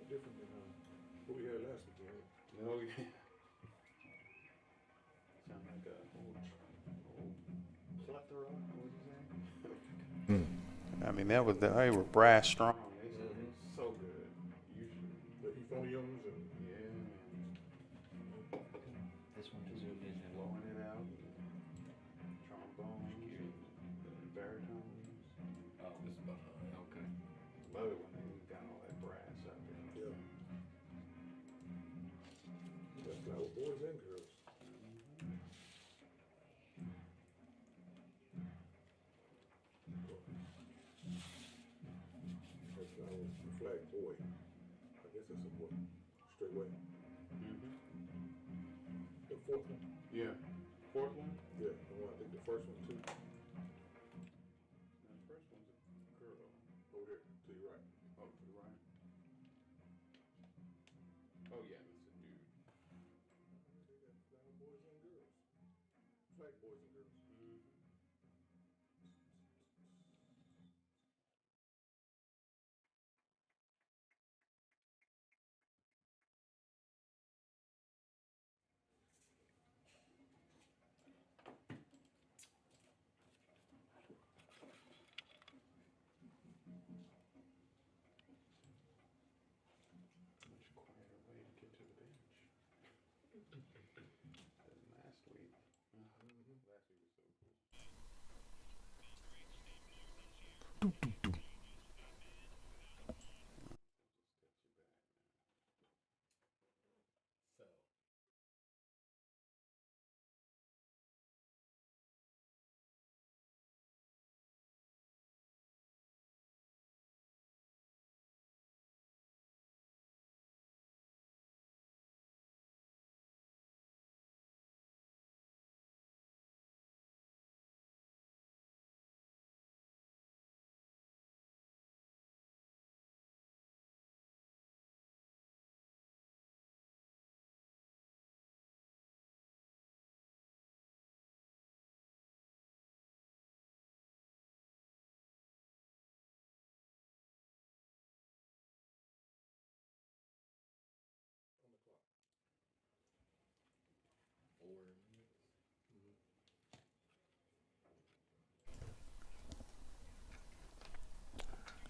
Different than what we had last weekend. Oh, yeah. Sound like a whole plethora. What you say? I mean, they were brass strong. They said so good. Usually. The euphoniums and This one is blowing it out. Trombones, baritones. Oh, this is behind. Okay. Love it when they got all that brass out there. yeah. That's flower boys and girls. That's flower the flag boy. I guess that's a boy. Straight away. The fourth one. Yeah. Fourth one? Yeah. I think the first one too. The first one's a girl. Over there to your right. Oh, to the right. Oh, yeah, that's a dude. They got flower boys and girls. Flag boys and girls. Much quieter way to get to the bench than last week. Last week was so cool. So.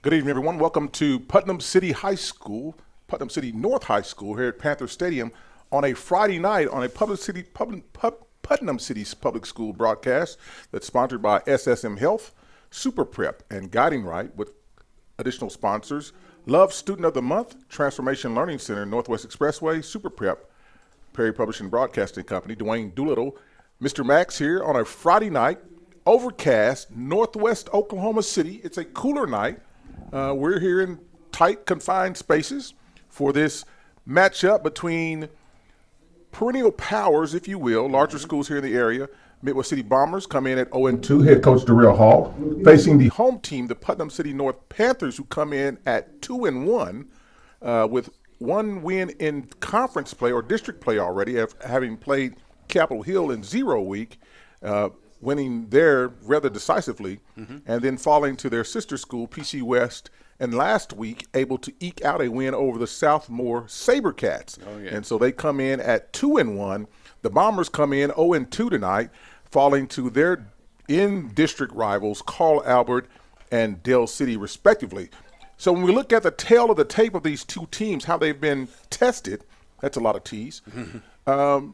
Good evening, everyone. Welcome to Putnam City High School, Putnam City North High School here at Panther Stadium on a Friday night on a Putnam City City's public school broadcast that's sponsored by SSM Health, Super Prep, and Guiding Right with additional sponsors. Love Student of the Month, Transformation Learning Center, Northwest Expressway, Super Prep, Perry Publishing Broadcasting Company, Dwayne Doolittle, Mr. Max here on a Friday night, overcast, Northwest Oklahoma City. It's a cooler night. We're here in tight, confined spaces for this matchup between perennial powers, if you will, larger schools here in the area. Midwest City Bombers come in at 0-2, head coach Darrell Hall, facing the home team, the Putnam City North Panthers, who come in at 2-1 with one win in conference play or district play already, having played Capitol Hill in 0 week, winning there rather decisively, and then falling to their sister school, PC West, and last week able to eke out a win over the Southmore Sabercats. Oh, yeah. And so they come in at 2-1. The Bombers come in 0-2 tonight, falling to their in-district rivals, Carl Albert and Dale City, respectively. So when we look at the tail of the tape of these two teams, how they've been tested, that's a lot of T's.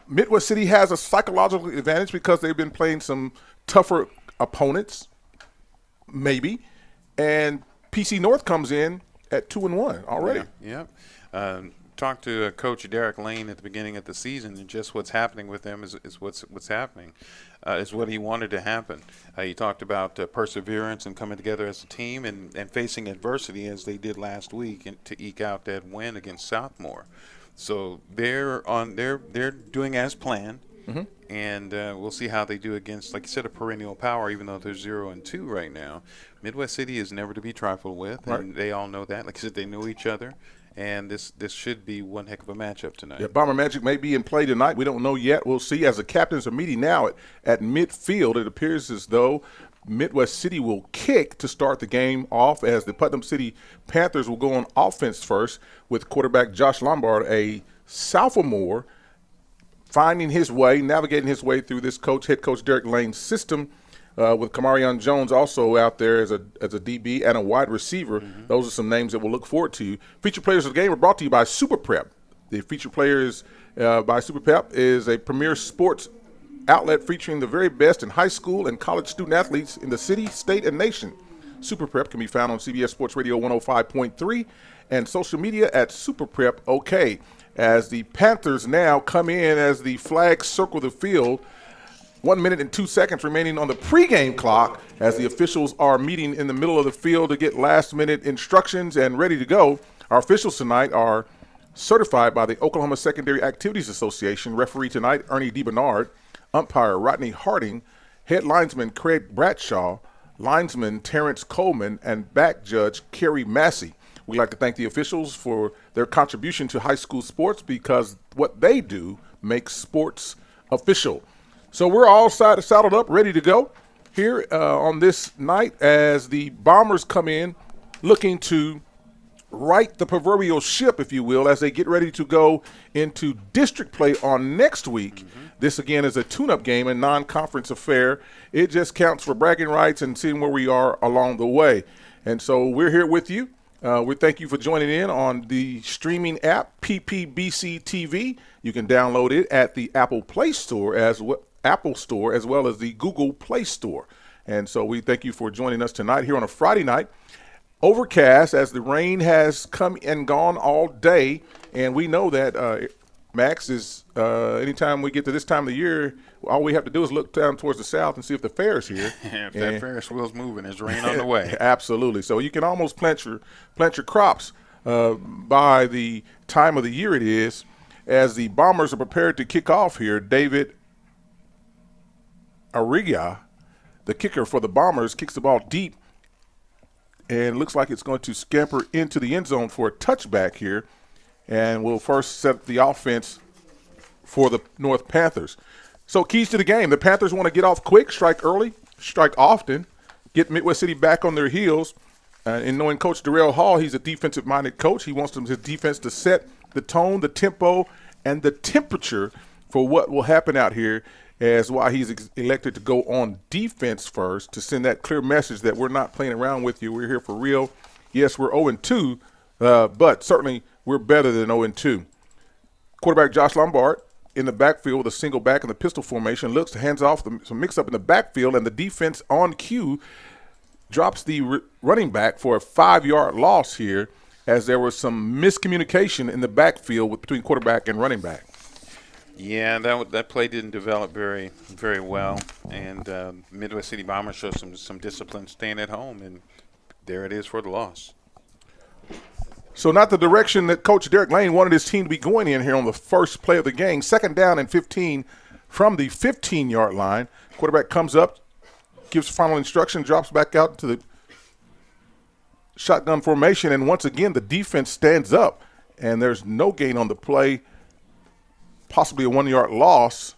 Midwest City has a psychological advantage because they've been playing some tougher opponents, maybe. And PC North comes in at 2-1 already. Yeah. talked to Coach Derek Lane at the beginning of the season, and just what's happening with them is what's happening, is what he wanted to happen. He talked about perseverance and coming together as a team and facing adversity as they did last week and to eke out that win against Southmore. So they're doing as planned. Mm-hmm. And we'll see how they do against, like you said, a perennial power, even though they're 0-2 right now. Midwest City is never to be trifled with, and they all know that. Like I said, they know each other, and this should be one heck of a matchup tonight. Yeah, Bomber Magic may be in play tonight. We don't know yet. We'll see. As the captains are meeting now at midfield, it appears as though Midwest City will kick to start the game off, as the Putnam City Panthers will go on offense first with quarterback Josh Lombard, a sophomore, finding his way, navigating his way through this head coach Derek Lane's system, with Kamarion Jones also out there as a DB and a wide receiver. Mm-hmm. Those are some names that we'll look forward to. Featured players of the game are brought to you by Super Prep. The featured players by Super Prep is a premier sports outlet featuring the very best in high school and college student athletes in the city, state, and nation. Super Prep can be found on CBS Sports Radio 105.3 and social media at Super Prep OK. As the Panthers now come in as the flags circle the field, 1 minute and 2 seconds remaining on the pregame clock as the officials are meeting in the middle of the field to get last-minute instructions and ready to go. Our officials tonight are certified by the Oklahoma Secondary Activities Association. Referee tonight, Ernie DeBernard. Umpire, Rodney Harding. Head linesman, Craig Bradshaw. Linesman, Terrence Coleman. And back judge, Kerry Massey. We'd like to thank the officials for their contribution to high school sports, because what they do makes sports official. So we're all saddled up, ready to go here on this night as the Bombers come in looking to right the proverbial ship, if you will, as they get ready to go into district play on next week. Mm-hmm. This, again, is a tune-up game, a non-conference affair. It just counts for bragging rights and seeing where we are along the way. And so we're here with you. We thank you for joining in on the streaming app, PPBC TV. You can download it at the Apple Store as well as the Google Play Store. And so we thank you for joining us tonight here on a Friday night. Overcast, as the rain has come and gone all day, and we know that Max is anytime we get to this time of the year, all we have to do is look down towards the south and see if the fair's here. If that Ferris wheel's moving, there's rain on the way. Absolutely. So you can almost plant your crops by the time of the year it is. As the Bombers are prepared to kick off here, David Arriga, the kicker for the Bombers, kicks the ball deep and looks like it's going to scamper into the end zone for a touchback here. And we'll first set the offense for the North Panthers. So keys to the game. The Panthers want to get off quick, strike early, strike often, get Midwest City back on their heels. And knowing Coach Darrell Hall, he's a defensive-minded coach. He wants his defense to set the tone, the tempo, and the temperature for what will happen out here, as why he's elected to go on defense first, to send that clear message that we're not playing around with you. We're here for real. Yes, we're 0-2, but certainly we're better than 0-2. Quarterback Josh Lombard in the backfield with a single back in the pistol formation, looks to hands off some mix-up in the backfield, and the defense on cue drops the running back for a 5-yard loss here, as there was some miscommunication in the backfield between quarterback and running back. Yeah, that play didn't develop very, very well, and Midwest City Bombers showed some discipline staying at home, and there it is for the loss. So not the direction that Coach Derek Lane wanted his team to be going in here on the first play of the game. 2nd down and 15 from the 15-yard line. Quarterback comes up, gives final instruction, drops back out to the shotgun formation, and once again the defense stands up, and there's no gain on the play, possibly a 1-yard loss,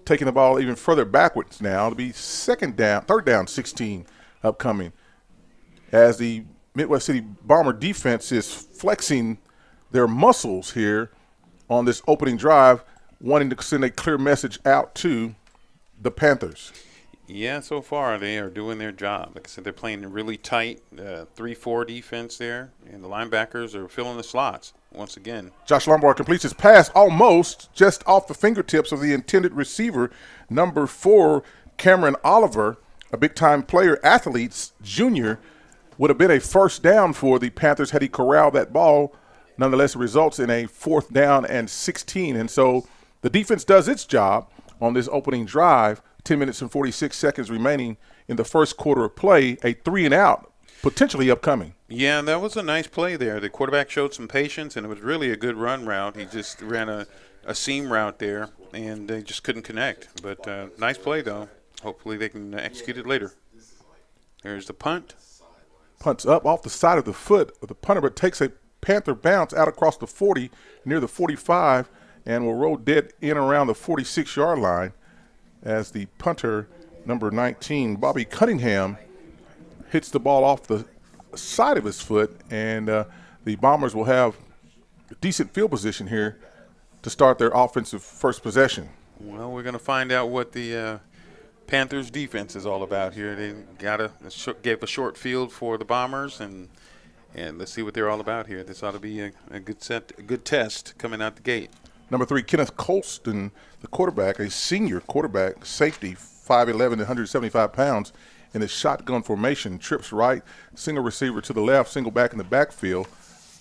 taking the ball even further backwards now. It'll be 3rd down 16 upcoming, as the Midwest City Bomber defense is flexing their muscles here on this opening drive, wanting to send a clear message out to the Panthers. Yeah, so far they are doing their job. Like I said, they're playing a really tight 3-4 defense there, and the linebackers are filling the slots once again. Josh Lombard completes his pass almost just off the fingertips of the intended receiver, number 4, Cameron Oliver, a big-time player, athlete, junior. Would have been a 1st down for the Panthers had he corralled that ball Nonetheless, it results in a 4th down and 16. And so the defense does its job on this opening drive. 10 minutes and 46 seconds remaining in the first quarter of play. A 3-and-out potentially upcoming. Yeah, that was a nice play there. The quarterback showed some patience, and it was really a good run route. He just ran a seam route there, and they just couldn't connect. But nice play, though. Hopefully they can execute it later. There's the punt. Punts up off the side of the foot of the punter, but takes a Panther bounce out across the 40, near the 45, and will roll dead in around the 46-yard line as the punter, number 19, Bobby Cunningham, hits the ball off the side of his foot, and the Bombers will have a decent field position here to start their offensive first possession. Well, we're going to find out what the Panthers defense is all about here. They gave a short field for the Bombers, and let's see what they're all about here. This ought to be a good test coming out the gate. Number 3, Kenneth Colston, the quarterback, a senior quarterback, safety, 5'11", 175 pounds, in the shotgun formation, trips right, single receiver to the left, single back in the backfield,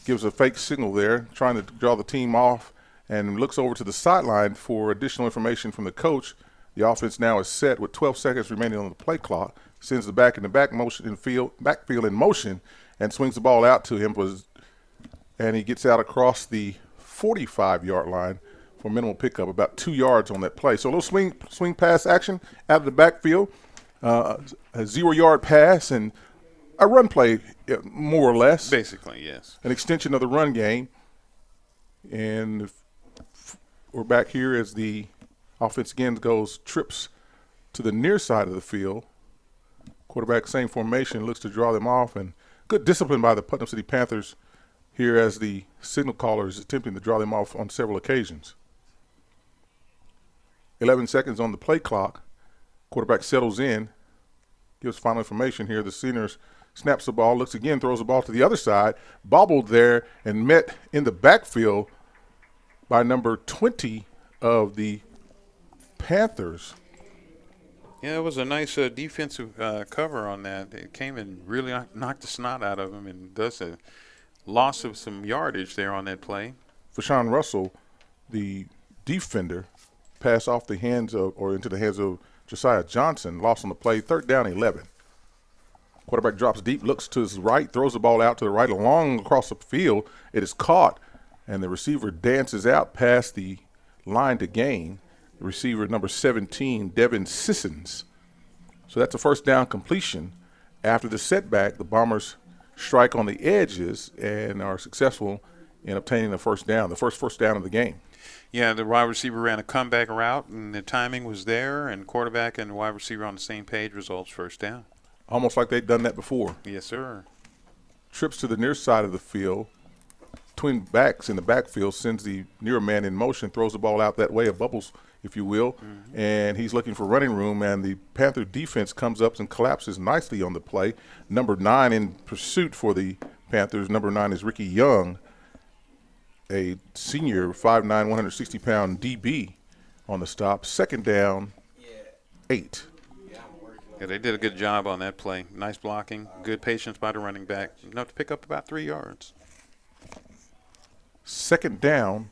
gives a fake signal there, trying to draw the team off, and looks over to the sideline for additional information from the coach. The offense now is set with 12 seconds remaining on the play clock, sends the backfield in motion, and swings the ball out to him, and he gets out across the 45-yard line for minimal pickup, about 2 yards on that play. So a little swing pass action out of the backfield, a 0-yard pass, and a run play, more or less. Basically, yes. An extension of the run game. And we're back here as the offense again trips to the near side of the field. Quarterback, same formation, looks to draw them off, and good discipline by the Putnam City Panthers here as the signal caller is attempting to draw them off on several occasions. 11 seconds on the play clock. Quarterback settles in, gives final information here. The senior snaps the ball, looks again, throws the ball to the other side, bobbled there and met in the backfield by number 20 of the Panthers. Yeah, it was a nice defensive cover on that. It came and really knocked the snot out of him, and thus a loss of some yardage there on that play. For Sean Russell, the defender, pass off the hands of, or into the hands of Josiah Johnson, lost on the play, 3rd down 11. Quarterback drops deep, looks to his right, throws the ball out to the right along across the field. It is caught, and the receiver dances out past the line to gain. The receiver, number 17, Devin Sissons. So that's a 1st down completion. After the setback, the Bombers strike on the edges and are successful in obtaining the 1st down, the first down of the game. Yeah, the wide receiver ran a comeback route, and the timing was there, and quarterback and wide receiver on the same page, results 1st down. Almost like they'd done that before. Yes, sir. Trips to the near side of the field. Twin backs in the backfield, sends the near man in motion, throws the ball out that way, a bubbles, if you will, and he's looking for running room, and the Panther defense comes up and collapses nicely on the play. Number 9 in pursuit for the Panthers. Number 9 is Ricky Young, a senior, 5'9", 160-pound DB on the stop. 2nd down, 8. Yeah, they did a good job on that play. Nice blocking, good patience by the running back, enough to pick up about 3 yards. 2nd down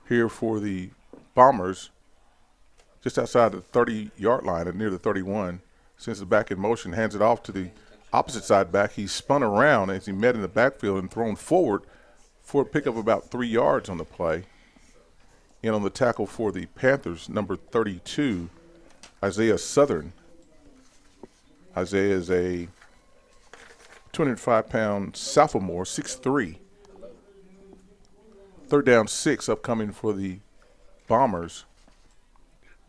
here for the Bombers, just outside the 30-yard line and near the 31. Sends it back in motion, hands it off to the opposite side back. He's spun around as he met in the backfield and thrown forward for a pickup of about 3 yards on the play. In on the tackle for the Panthers, number 32, Isaiah Southern. Isaiah is a 205-pound sophomore, 6'3". 3rd down 6 upcoming for the Bombers.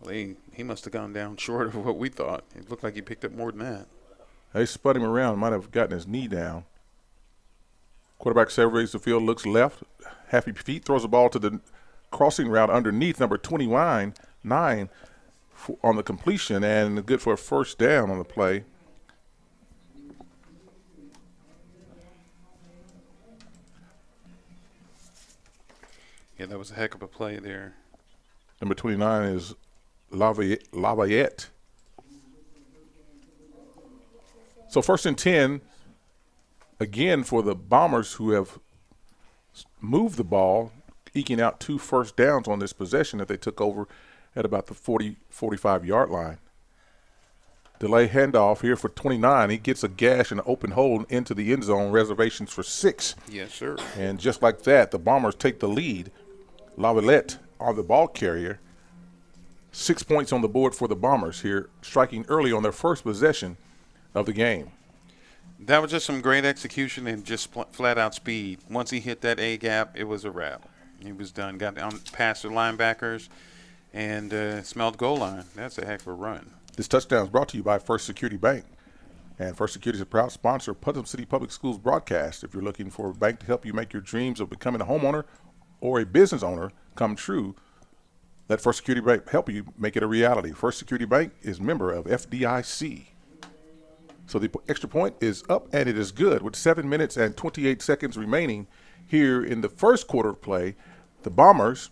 Well, he must have gone down short of what we thought. It looked like he picked up more than that. They spun him around, might have gotten his knee down. Quarterback surveys the field, looks left, happy feet, throws the ball to the crossing route underneath, number 29, 9 on the completion, and good for a 1st down on the play. Yeah, that was a heck of a play there. Number 29 is Lavayette. So 1st and 10, again for the Bombers, who have moved the ball, eking out 2 first downs on this possession that they took over at about the 45-yard line. Delay handoff here for 29. He gets a gash and an open hole into the end zone, reservations for 6. Yes, sir. And just like that, the Bombers take the lead. Lavalette on the ball carrier. 6 points on the board for the Bombers here, striking early on their first possession of the game. That was just some great execution and just flat-out speed. Once he hit that A-gap, it was a wrap. He was done. Got down past the linebackers and smelled goal line. That's a heck of a run. This touchdown is brought to you by First Security Bank. And First Security is a proud sponsor of Putnam City Public Schools broadcast. If you're looking for a bank to help you make your dreams of becoming a homeowner or a business owner come true, let First Security Bank help you make it a reality. First Security Bank is a member of FDIC. So the extra point is up, and it is good. With 7 minutes and 28 seconds remaining here in the first quarter of play, the Bombers,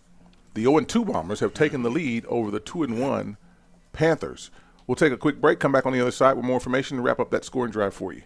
the 0-2 Bombers, have taken the lead over the 2-1 Panthers. We'll take a quick break, come back on the other side with more information, and wrap up that scoring drive for you.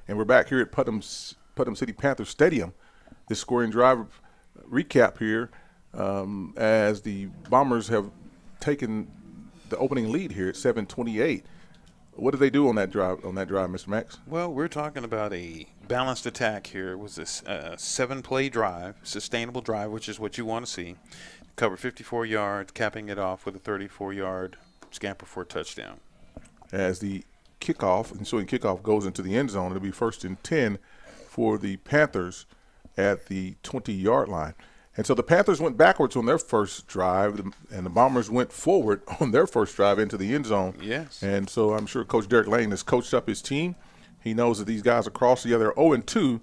And we're back here at Putnam City Panthers Stadium. This scoring drive recap here as the Bombers have taken the opening lead here at 7:28. What did they do on that drive, Mr. Max? Well, we're talking about a balanced attack here. It was a 7-play drive, sustainable drive, which is what you want to see. Covered 54 yards, capping it off with a 34-yard scamper for a touchdown. As the ensuing kickoff goes into the end zone, it'll be 1st and 10 for the Panthers at the 20-yard line. And so the Panthers went backwards on their first drive, and the Bombers went forward on their first drive into the end zone. Yes. And so I'm sure Coach Derek Lane has coached up his team. He knows that these guys across the other 0-2,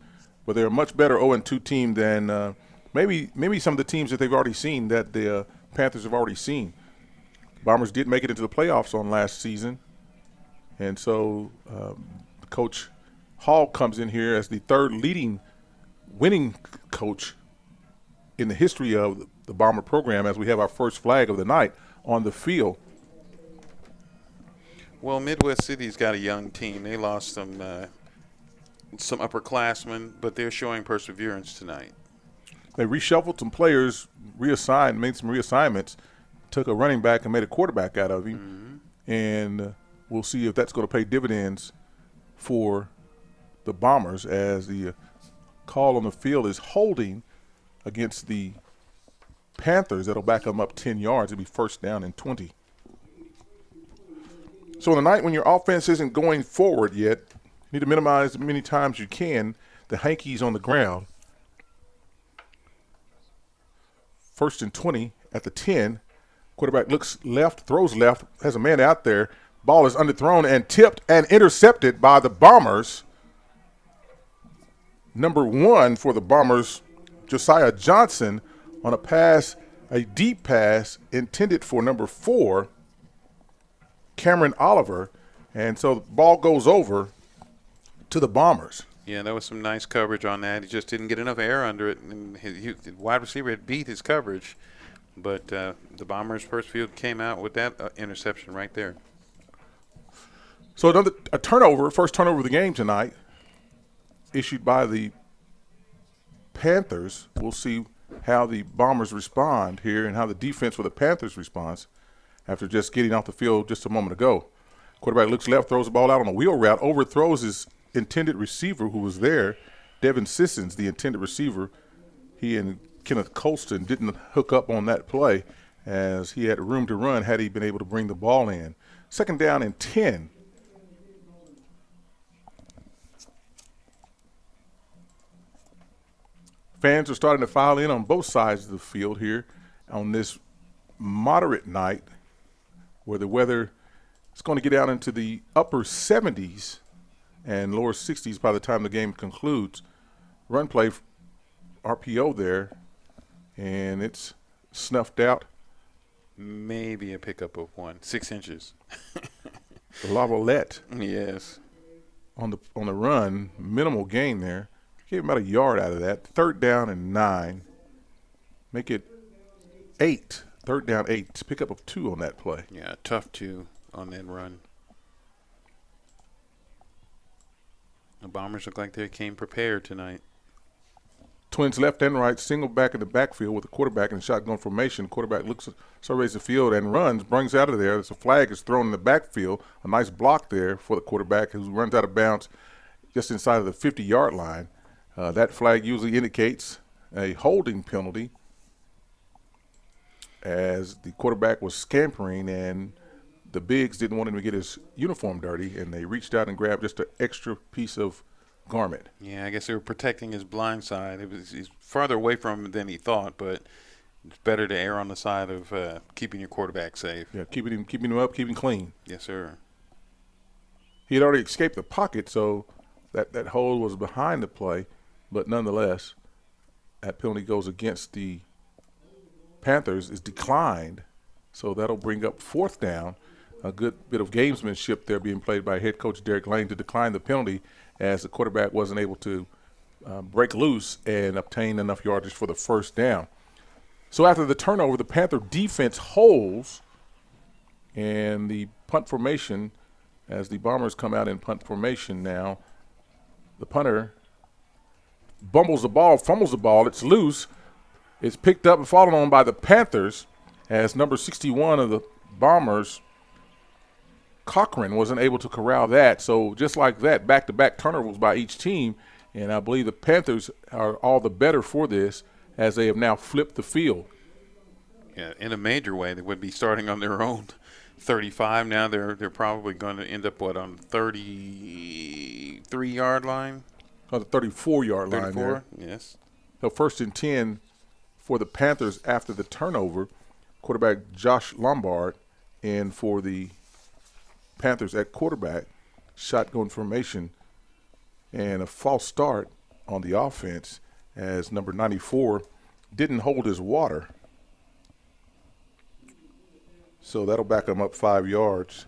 but they're a much better 0-2 team than maybe some of the teams that they've already seen, that the Panthers have already seen. Bombers did make it into the playoffs on last season. And so Coach Hall comes in here as the third leading winning coach in the history of the Bomber program, as we have our first flag of the night on the field. Well, Midwest City's got a young team. They lost some upperclassmen, but they're showing perseverance tonight. They reshuffled some players, made some reassignments, took a running back and made a quarterback out of him. Mm-hmm. And we'll see if that's going to pay dividends for the Bombers, as the call on the field is holding against the Panthers. That'll back them up 10 yards. It'll be 1st down and 20. So on the night when your offense isn't going forward yet, you need to minimize as many times you can the hankies on the ground. 1st and 20 at the 10. Quarterback looks left, throws left, has a man out there. Ball is underthrown and tipped and intercepted by the Bombers. Number 1 for the Bombers, Josiah Johnson, on a deep pass intended for number 4, Cameron Oliver. And so the ball goes over to the Bombers. Yeah, there was some nice coverage on that. He just didn't get enough air under it. And the wide receiver had beat his coverage. But the Bombers' first field came out with that interception right there. So a first turnover of the game tonight, issued by the Panthers. We'll see how the Bombers respond here and how the defense for the Panthers responds after just getting off the field just a moment ago. Quarterback looks left, throws the ball out on a wheel route, overthrows his intended receiver who was there, Devin Sissons, the intended receiver. He and Kenneth Colston didn't hook up on that play, as he had room to run had he been able to bring the ball in. 2nd down and 10. Fans are starting to file in on both sides of the field here on this moderate night where the weather is going to get out into the upper 70s and lower 60s by the time the game concludes. Run play, RPO there, and it's snuffed out. Maybe a pickup of 6 inches. Lavalette Yes. on the run, minimal gain there. Gave him about a yard out of that. 3rd down and 9. Make it 8. 3rd down 8. Pickup of 2 on that play. Yeah, tough 2 on that run. The Bombers look like they came prepared tonight. Twins left and right, single back in the backfield with the quarterback in shotgun formation. Quarterback surveys the field and runs, brings out of there. There's a flag is thrown in the backfield. A nice block there for the quarterback who runs out of bounds just inside of the 50-yard line. That flag usually indicates a holding penalty as the quarterback was scampering and the bigs didn't want him to get his uniform dirty, and they reached out and grabbed just an extra piece of garment. Yeah, I guess they were protecting his blind side. He's farther away from him than he thought, but it's better to err on the side of keeping your quarterback safe. Yeah, keeping him up, keeping clean. Yes, sir. He had already escaped the pocket, so that hold was behind the play, but nonetheless, that penalty goes against the Panthers, is declined, so that'll bring up 4th down. A good bit of gamesmanship there being played by head coach Derek Lane to decline the penalty as the quarterback wasn't able to break loose and obtain enough yardage for the 1st down. So after the turnover, the Panther defense holds, and the punt formation, as the Bombers come out in punt formation now, the punter fumbles the ball, it's loose. It's picked up and fallen on by the Panthers as number 61 of the Bombers, Cochran, wasn't able to corral that. So just like that, back-to-back turnovers by each team, and I believe the Panthers are all the better for this as they have now flipped the field. Yeah, in a major way. They would be starting on their own 35 now. They're probably going to end up, on the 33-yard line? On the 34-yard line 34, there. yes. So 1st and 10 for the Panthers after the turnover. Quarterback Josh Lombard in for the Panthers at quarterback. Shotgun formation and a false start on the offense as number 94 didn't hold his water. So that'll back him up 5 yards,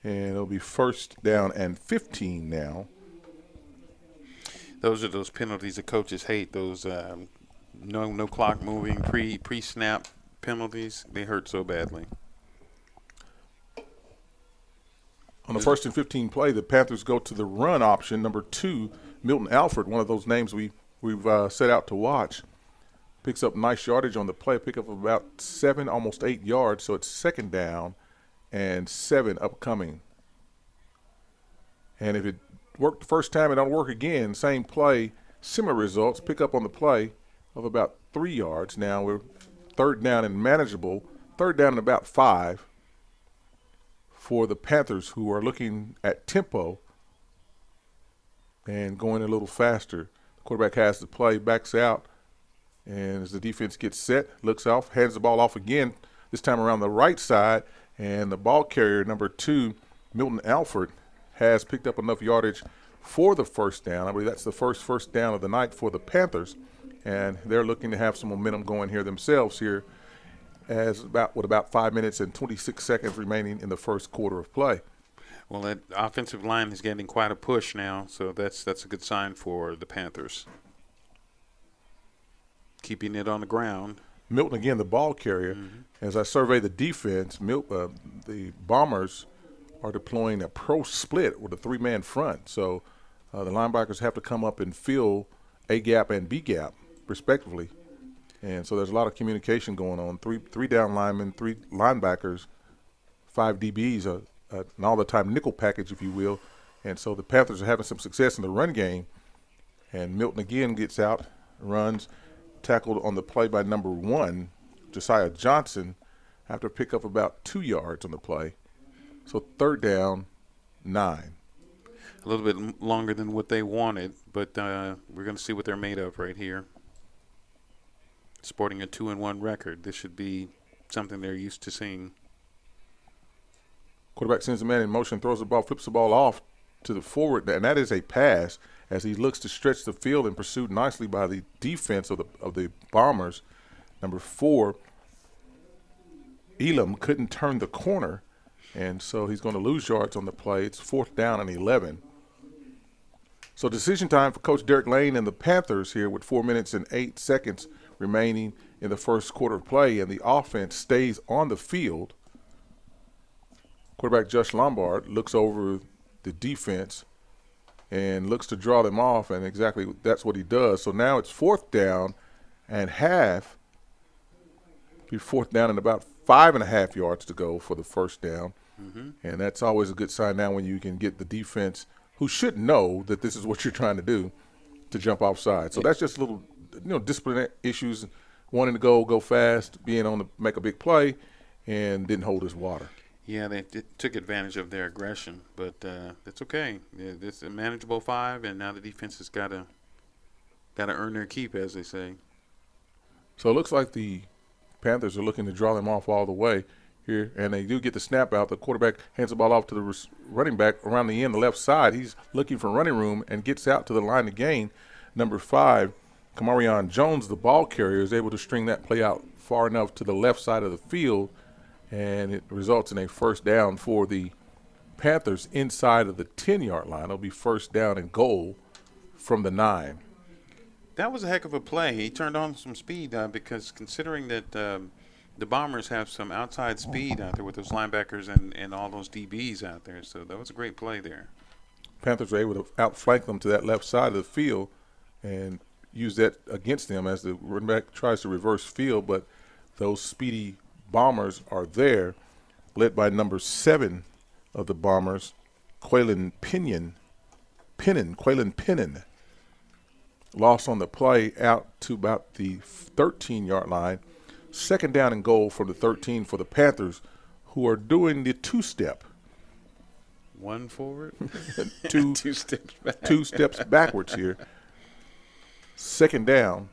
and it'll be 1st down and 15 now. Those are those penalties that coaches hate. Those no clock moving pre-snap penalties. They hurt so badly. On the 1st and 15 play, the Panthers go to the run option. Number 2, Milton Alford, one of those names we've set out to watch, picks up nice yardage on the play, pick up about 7, almost 8 yards. So it's 2nd down and 7 upcoming. And if it worked the first time, it don't work again. Same play, similar results. Pick up on the play of about 3 yards. Now we're 3rd down and manageable. 3rd down and about 5 for the Panthers, who are looking at tempo and going a little faster. The quarterback has the play, backs out, and as the defense gets set, looks off, hands the ball off again, this time around the right side, and the ball carrier, number 2, Milton Alford, has picked up enough yardage for the 1st down. I believe that's the first down of the night for the Panthers, and they're looking to have some momentum going here themselves here as about 5 minutes and 26 seconds remaining in the 1st quarter of play. Well, that offensive line is getting quite a push now, so that's a good sign for the Panthers. Keeping it on the ground. Milton, again, the ball carrier. Mm-hmm. As I survey the defense, the Bombers are deploying a pro split with a 3-man front. So the linebackers have to come up and fill A-gap and B-gap, respectively. And so there's a lot of communication going on. Three down linemen, 3 linebackers, 5 DBs, an all-the-time nickel package, if you will. And so the Panthers are having some success in the run game. And Milton again gets out, runs, tackled on the play by number 1, Josiah Johnson, after a pickup about 2 yards on the play. So 3rd down, 9. A little bit longer than what they wanted, but we're going to see what they're made of right here. Sporting a 2-1 record, this should be something they're used to seeing. Quarterback sends the man in motion, throws the ball, flips the ball off to the forward, and that is a pass as he looks to stretch the field and pursued nicely by the defense of the Bombers. Number 4, Elam couldn't turn the corner, and so he's going to lose yards on the play. It's 4th down and 11. So decision time for Coach Derek Lane and the Panthers here with 4 minutes and 8 seconds remaining in the first quarter of play, and the offense stays on the field. Quarterback Josh Lombard looks over the defense and looks to draw them off, and exactly that's what he does. So now it's 4th down and half. Be 4th down and about 5.5 yards to go for the first down. And that's always a good sign now when you can get the defense, who should know that this is what you're trying to do, to jump offside. So that's just a little, disciplinary issues, wanting to go fast, being on to make a big play, and didn't hold his water. Yeah, they took advantage of their aggression, but that's okay. It's a manageable 5, and now the defense has got to earn their keep, as they say. So it looks like the Panthers are looking to draw them off all the way here, and they do get the snap out. The quarterback hands the ball off to the running back around the end, the left side. He's looking for running room and gets out to the line to gain. Number 5, Kamarion Jones, the ball carrier, is able to string that play out far enough to the left side of the field, and it results in a first down for the Panthers inside of the 10-yard line. It'll be first down and goal from the 9. That was a heck of a play. He turned on some speed because considering that the Bombers have some outside speed out there with those linebackers and all those DBs out there. So that was a great play there. Panthers were able to outflank them to that left side of the field and use that against them as the running back tries to reverse field, but those speedy Bombers are there, led by number 7 of the Bombers, Quaylen Pennon. Loss on the play out to about the 13-yard line. Second down and goal from the 13 for the Panthers, who are doing the two-step. One forward, two steps back. 2 steps backwards here. Second down.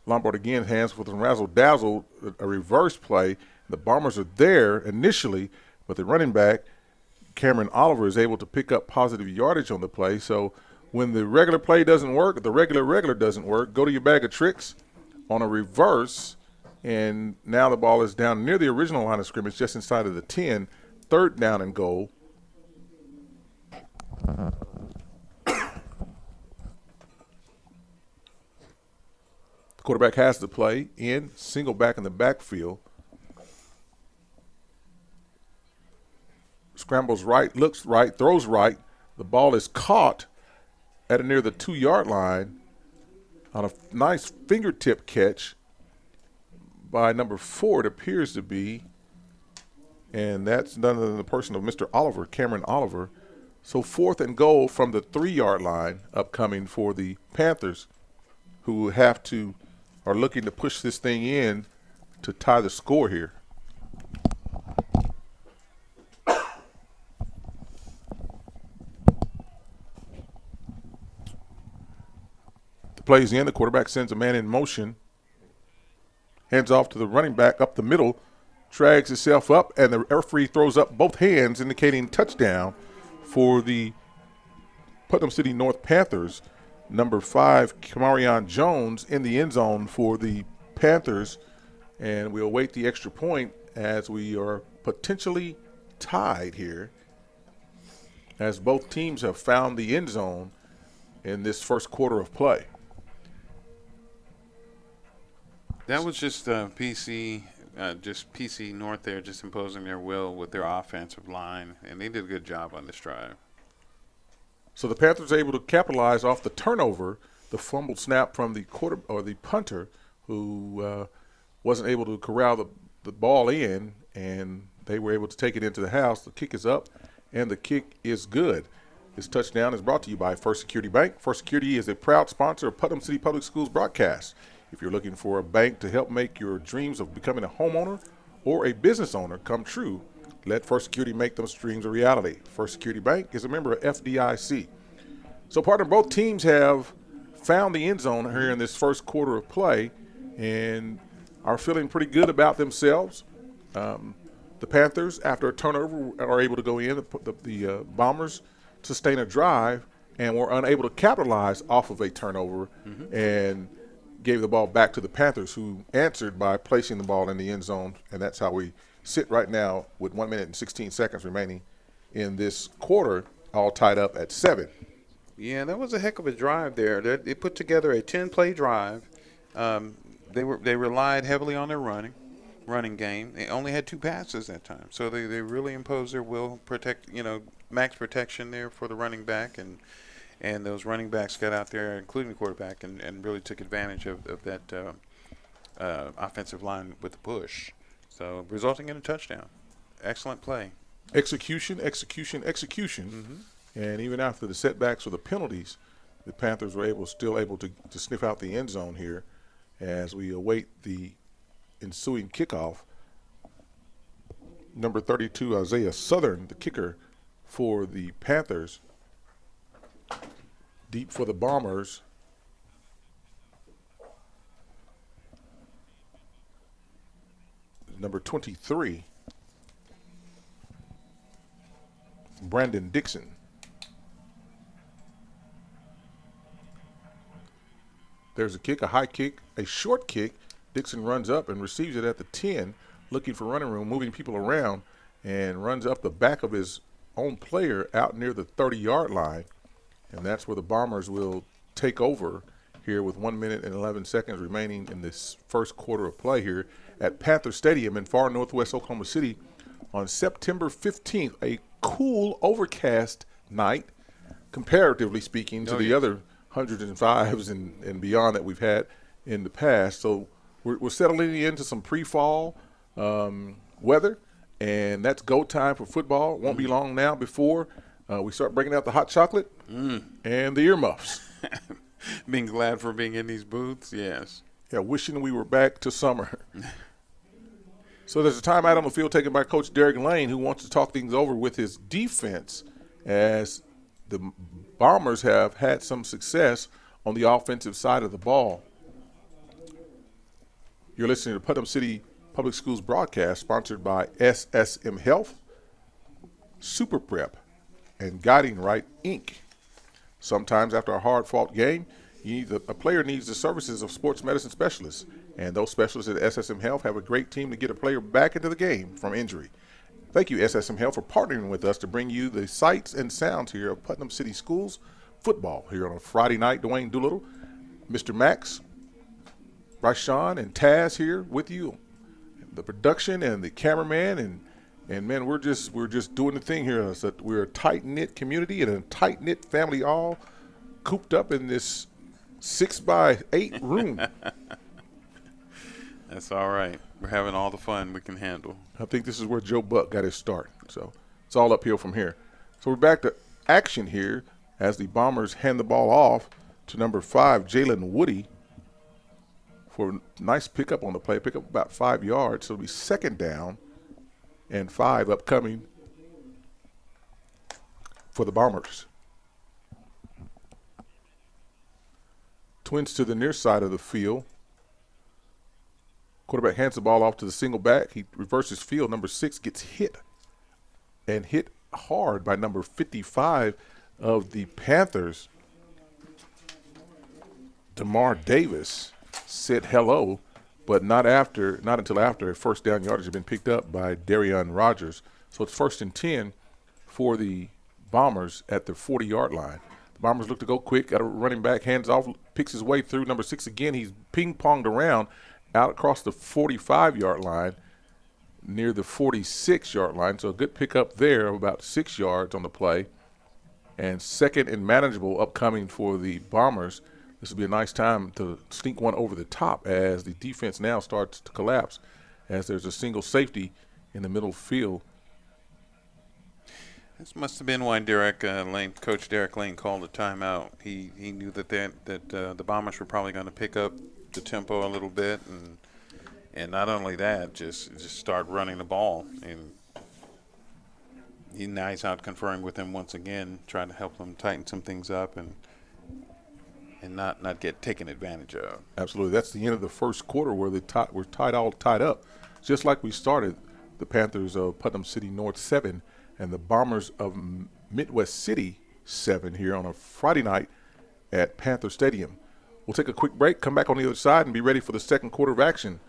Lombard again hands with a razzle-dazzle, a reverse play. The Bombers are there initially, but the running back, Cameron Oliver, is able to pick up positive yardage on the play. So when the regular play doesn't work, the regular doesn't work, go to your bag of tricks on a reverse, and now the ball is down near the original line of scrimmage, just inside of the 10, 3rd down and goal. The quarterback has the play in, single back in the backfield. Scrambles right, looks right, throws right. The ball is caught at near the 2-yard line on a nice fingertip catch by number 4, it appears to be. And that's none other than the person of Mr. Oliver, Cameron Oliver. So 4th and goal from the 3-yard line upcoming for the Panthers, who are looking to push this thing in to tie the score here. Plays in, the quarterback sends a man in motion, hands off to the running back up the middle, drags himself up, and the referee throws up both hands indicating touchdown for the Putnam City North Panthers. Number 5, Kamarion Jones in the end zone for the Panthers, and we'll await the extra point as we are potentially tied here, as both teams have found the end zone in this first quarter of play. That was just PC North there, just imposing their will with their offensive line, and they did a good job on this drive. So the Panthers are able to capitalize off the turnover, the fumbled snap from the punter, who wasn't able to corral the ball in, and they were able to take it into the house. The kick is up, and the kick is good. This touchdown is brought to you by First Security Bank. First Security is a proud sponsor of Putnam City Public Schools broadcast. If you're looking for a bank to help make your dreams of becoming a homeowner or a business owner come true, let First Security make those dreams a reality. First Security Bank is a member of FDIC. So, partner, both teams have found the end zone here in this first quarter of play and are feeling pretty good about themselves. The Panthers, after a turnover, are able to go in. The Bombers sustain a drive and were unable to capitalize off of a turnover and gave the ball back to the Panthers, who answered by placing the ball in the end zone. And that's how we sit right now with 1 minute and 16 seconds remaining in this quarter, all tied up at 7. Yeah, that was a heck of a drive there. They put together a 10-play drive. They relied heavily on their running game. They only had 2 passes that time, so they really imposed their will, max protection there for the running back, and those running backs got out there, including the quarterback, and really took advantage of that offensive line with the push. So resulting in a touchdown. Excellent play. Execution. And even after the setbacks or the penalties, the Panthers were still able to sniff out the end zone here as we await the ensuing kickoff. Number 32, Isaiah Southern, the kicker for the Panthers. Deep for the Bombers. Number 23, Brandon Dixon. There's a kick, a high kick, a short kick. Dixon runs up and receives it at the 10, looking for running room, moving people around, and runs up the back of his own player out near the 30-yard line. And that's where the Bombers will take over here with 1 minute and 11 seconds remaining in this first quarter of play here at Panther Stadium in far northwest Oklahoma City on September 15th, a cool, overcast night, comparatively speaking, to the other 105s and beyond that we've had in the past. So we're settling into some pre-fall weather, and that's go time for football. It won't be long now before we start breaking out the hot chocolate and the earmuffs. Being glad for being in these booths, yes. Yeah, wishing we were back to summer. So there's a timeout on the field taken by Coach Derek Lane, who wants to talk things over with his defense as the Bombers have had some success on the offensive side of the ball. You're listening to Putnam City Public Schools broadcast sponsored by SSM Health, Super Prep, and Guiding Right, Inc. Sometimes after a hard-fought game, a player needs the services of sports medicine specialists, and those specialists at SSM Health have a great team to get a player back into the game from injury. Thank you, SSM Health, for partnering with us to bring you the sights and sounds here of Putnam City Schools football here on a Friday night. Dwayne Doolittle, Mr. Max, Rashawn, and Taz here with you. The production and the cameraman, and man, we're just doing the thing here. We're a tight-knit community and a tight-knit family, all cooped up in this 6x8 room. That's all right. We're having all the fun we can handle. I think this is where Joe Buck got his start. So it's all uphill from here. So we're back to action here as the Bombers hand the ball off to number 5, Jalen Woody, for a nice pickup on the play. Pick up about 5 yards. So it'll be second down and 5 upcoming for the Bombers. Twins to the near side of the field. Quarterback hands the ball off to the single back. He reverses field. Number 6 gets hit, and hit hard by number 55 of the Panthers. DeMar Davis said hello, but not until after a first down yardage had been picked up by Darion Rogers. So it's 1st and 10 for the Bombers at the 40-yard line. The Bombers look to go quick. Got a running back, hands off, picks his way through. Number 6 again. He's ping-ponged around out across the 45-yard line near the 46-yard line. So a good pickup there of about 6 yards on the play. And second and manageable upcoming for the Bombers. This will be a nice time to sneak one over the top as the defense now starts to collapse as there's a single safety in the middle field. This must have been why Coach Derek Lane called a timeout. He knew that the Bombers were probably going to pick up the tempo a little bit, and not only that, just start running the ball. And he's out conferring with them once again, trying to help them tighten some things up. And and not get taken advantage of. Absolutely. That's the end of the first quarter where we're all tied up. Just like we started, the Panthers of Putnam City North 7 and the Bombers of Midwest City 7 here on a Friday night at Panther Stadium. We'll take a quick break, come back on the other side, and be ready for the second quarter of action.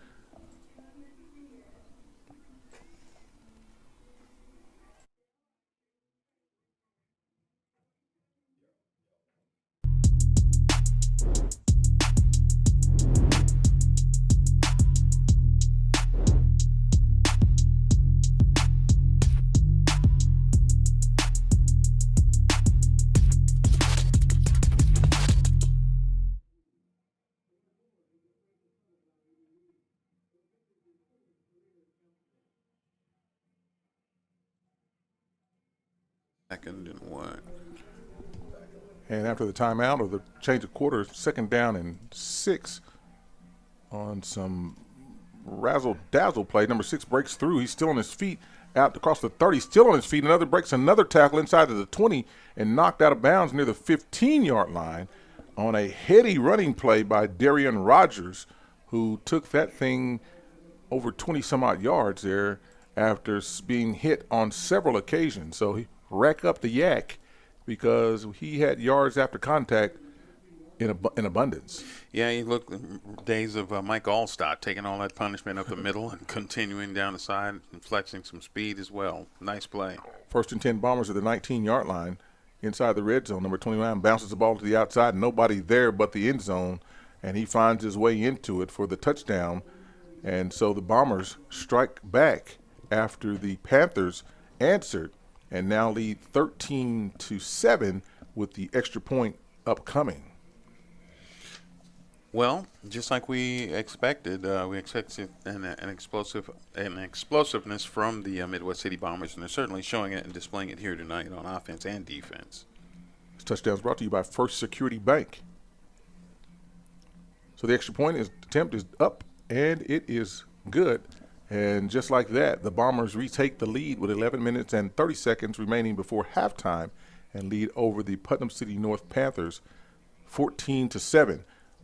Second and what? And after the timeout or the change of quarter, second down and 6 on some razzle-dazzle play. Number 6 breaks through. He's still on his feet out across the 30, still on his feet. Another breaks another tackle inside of the 20 and knocked out of bounds near the 15-yard line on a heady running play by Darian Rogers, who took that thing over 20-some-odd yards there after being hit on several occasions. So he racked up the yak because he had yards after contact in abundance. Yeah, you look days of Mike Allstott taking all that punishment up the middle and continuing down the side and flexing some speed as well. Nice play. First and 10 Bombers at the 19-yard line inside the red zone. Number 29 bounces the ball to the outside. Nobody there but the end zone, and he finds his way into it for the touchdown. And so the Bombers strike back after the Panthers answered and now lead 13-7 with the extra point upcoming. Well, just like we expected an explosiveness from the Midwest City Bombers, and they're certainly showing it and displaying it here tonight on offense and defense. This touchdown is brought to you by First Security Bank. So the extra point attempt is up, and it is good. And just like that, the Bombers retake the lead with 11 minutes and 30 seconds remaining before halftime and lead over the Putnam City North Panthers 14-7.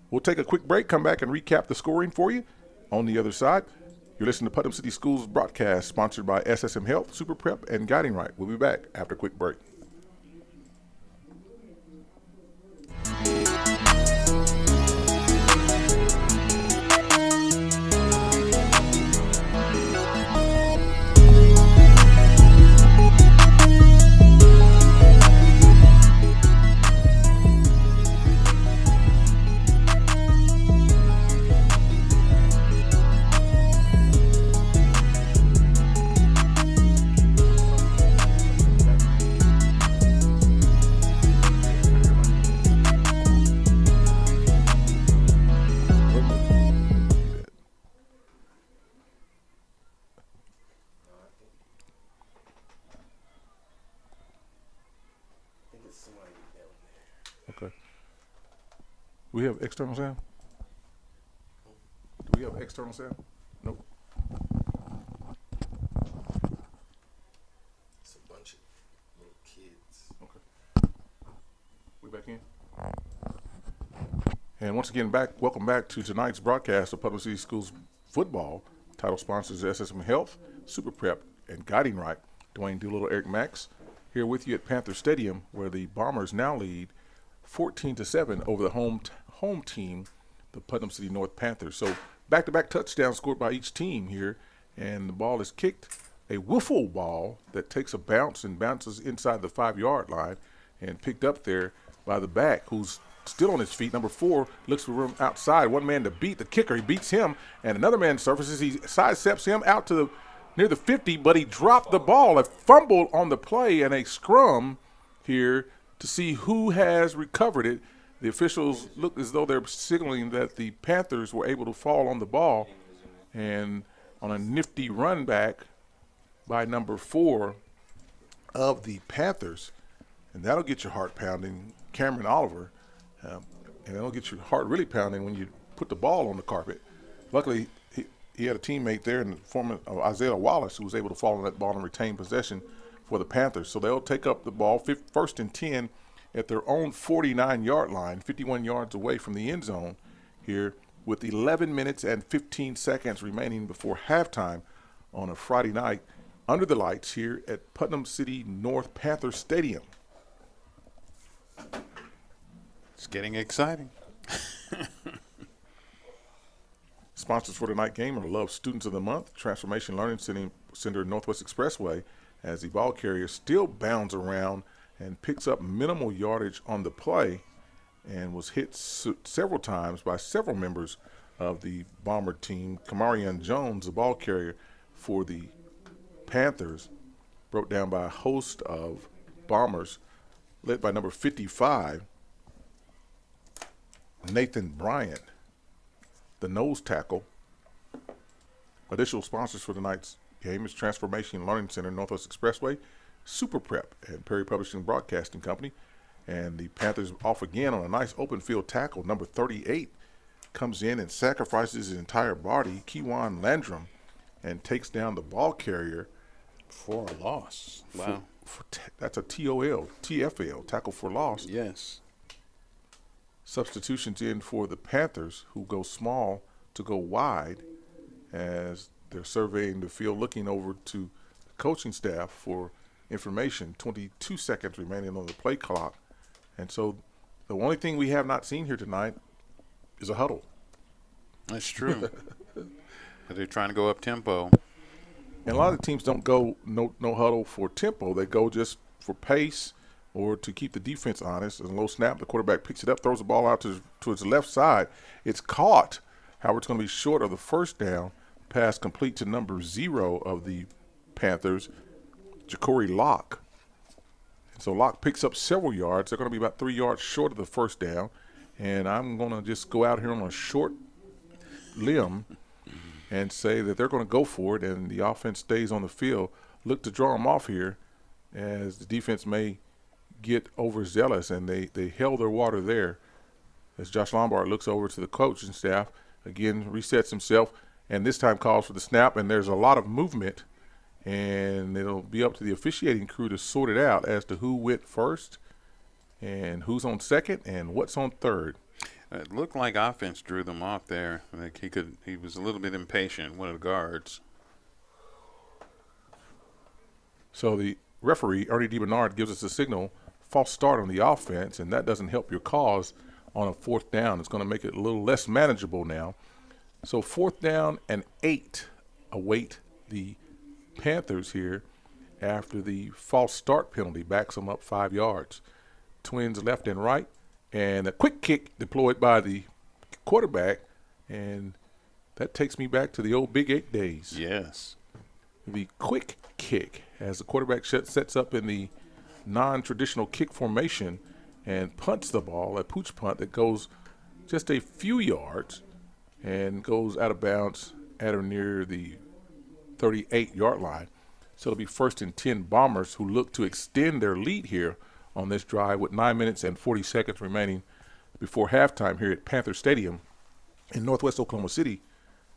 We'll take a quick break, come back and recap the scoring for you. On the other side, you're listening to Putnam City Schools broadcast sponsored by SSM Health, Super Prep, and Guiding Right. We'll be back after a quick break. Okay. Do we have external sound? Do we have external sound? Nope. It's a bunch of little kids. Okay. We back in? And once again, welcome back to tonight's broadcast of Public City Schools football. Title sponsors SSM Health, Super Prep, and Guiding Right. Dwayne Doolittle, Eric Max, here with you at Panther Stadium, where the Bombers now lead 14-7 over the home team, the Putnam City North Panthers. So back-to-back touchdowns scored by each team here, and the ball is kicked, a wiffle ball that takes a bounce and bounces inside the 5-yard line and picked up there by the back, who's still on his feet. Number 4 looks for room outside. One man to beat the kicker. He beats him, and another man surfaces. He sidesteps him out to near the 50, but he dropped the ball. A fumble on the play and a scrum here to see who has recovered it. The officials look as though they're signaling that the Panthers were able to fall on the ball, and on a nifty run back by number 4 of the Panthers, and that'll get your heart pounding, Cameron Oliver, and it'll get your heart really pounding when you put the ball on the carpet. Luckily, he had a teammate there in the form of Isaiah Wallace who was able to fall on that ball and retain possession for the Panthers. So they'll take up the ball, first and 10 at their own 49-yard line, 51 yards away from the end zone here with 11 minutes and 15 seconds remaining before halftime on a Friday night under the lights here at Putnam City North Panther Stadium. It's getting exciting. Sponsors for tonight's game are Love Students of the Month, Transformation Learning Center Northwest Expressway, as the ball carrier still bounds around and picks up minimal yardage on the play and was hit several times by several members of the Bomber team. Kamarion Jones, the ball carrier for the Panthers, brought down by a host of Bombers, led by number 55, Nathan Bryant, the nose tackle. Additional sponsors for tonight's game is Transformation Learning Center Northwest Expressway, Super Prep, and Perry Publishing Broadcasting Company. And the Panthers off again on a nice open field tackle. Number 38 comes in and sacrifices his entire body, Kewan Landrum, and takes down the ball carrier For a loss. Wow. That's a TFL, tackle for loss. Yes. Substitutions in for the Panthers, who go small to go wide as they're surveying the field, looking over to the coaching staff for information. 22 seconds remaining on the play clock. And so the only thing we have not seen here tonight is a huddle. That's true. But they're trying to go up tempo. And a lot of teams don't go no huddle for tempo. They go just for pace or to keep the defense honest. And a low snap, the quarterback picks it up, throws the ball out to his left side. It's caught. However, it's going to be short of the first down. Pass complete to number 0 of the Panthers, Ja'Cory Locke. And so Locke picks up several yards. They're going to be about 3 yards short of the first down. And I'm going to just go out here on a short limb and say that they're going to go for it, and the offense stays on the field. Look to draw them off here as the defense may get overzealous, and they held their water there as Josh Lombard looks over to the coaching staff, again resets himself, and this time calls for the snap, and there's a lot of movement, and it'll be up to the officiating crew to sort it out as to who went first and who's on second and what's on third. It looked like offense drew them off there. Like he was a little bit impatient, one of the guards. So the referee, Ernie DiBernard, gives us a signal, false start on the offense, and that doesn't help your cause on a fourth down. It's going to make it a little less manageable now. So 4th down and 8 await the Panthers here after the false start penalty backs them up 5 yards. Twins left and right, and a quick kick deployed by the quarterback, and that takes me back to the old Big 8 days. Yes. The quick kick as the quarterback sets up in the non-traditional kick formation and punts the ball, a pooch punt that goes just a few yards and goes out of bounds at or near the 38-yard line. So it'll be 1st and 10 Bombers, who look to extend their lead here on this drive with 9 minutes and 40 seconds remaining before halftime here at Panther Stadium in Northwest Oklahoma City.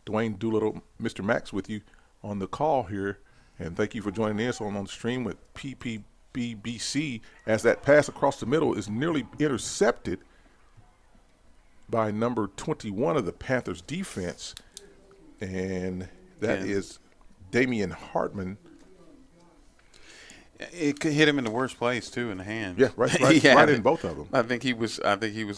Dwayne Doolittle, Mr. Max, with you on the call here, and thank you for joining us on the stream with PPBC as that pass across the middle is nearly intercepted by number 21 of the Panthers defense, and that is Damian Hartman. It could hit him in the worst place too, in the hand. Yeah, right in both of them. I think he was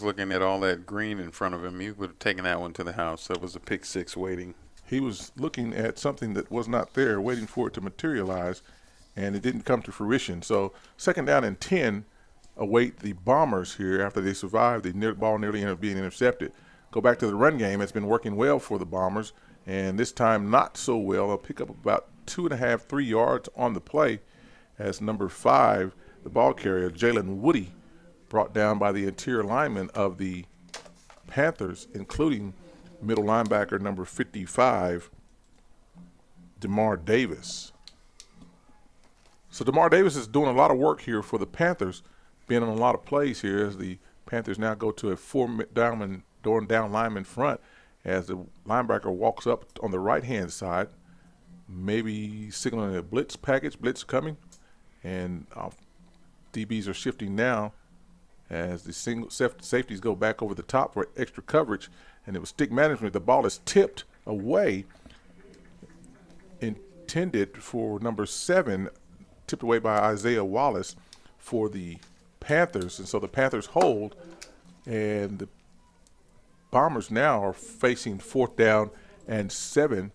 looking at all that green in front of him. He would have taken that one to the house. That was a pick 6 waiting. He was looking at something that was not there, waiting for it to materialize, and it didn't come to fruition. So 2nd down and 10 await the Bombers here after they survived the ball nearly being intercepted. Go back to the run game. It's been working well for the Bombers, and this time not so well. They'll pick up about 2.5, 3 yards on the play as number 5, the ball carrier, Jalen Woody, brought down by the interior linemen of the Panthers, including middle linebacker number 55, DeMar Davis. So DeMar Davis is doing a lot of work here for the Panthers, being on a lot of plays here as the Panthers now go to a 4-down lineman front as the linebacker walks up on the right-hand side, maybe signaling a blitz coming, and DBs are shifting now as the single safeties go back over the top for extra coverage, and it was stick management. The ball is tipped away, intended for number 7, tipped away by Isaiah Wallace for the Panthers. And so the Panthers hold, and the Bombers now are facing 4th down and 7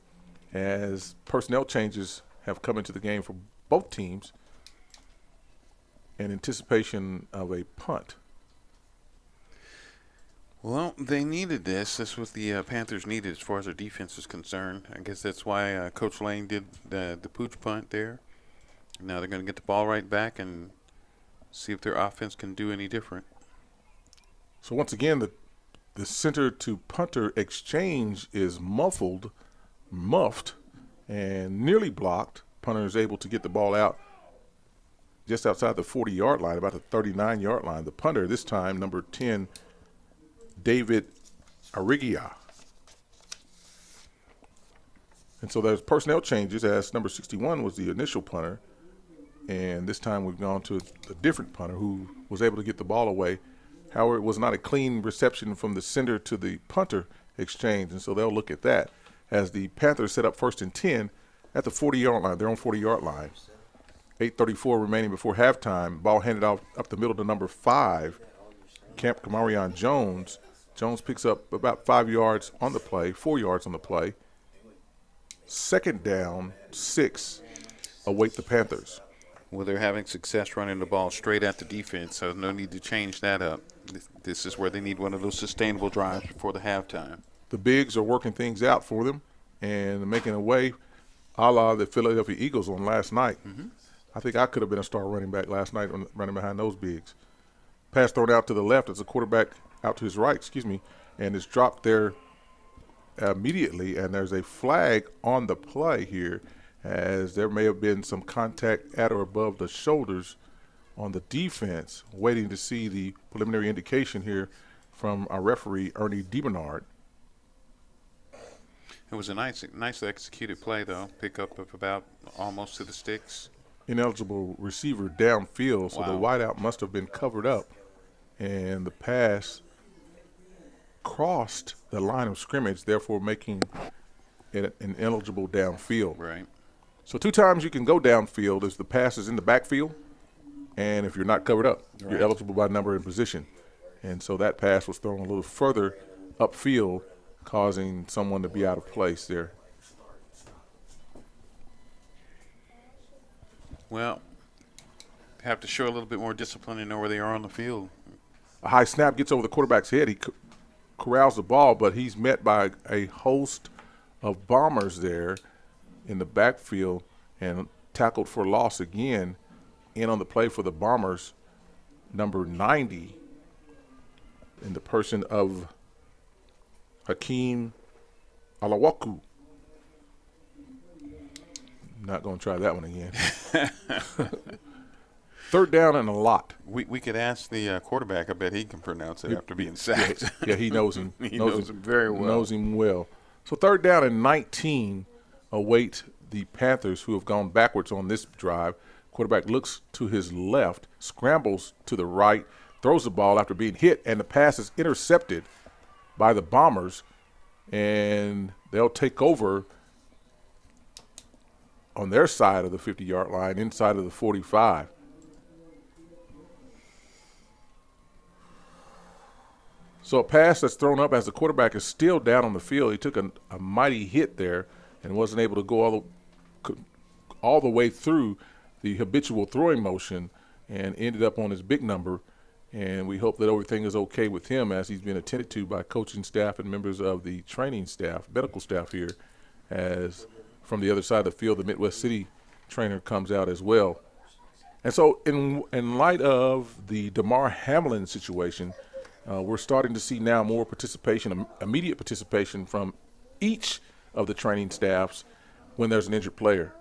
as personnel changes have come into the game for both teams in anticipation of a punt. Well, they needed this. This was the Panthers needed as far as their defense is concerned. I guess that's why Coach Lane did the pooch punt there. Now they're going to get the ball right back and see if their offense can do any different. So once again, the center to punter exchange is muffed, and nearly blocked. Punter is able to get the ball out just outside the 40-yard line, about the 39-yard line. The punter this time, number 10, David Arrigia. And so there's personnel changes, as number 61 was the initial punter, and this time we've gone to a different punter who was able to get the ball away. However, it was not a clean reception from the center to the punter exchange, and so they'll look at that as the Panthers set up 1st and 10 at the 40-yard line, their own 40-yard line. 8:34 remaining before halftime. Ball handed off up the middle to number 5, Camp Kamarion Jones. Jones picks up about 5 yards on the play, 4 yards on the play. 2nd down, 6, await the Panthers. Well, they're having success running the ball straight at the defense, so no need to change that up. This is where they need one of those sustainable drives before the halftime. The bigs are working things out for them and making a way, a la the Philadelphia Eagles on last night. I think I could have been a star running back last night running behind those bigs. Pass thrown out to the left as a quarterback out to his right, and it's dropped there immediately, and there's a flag on the play here, as there may have been some contact at or above the shoulders on the defense, waiting to see the preliminary indication here from our referee, Ernie DeBernard. It was a nicely executed play, though. Pick up of about almost to the sticks. Ineligible receiver downfield, so Wow. the wideout must have been covered up, and the pass crossed the line of scrimmage, therefore making it an ineligible downfield. Right. So 2 times you can go downfield is the pass is in the backfield, and if you're not covered up, Right. you're eligible by number and position. And so that pass was thrown a little further upfield, causing someone to be out of place there. Well, they have to show a little bit more discipline and know where they are on the field. A high snap gets over the quarterback's head. He corrals the ball, but he's met by a host of Bombers there in the backfield and tackled for loss again. In on the play for the Bombers, number 90, in the person of Hakeem Alawaku. Not going to try that one again. 3rd down and a lot. We could ask the quarterback. I bet he can pronounce it after being sacked. Yeah, he knows him. He knows him very well. Knows him well. So 3rd down and 19 await the Panthers, who have gone backwards on this drive. Quarterback looks to his left, scrambles to the right, throws the ball after being hit, and the pass is intercepted by the Bombers, and they'll take over on their side of the 50-yard line, inside of the 45. So a pass that's thrown up as the quarterback is still down on the field. He took a mighty hit there and wasn't able to go all the way through the habitual throwing motion and ended up on his big number. And we hope that everything is okay with him as he's been attended to by coaching staff and members of the training staff, medical staff here, as from the other side of the field, the Midwest City trainer comes out as well. And so in light of the DeMar Hamlin situation, we're starting to see now more participation, immediate participation from each of the training staffs when there's an injured player.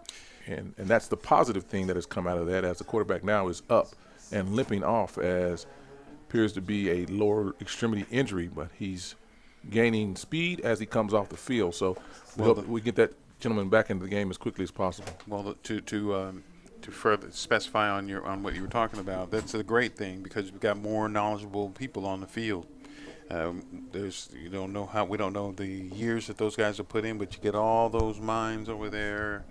And that's the positive thing that has come out of that, as the quarterback now is up and limping off, as appears to be a lower extremity injury, but he's gaining speed as he comes off the field. So we hope we get that gentleman back into the game as quickly as possible. Well, to to further specify on what you were talking about, that's a great thing because we've got more knowledgeable people on the field. We don't know the years that those guys have put in, but you get all those minds over there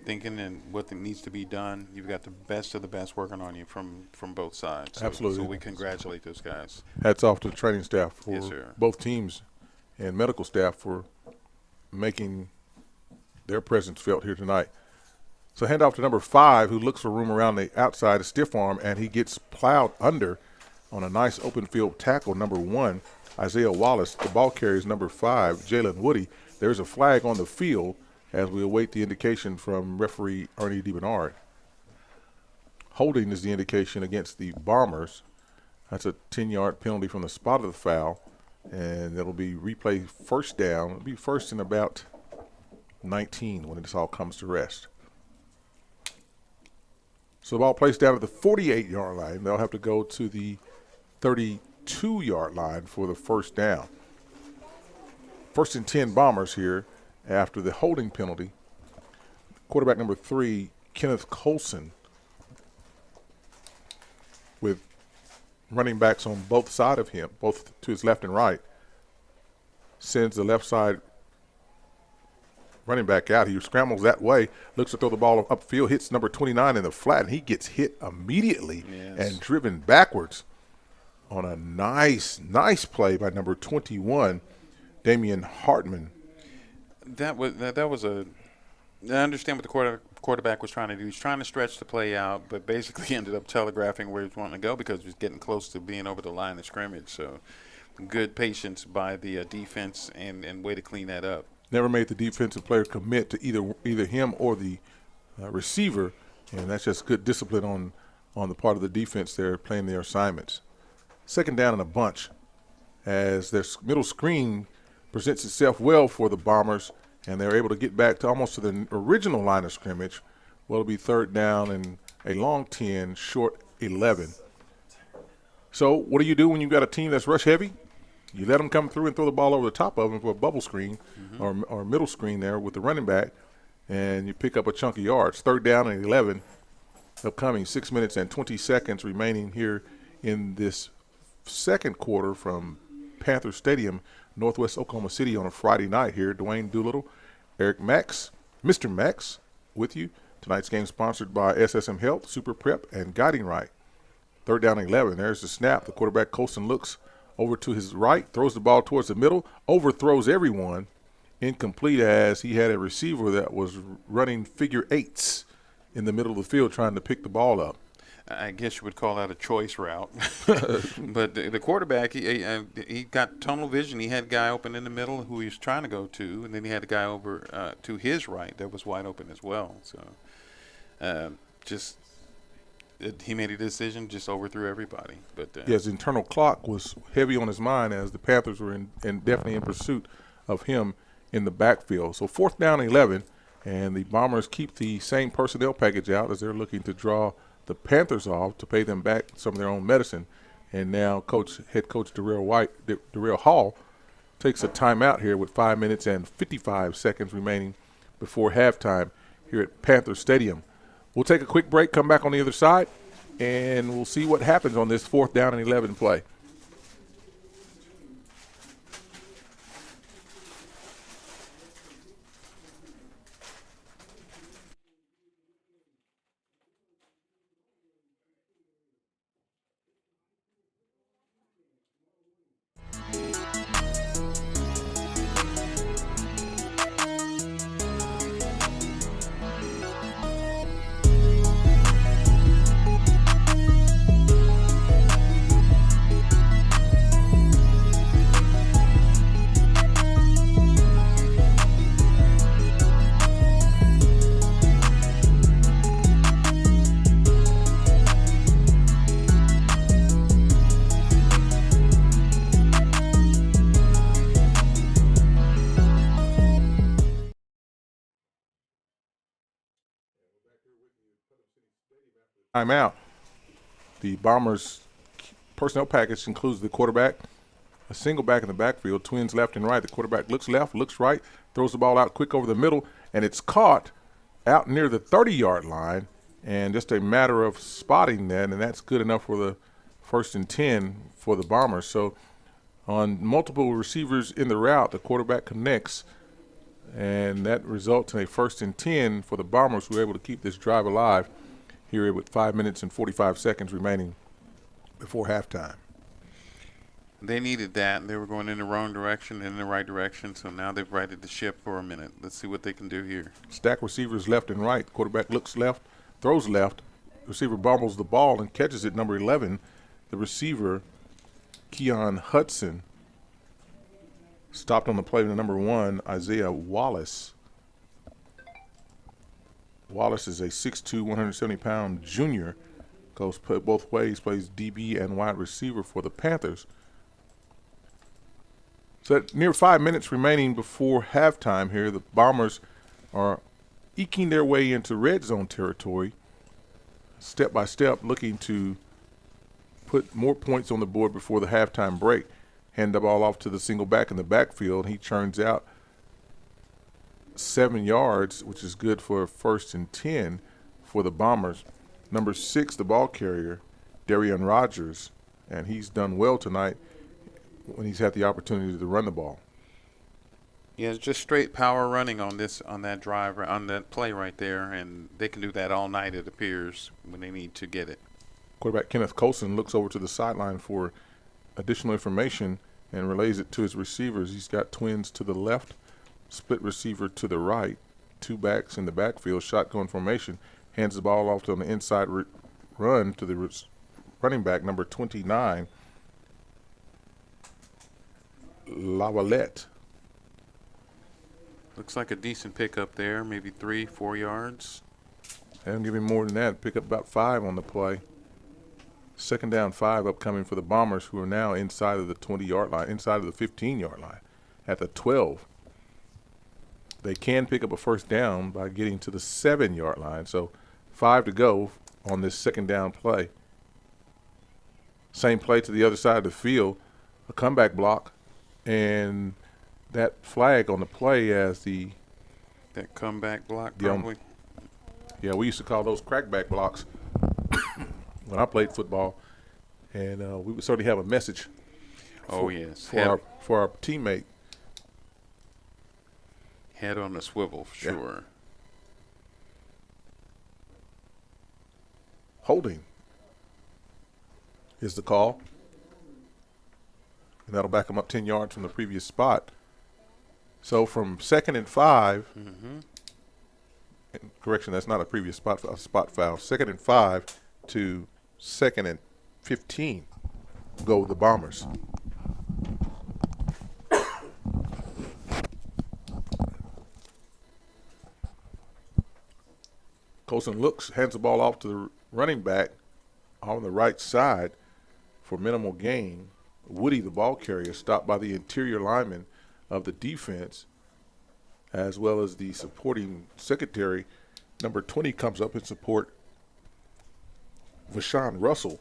thinking and what needs to be done. You've got the best of the best working on you from both sides. Absolutely. So we congratulate those guys. Hats off to the training staff for Yes, sir. both teams and medical staff for making their presence felt here tonight. So hand off to number 5, who looks for room around the outside, a stiff arm, and he gets plowed under on a nice open field tackle. Number 1, Isaiah Wallace. The ball carrier is number 5, Jalen Woody. There's a flag on the field as we await the indication from referee Ernie DiBernard. Holding is the indication against the Bombers. That's a 10-yard penalty from the spot of the foul, and it'll be replay first down. It'll be first and about 19 when this all comes to rest. So the ball placed down at the 48-yard line. They'll have to go to the 32-yard line for the first down. First and 10 Bombers here after the holding penalty. Quarterback number 3, Kenneth Colson, with running backs on both sides of him, both to his left and right, sends the left side running back out. He scrambles that way, looks to throw the ball upfield, hits number 29 in the flat, and he gets hit immediately and driven backwards on a nice play by number 21, Damian Hartman. That was a. I understand what the quarterback was trying to do. He's trying to stretch the play out, but basically ended up telegraphing where he was wanting to go because he was getting close to being over the line of scrimmage. So, good patience by the defense and way to clean that up. Never made the defensive player commit to either him or the receiver, and that's just good discipline on the part of the defense there playing their assignments. Second down and a bunch as their middle screen presents itself well for the Bombers, and they're able to get back to almost to the original line of scrimmage. Well, it'll be third down and a long 10, short 11. So what do you do when you've got a team that's rush heavy? You let them come through and throw the ball over the top of them for a bubble screen or middle screen there with the running back, and you pick up a chunk of yards. Third down and 11 upcoming, 6 minutes and 20 seconds remaining here in this second quarter from Panthers Stadium, Northwest Oklahoma City on a Friday night here. Dwayne Doolittle, Eric Max, Mr. Max with you. Tonight's game sponsored by SSM Health, Super Prep, and Guiding Right. Third down and 11. There's the snap. The quarterback, Colson, looks over to his right, throws the ball towards the middle, overthrows everyone. Incomplete as he had a receiver that was running figure eights in the middle of the field trying to pick the ball up. I guess you would call that a choice route. But the quarterback, he got tunnel vision. He had a guy open in the middle who he was trying to go to, and then he had a guy over to his right that was wide open as well. So he made a decision, just overthrew everybody. But his internal clock was heavy on his mind as the Panthers were definitely in pursuit of him in the backfield. So fourth down and 11, and the Bombers keep the same personnel package out as they're looking to draw the Panthers off to pay them back some of their own medicine. And now head coach Darrell Hall takes a timeout here with 5 minutes and 55 seconds remaining before halftime here at Panther Stadium. We'll take a quick break, come back on the other side, and we'll see what happens on this fourth down and 11 play. Timeout. The Bombers' personnel package includes the quarterback, a single back in the backfield, twins left and right. The quarterback looks left, looks right, throws the ball out quick over the middle, and it's caught out near the 30-yard line And just a matter of spotting that, and that's good enough for the 1st and 10 for the Bombers. So on multiple receivers in the route, the quarterback connects, and that results in a 1st and 10 for the Bombers, who are able to keep this drive alive here with 5 minutes and 45 seconds remaining before halftime. They needed that. They were going in the wrong direction and in the right direction, so now they've righted the ship for a minute. Let's see what they can do here. Stack receivers left and right. Quarterback looks left, throws left. Receiver bobbles the ball and catches it, number 11. The receiver, Keon Hudson, stopped on the play with the number 1, Isaiah Wallace. Wallace is a 6'2", 170-pound junior. Goes both ways, plays DB and wide receiver for the Panthers. So at near 5 minutes remaining before halftime here, the Bombers are eking their way into red zone territory, step by step, looking to put more points on the board before the halftime break. Hand the ball off to the single back in the backfield. He churns out 7 yards, which is good for 1st and 10 for the Bombers. Number 6, the ball carrier, Darian Rogers, and he's done well tonight when he's had the opportunity to run the ball. Yeah, it's just straight power running on that drive, on that play right there, and they can do that all night, it appears, when they need to get it. Quarterback Kenneth Colson looks over to the sideline for additional information and relays it to his receivers. He's got twins to the left, split receiver to the right, 2 backs in the backfield, shotgun formation, hands the ball off on the inside run to the running back, number 29, Lavalette. Looks like a decent pickup there, maybe 3-4 yards. They don't give him more than that. Pick up about 5 on the play. 2nd down 5 upcoming for the Bombers, who are now inside of the 20-yard line, inside of the 15-yard line at the 12. They can pick up a 1st down by getting to the 7-yard line. So 5 to go on this 2nd down play. Same play to the other side of the field, a comeback block, and that flag on the play as that comeback block, probably. Yeah, we used to call those crackback blocks when I played football, and we would certainly have a message. For our teammate. Head on a swivel, for sure. Yeah. Holding is the call, and that'll back them up 10 yards from the previous spot. So from 2nd and 5, correction, that's not a previous spot foul. 2nd and 5 to 2nd and 15 go the Bombers. Colson looks, hands the ball off to the running back on the right side for minimal gain. Woody, the ball carrier, stopped by the interior lineman of the defense, as well as the supporting secondary. Number 20 comes up in support. Vashawn Russell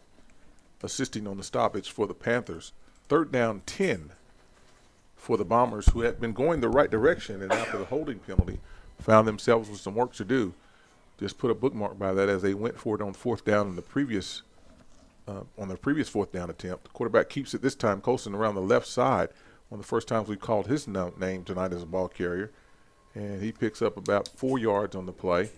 assisting on the stoppage for the Panthers. 3rd down 10 for the Bombers, who had been going the right direction, and after the holding penalty found themselves with some work to do. Just put a bookmark by that as they went for it on 4th down in the previous on their previous 4th down attempt. The quarterback keeps it this time, Colson around the left side. One of the first times we called his name tonight as a ball carrier. And he picks up about 4 yards on the play.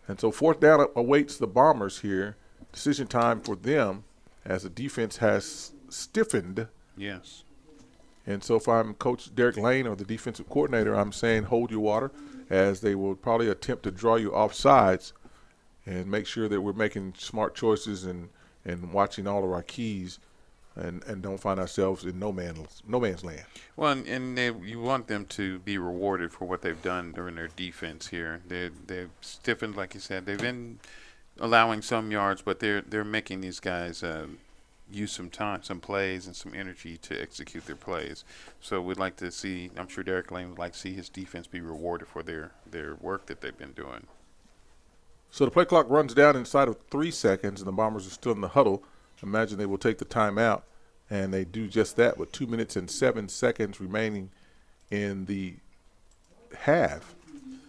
And so 4th down awaits the Bombers here. Decision time for them as the defense has stiffened. Yes. And so if I'm Coach Derek Lane or the defensive coordinator, I'm saying hold your water, as they will probably attempt to draw you off sides and make sure that we're making smart choices and watching all of our keys and don't find ourselves in no man's land. Well, and you want them to be rewarded for what they've done during their defense here. They've stiffened, like you said. They've been allowing some yards, but they're making these guys use some time, some plays, and some energy to execute their plays. So we'd like to see, I'm sure Derek Lane would like to see his defense be rewarded for their work that they've been doing. So the play clock runs down inside of 3 seconds, and the Bombers are still in the huddle. Imagine they will take the timeout, and they do just that with 2 minutes and 7 seconds remaining in the half.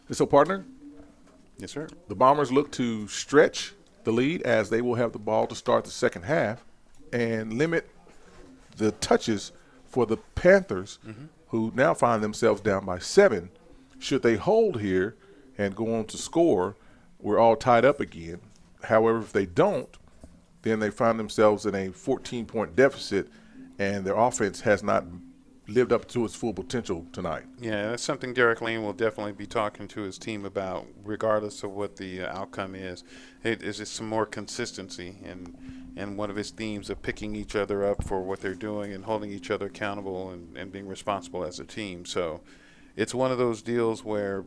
And so, partner, Yes, sir. The Bombers look to stretch the lead as they will have the ball to start the second half and limit the touches for the Panthers, who now find themselves down by 7. Should they hold here and go on to score, we're all tied up again. However, if they don't, then they find themselves in a 14-point deficit, and their offense has not lived up to its full potential tonight. Yeah, that's something Derek Lane will definitely be talking to his team about, regardless of what the outcome is. It is just some more consistency, and one of his themes of picking each other up for what they're doing and holding each other accountable and being responsible as a team. So it's one of those deals where,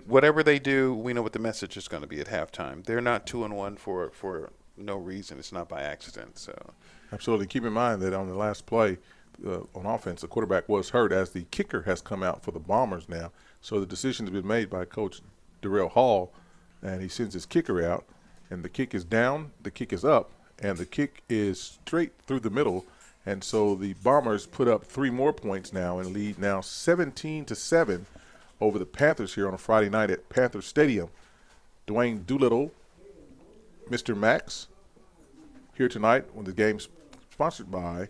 whatever they do, we know what the message is going to be at halftime. They're not 2-1 for no reason. It's not by accident. So. Absolutely. Keep in mind that on the last play on offense, the quarterback was hurt as the kicker has come out for the Bombers now. So the decision has been made by Coach Darrell Hall, and he sends his kicker out, and the kick is down, the kick is up, and the kick is straight through the middle. And so the Bombers put up 3 more points now and lead now 17-7 over the Panthers here on a Friday night at Panther Stadium. Dwayne Doolittle, Mr. Max, here tonight when the game's sponsored by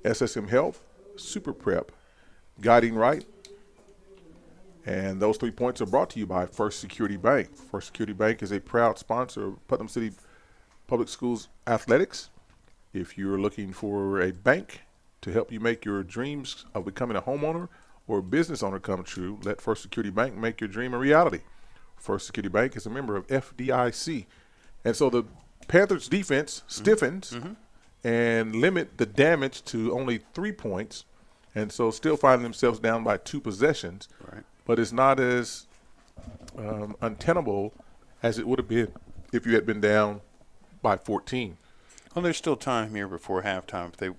SSM Health, Super Prep, Guiding Right, and those 3 points are brought to you by First Security Bank. First Security Bank is a proud sponsor of Putnam City Public Schools athletics. If you're looking for a bank to help you make your dreams of becoming a homeowner or a business owner come true, let First Security Bank make your dream a reality. First Security Bank is a member of FDIC. And so the Panthers defense stiffens and limit the damage to only 3 points, and so still find themselves down by 2 possessions. Right. But it's not as untenable as it would have been if you had been down by 14. Well, there's still time here before halftime. If they,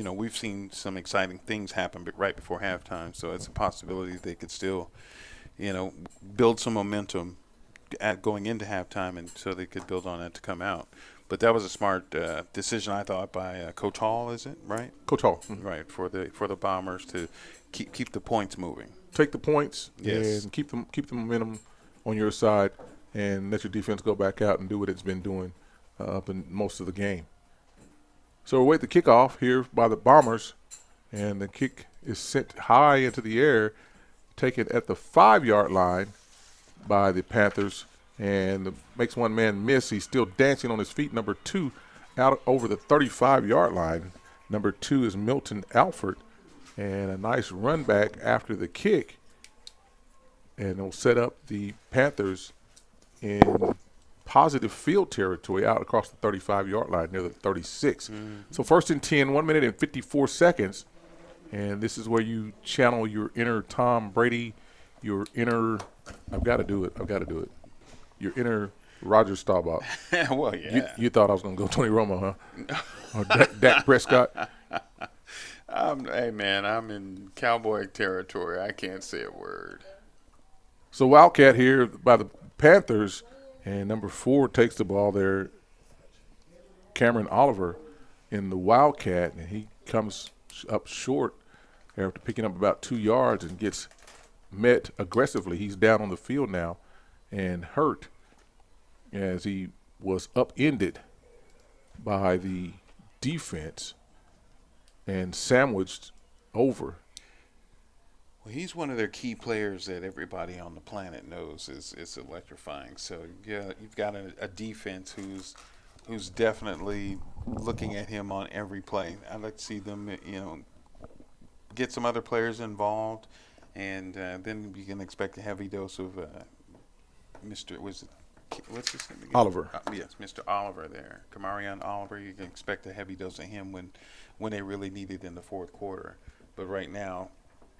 we've seen some exciting things happen right before halftime, so it's a possibility they could still, build some momentum at going into halftime, and so they could build on that to come out. But that was a smart decision, I thought, by Coach Hall. Is it right? Coach Hall, right, for the Bombers to keep the points moving. Take the points, yes, and keep the momentum on your side, and let your defense go back out and do what it's been doing up in most of the game. So we wait the kickoff here by the Bombers, and the kick is sent high into the air, taken at the 5-yard line by the Panthers, and makes one man miss. He's still dancing on his feet. Number 2 out over the 35-yard line. Number 2 is Milton Alford, and a nice run back after the kick, and it'll set up the Panthers in positive field territory out across the 35-yard line near the 36. So 1st and 10, 1 minute and 54 seconds, and this is where you channel your inner Tom Brady, your inner I've got to do it. Your inner Roger Staubach. Well, yeah. You thought I was going to go Tony Romo, huh? Or Dak Prescott? Hey, man, I'm in cowboy territory. I can't say a word. So Wildcat here by the Panthers, and number 4 takes the ball there, Cameron Oliver in the Wildcat, and he comes up short after picking up about 2 yards and gets met aggressively. He's down on the field now and hurt as he was upended by the defense and sandwiched over. Well, he's one of their key players that everybody on the planet knows is electrifying. So yeah, you've got a defense who's definitely looking at him on every play. I'd like to see them, get some other players involved, and then you can expect a heavy dose of what's his name again? Oliver. Yes, Mr. Oliver there. Kamarion Oliver, you can expect a heavy dose of him when they really need it in the 4th quarter. But right now,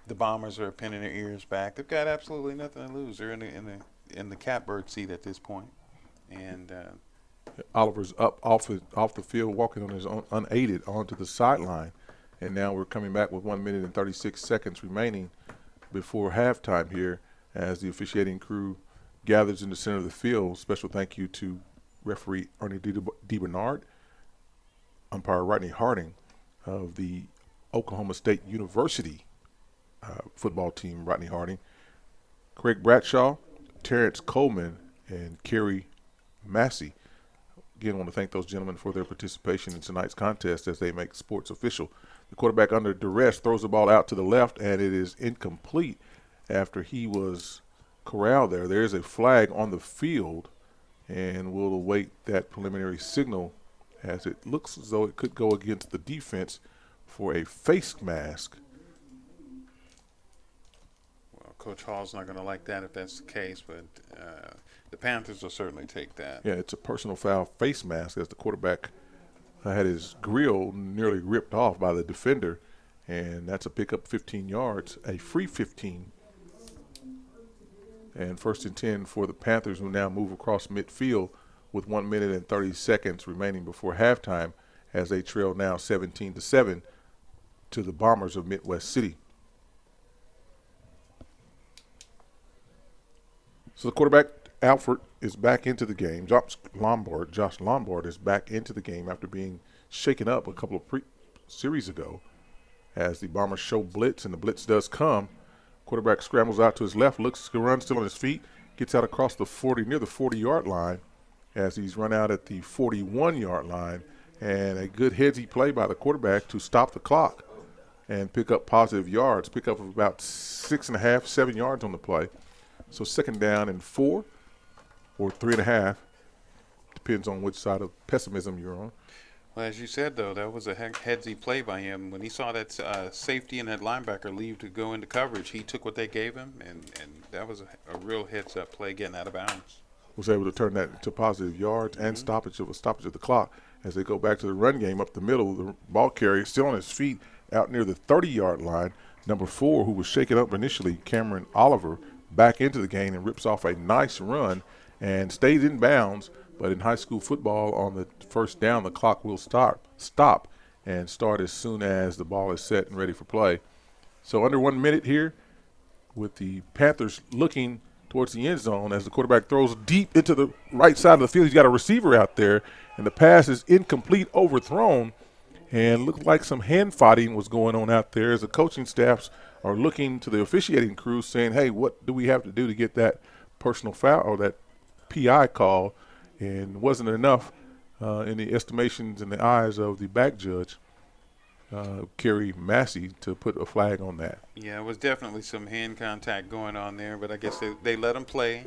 the Bombers are pinning their ears back. They've got absolutely nothing to lose. They're in the catbird seat at this point. And Oliver's up off the field, walking on his own, unaided onto the sideline. And now we're coming back with 1 minute and 36 seconds remaining before halftime here as the officiating crew gathers in the center of the field. Special thank you to referee Ernie DeBernard, umpire Rodney Harding of the Oklahoma State University football team, Rodney Harding, Craig Bradshaw, Terrence Coleman, and Kerry Massey. Again, I want to thank those gentlemen for their participation in tonight's contest as they make sports official. The quarterback under duress throws the ball out to the left, and it is incomplete after he was corralled there. There is a flag on the field, and we'll await that preliminary signal as it looks as though it could go against the defense for a face mask. Well, Coach Hall's not going to like that if that's the case, but the Panthers will certainly take that. Yeah, it's a personal foul face mask as the quarterback had his grill nearly ripped off by the defender, and that's a pickup 15 yards, a free 15. And 1st and 10 for the Panthers, who now move across midfield with 1 minute and 30 seconds remaining before halftime as they trail now 17-7 to the Bombers of Midwest City. So the quarterback, Alford, is back into the game. Josh Lombard is back into the game after being shaken up a couple of series ago as the Bombers show blitz, and the blitz does come. Quarterback scrambles out to his left, looks to run, still on his feet, gets out across the 40, near the 40-yard line as he's run out at the 41-yard line, and a good headsy play by the quarterback to stop the clock and pick up positive yards, pick up about 6.5, 7 yards on the play. So 2nd down and 4 or 3.5, depends on which side of pessimism you're on. Well, as you said, though, that was a headsy play by him. When he saw that safety and that linebacker leave to go into coverage, he took what they gave him, and that was a real heads-up play getting out of bounds. Was able to turn that into positive yards and stoppage of the clock as they go back to the run game up the middle. The ball carrier still on his feet out near the 30-yard line. Number 4, who was shaken up initially, Cameron Oliver, back into the game and rips off a nice run and stays in bounds. But in high school football, on the 1st down, the clock will stop and start as soon as the ball is set and ready for play. So under 1 minute here with the Panthers looking towards the end zone as the quarterback throws deep into the right side of the field. He's got a receiver out there, and the pass is incomplete, overthrown, and looked like some hand fighting was going on out there as the coaching staffs are looking to the officiating crew saying, hey, what do we have to do to get that personal foul or that PI call? And wasn't enough in the estimations and the eyes of the back judge, Kerry Massey, to put a flag on that. Yeah, it was definitely some hand contact going on there, but I guess they let him play,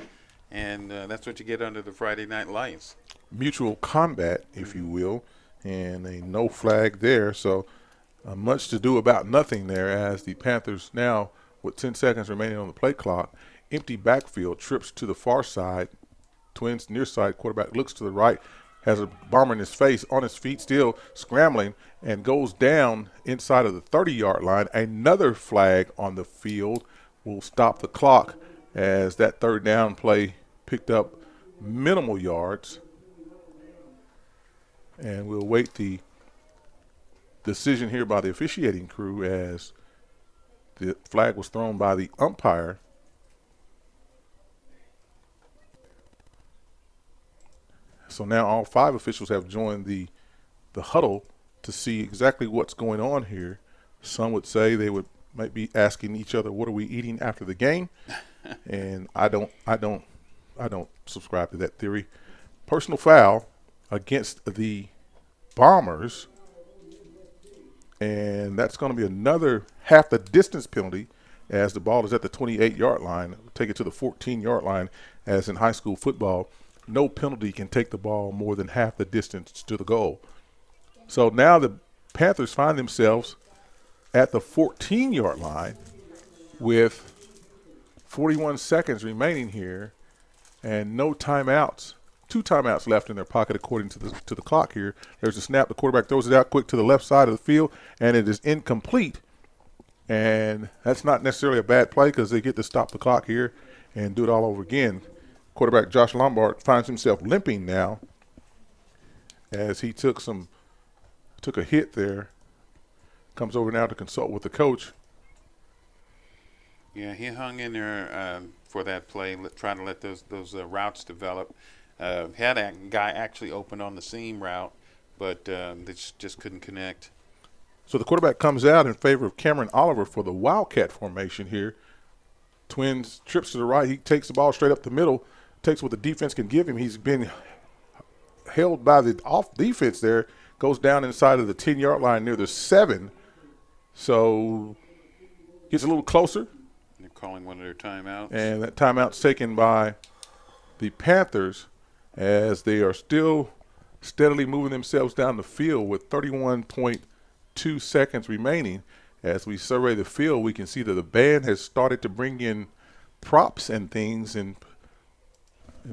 and that's what you get under the Friday night lights. Mutual combat, if you will, and a no flag there. So much to do about nothing there as the Panthers now, with 10 seconds remaining on the play clock, empty backfield, trips to the far side. Twins near side quarterback looks to the right, has a bomber in his face, on his feet, still scrambling, and goes down inside of the 30-yard line. Another flag on the field will stop the clock as that 3rd down play picked up minimal yards. And we'll wait the decision here by the officiating crew as the flag was thrown by the umpire. So now all 5 officials have joined the huddle to see exactly what's going on here. Some would say they might be asking each other, what are we eating after the game? And I don't subscribe to that theory. Personal foul against the Bombers, and that's going to be another half the distance penalty as the ball is at the 28-yard line. Take it to the 14-yard line, as in high school football, no penalty can take the ball more than half the distance to the goal. So now the Panthers find themselves at the 14-yard line with 41 seconds remaining here and no timeouts. 2 timeouts left in their pocket according to the clock here. There's a snap. The quarterback throws it out quick to the left side of the field, and it is incomplete. And that's not necessarily a bad play because they get to stop the clock here and do it all over again. Quarterback Josh Lombard finds himself limping now as he took a hit there. Comes over now to consult with the coach. Yeah, he hung in there for that play, trying to let those routes develop. Had a guy actually open on the seam route, but they just couldn't connect. So the quarterback comes out in favor of Cameron Oliver for the Wildcat formation here. Twins trips to the right. He takes the ball straight up the middle, takes what the defense can give him. He's been held by the off defense there, goes down inside of the 10-yard line near the 7. So gets a little closer. They're calling one of their timeouts. And that timeout's taken by the Panthers as they are still steadily moving themselves down the field with 31.2 seconds remaining. As we survey the field, we can see that the band has started to bring in props and things in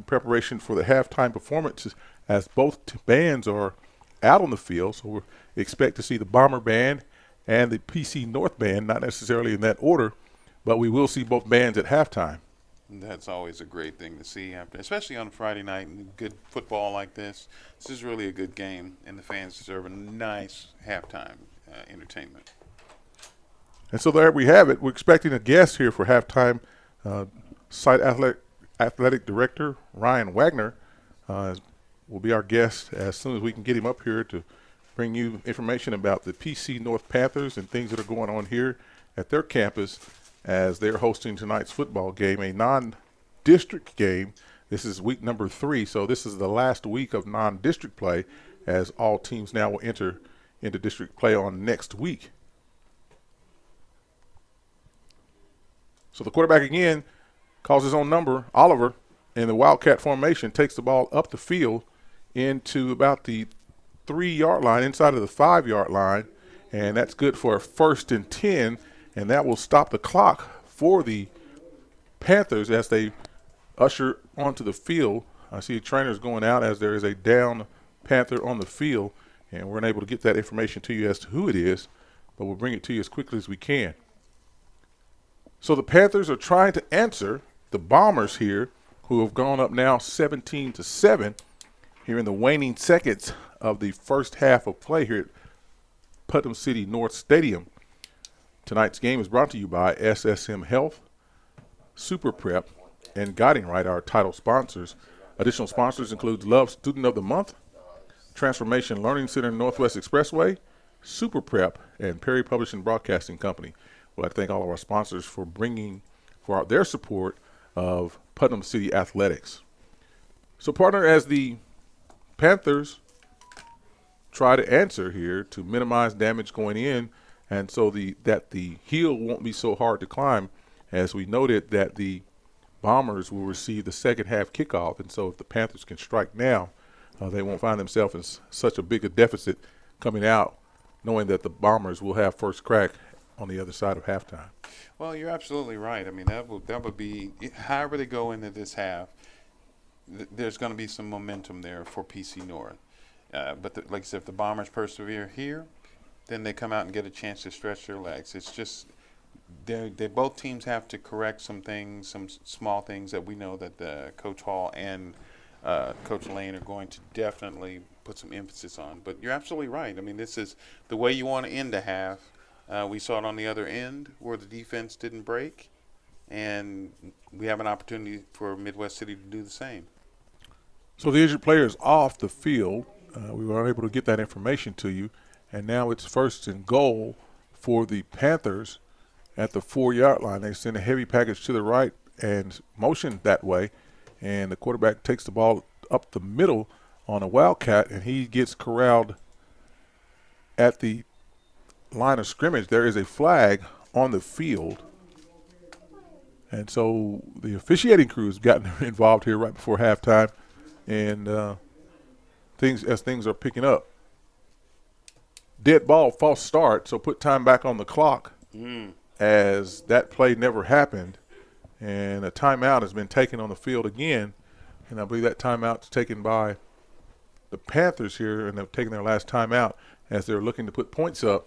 preparation for the halftime performances as both bands are out on the field. So we expect to see the Bomber Band and the PC North Band, not necessarily in that order, but we will see both bands at halftime. That's always a great thing to see, especially on a Friday night. Good football like this. This is really a good game, and the fans deserve a nice halftime entertainment. And so there we have it. We're expecting a guest here for halftime. Site athletic director Ryan Wagner will be our guest as soon as we can get him up here to bring you information about the PC North Panthers and things that are going on here at their campus as they're hosting tonight's football game, a non-district game. This is week number 3, so this is the last week of non-district play as all teams now will enter into district play on next week. So the quarterback again calls his own number, Oliver, in the Wildcat formation, takes the ball up the field into about the 3-yard line, inside of the 5-yard line, and that's good for a 1st and 10, and that will stop the clock for the Panthers as they usher onto the field. I see trainers going out as there is a down Panther on the field, and we're unable to get that information to you as to who it is, but we'll bring it to you as quickly as we can. So the Panthers are trying to answer the Bombers here, who have gone up now 17-7 here in the waning seconds of the first half of play here at Putnam City North Stadium. Tonight's game is brought to you by SSM Health, Super Prep, and Guiding Right, our title sponsors. Additional sponsors include Love Student of the Month, Transformation Learning Center Northwest Expressway, Super Prep, and Perry Publishing Broadcasting Company. We'd like to thank all of our sponsors for their support of Putnam City Athletics. So, partner, as the Panthers try to answer here to minimize damage going in, and so that the hill won't be so hard to climb, as we noted that the Bombers will receive the second half kickoff, and so if the Panthers can strike now, they won't find themselves in such a big a deficit coming out, knowing that the Bombers will have first crack on the other side of halftime. Well, you're absolutely right. I mean, that would be, however they go into this half, there's going to be some momentum there for PC North. But like I said, if the Bombers persevere here, then they come out and get a chance to stretch their legs. It's just they both teams have to correct some things, some small things that we know that Coach Hall and Coach Lane are going to definitely put some emphasis on. But you're absolutely right. I mean, this is the way you want to end a half. We saw it on the other end where the defense didn't break, and we have an opportunity for Midwest City to do the same. So the injured player is off the field. We were unable to get that information to you, and now it's 1st and goal for the Panthers at the 4-yard line. They send a heavy package to the right and motion that way, and the quarterback takes the ball up the middle on a Wildcat, and he gets corralled at the line of scrimmage. There is a flag on the field, and so the officiating crew has gotten involved here right before halftime, and things are picking up. Dead ball, false start, so put time back on the clock as that play never happened, and a timeout has been taken on the field again, and I believe that timeout is taken by the Panthers here, and they've taken their last timeout as they're looking to put points up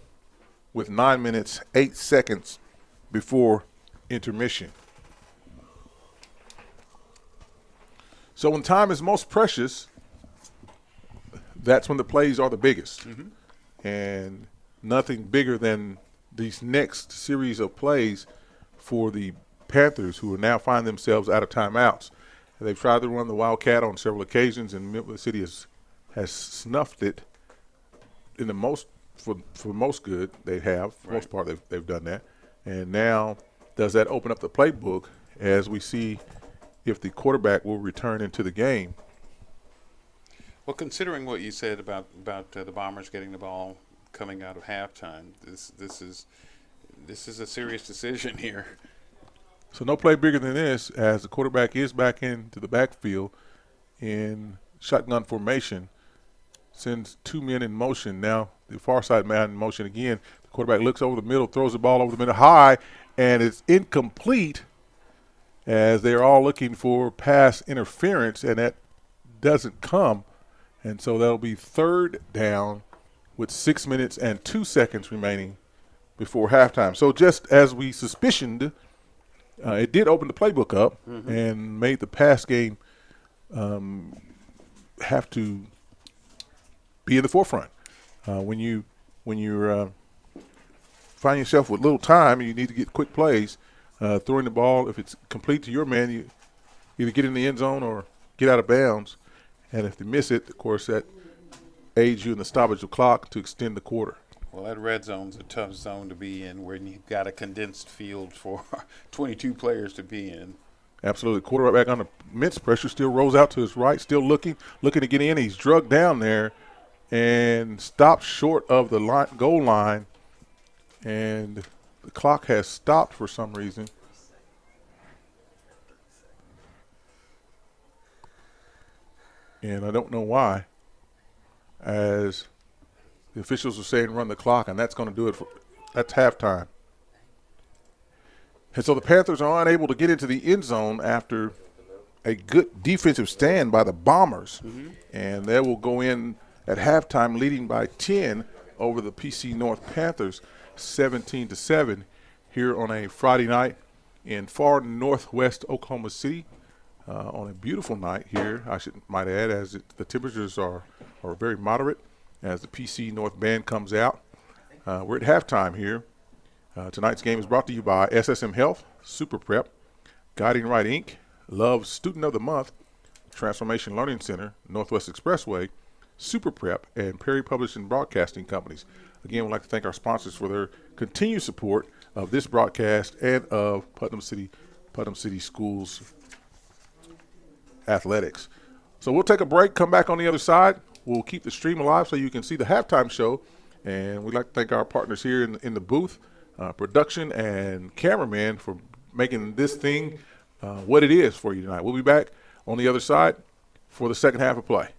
with 9 minutes, 8 seconds before intermission. So when time is most precious, that's when the plays are the biggest. And nothing bigger than these next series of plays for the Panthers, who are now find themselves out of timeouts. They've tried to run the Wildcat on several occasions, and Midwest City has snuffed it in the most for most good. They have, for the most part, they've done that. And now does that open up the playbook as we see if the quarterback will return into the game? Well, considering what you said about the Bombers getting the ball coming out of halftime, this is a serious decision here. So no play bigger than this, as the quarterback is back into the backfield in shotgun formation, sends two men in motion. Now the far side man in motion again. The quarterback looks over the middle, throws the ball over the middle high, and it's incomplete as they're all looking for pass interference, and that doesn't come. And so that'll be third down with 6 minutes and 2 seconds remaining before halftime. So just as we suspicioned, it did open the playbook up and made the pass game have to be in the forefront. When you find yourself with little time and you need to get quick plays, throwing the ball, if it's complete to your man, you either get in the end zone or get out of bounds. And if they miss it, of course, that aids you in the stoppage of clock to extend the quarter. Well, that red zone's a tough zone to be in, where you've got a condensed field for 22 players to be in. Absolutely. Quarterback under immense pressure, still rolls out to his right, still looking to get in. He's drugged down there and stopped short of the goal line, and the clock has stopped for some reason. And I don't know why, as the officials are saying run the clock, and that's going to do it. That's halftime. And so the Panthers are unable to get into the end zone after a good defensive stand by the Bombers. And they will go in at halftime leading by 10 over the PC North Panthers, 17-7, here on a Friday night in far northwest Oklahoma City. On a beautiful night here, might add, as the temperatures are very moderate as the PC North Band comes out. We're at halftime here. Tonight's game is brought to you by SSM Health, Super Prep, Guiding Right Inc., Love Student of the Month, Transformation Learning Center, Northwest Expressway, Super Prep, and Perry Publishing Broadcasting Companies. Again, we'd like to thank our sponsors for their continued support of this broadcast and of Putnam City Schools athletics. So we'll take a break, come back on the other side. We'll keep the stream alive so you can see the halftime show. And we'd like to thank our partners here in the booth, production and cameraman, for making this thing what it is for you tonight. We'll be back on the other side for the second half of play.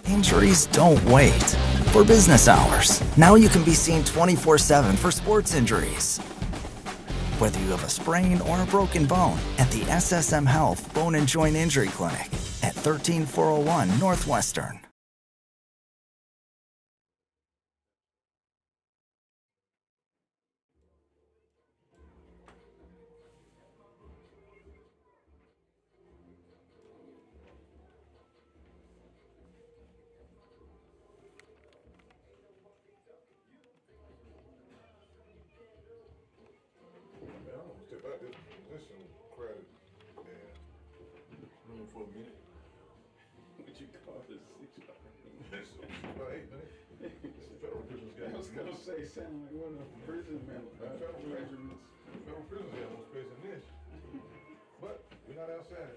Injuries don't wait. For business hours, now you can be seen 24/7 for sports injuries. Whether you have a sprain or a broken bone, at the SSM Health Bone and Joint Injury Clinic at 13401 Northwestern. Sound like one of the prison regiments. Federal prisons have more space than this. But we're not outside.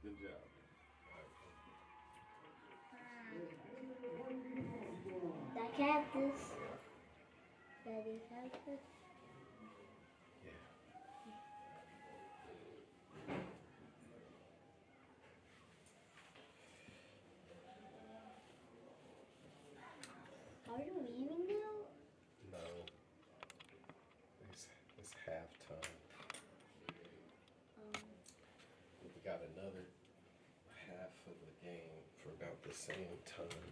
Good job. That cactus. Daddy cactus. the same time.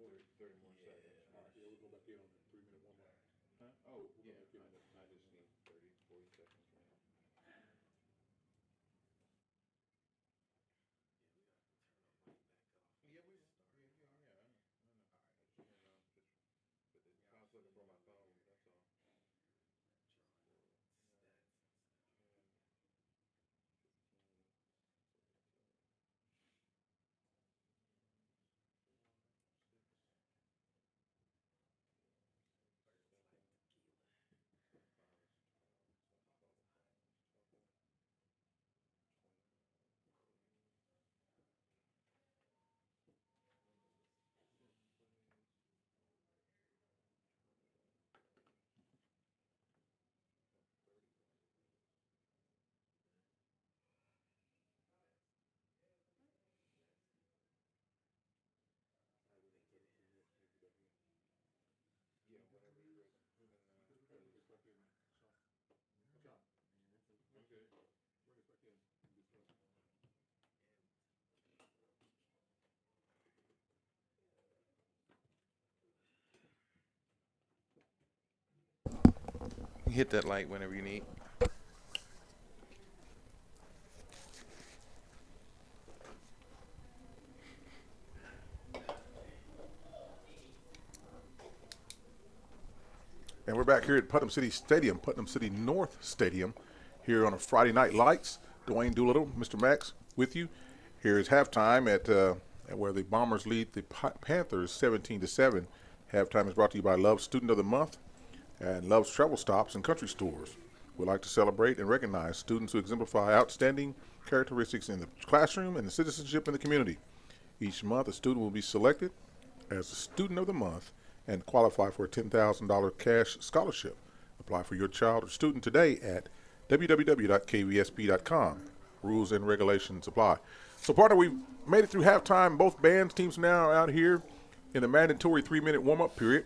30 more seconds. All right, yeah, we'll go back in on the 3-minute warm-up. Huh? Oh, yeah, I just need 30, 40 seconds for him. Yeah, we will. Yeah, I know. I was looking for my phone, that's all. Yeah, whenever you're ready. I'm good. Bring us back in. Good stuff. Hit that light whenever you need. And we're back here at Putnam City Stadium, Putnam City North Stadium, here on a Friday Night Lights. Dwayne Doolittle, Mr. Max, with you. Here is halftime at where the Bombers lead the Panthers 17-7. Halftime is brought to you by Love's Student of the Month and Love's Travel Stops and Country Stores. We'd like to celebrate and recognize students who exemplify outstanding characteristics in the classroom and the citizenship in the community. Each month, a student will be selected as the Student of the Month and qualify for a $10,000 cash scholarship. Apply for your child or student today at www.kvsp.com. Rules and regulations apply. So, partner, we made it through halftime. Both bands teams now out here in the mandatory 3-minute warm-up period.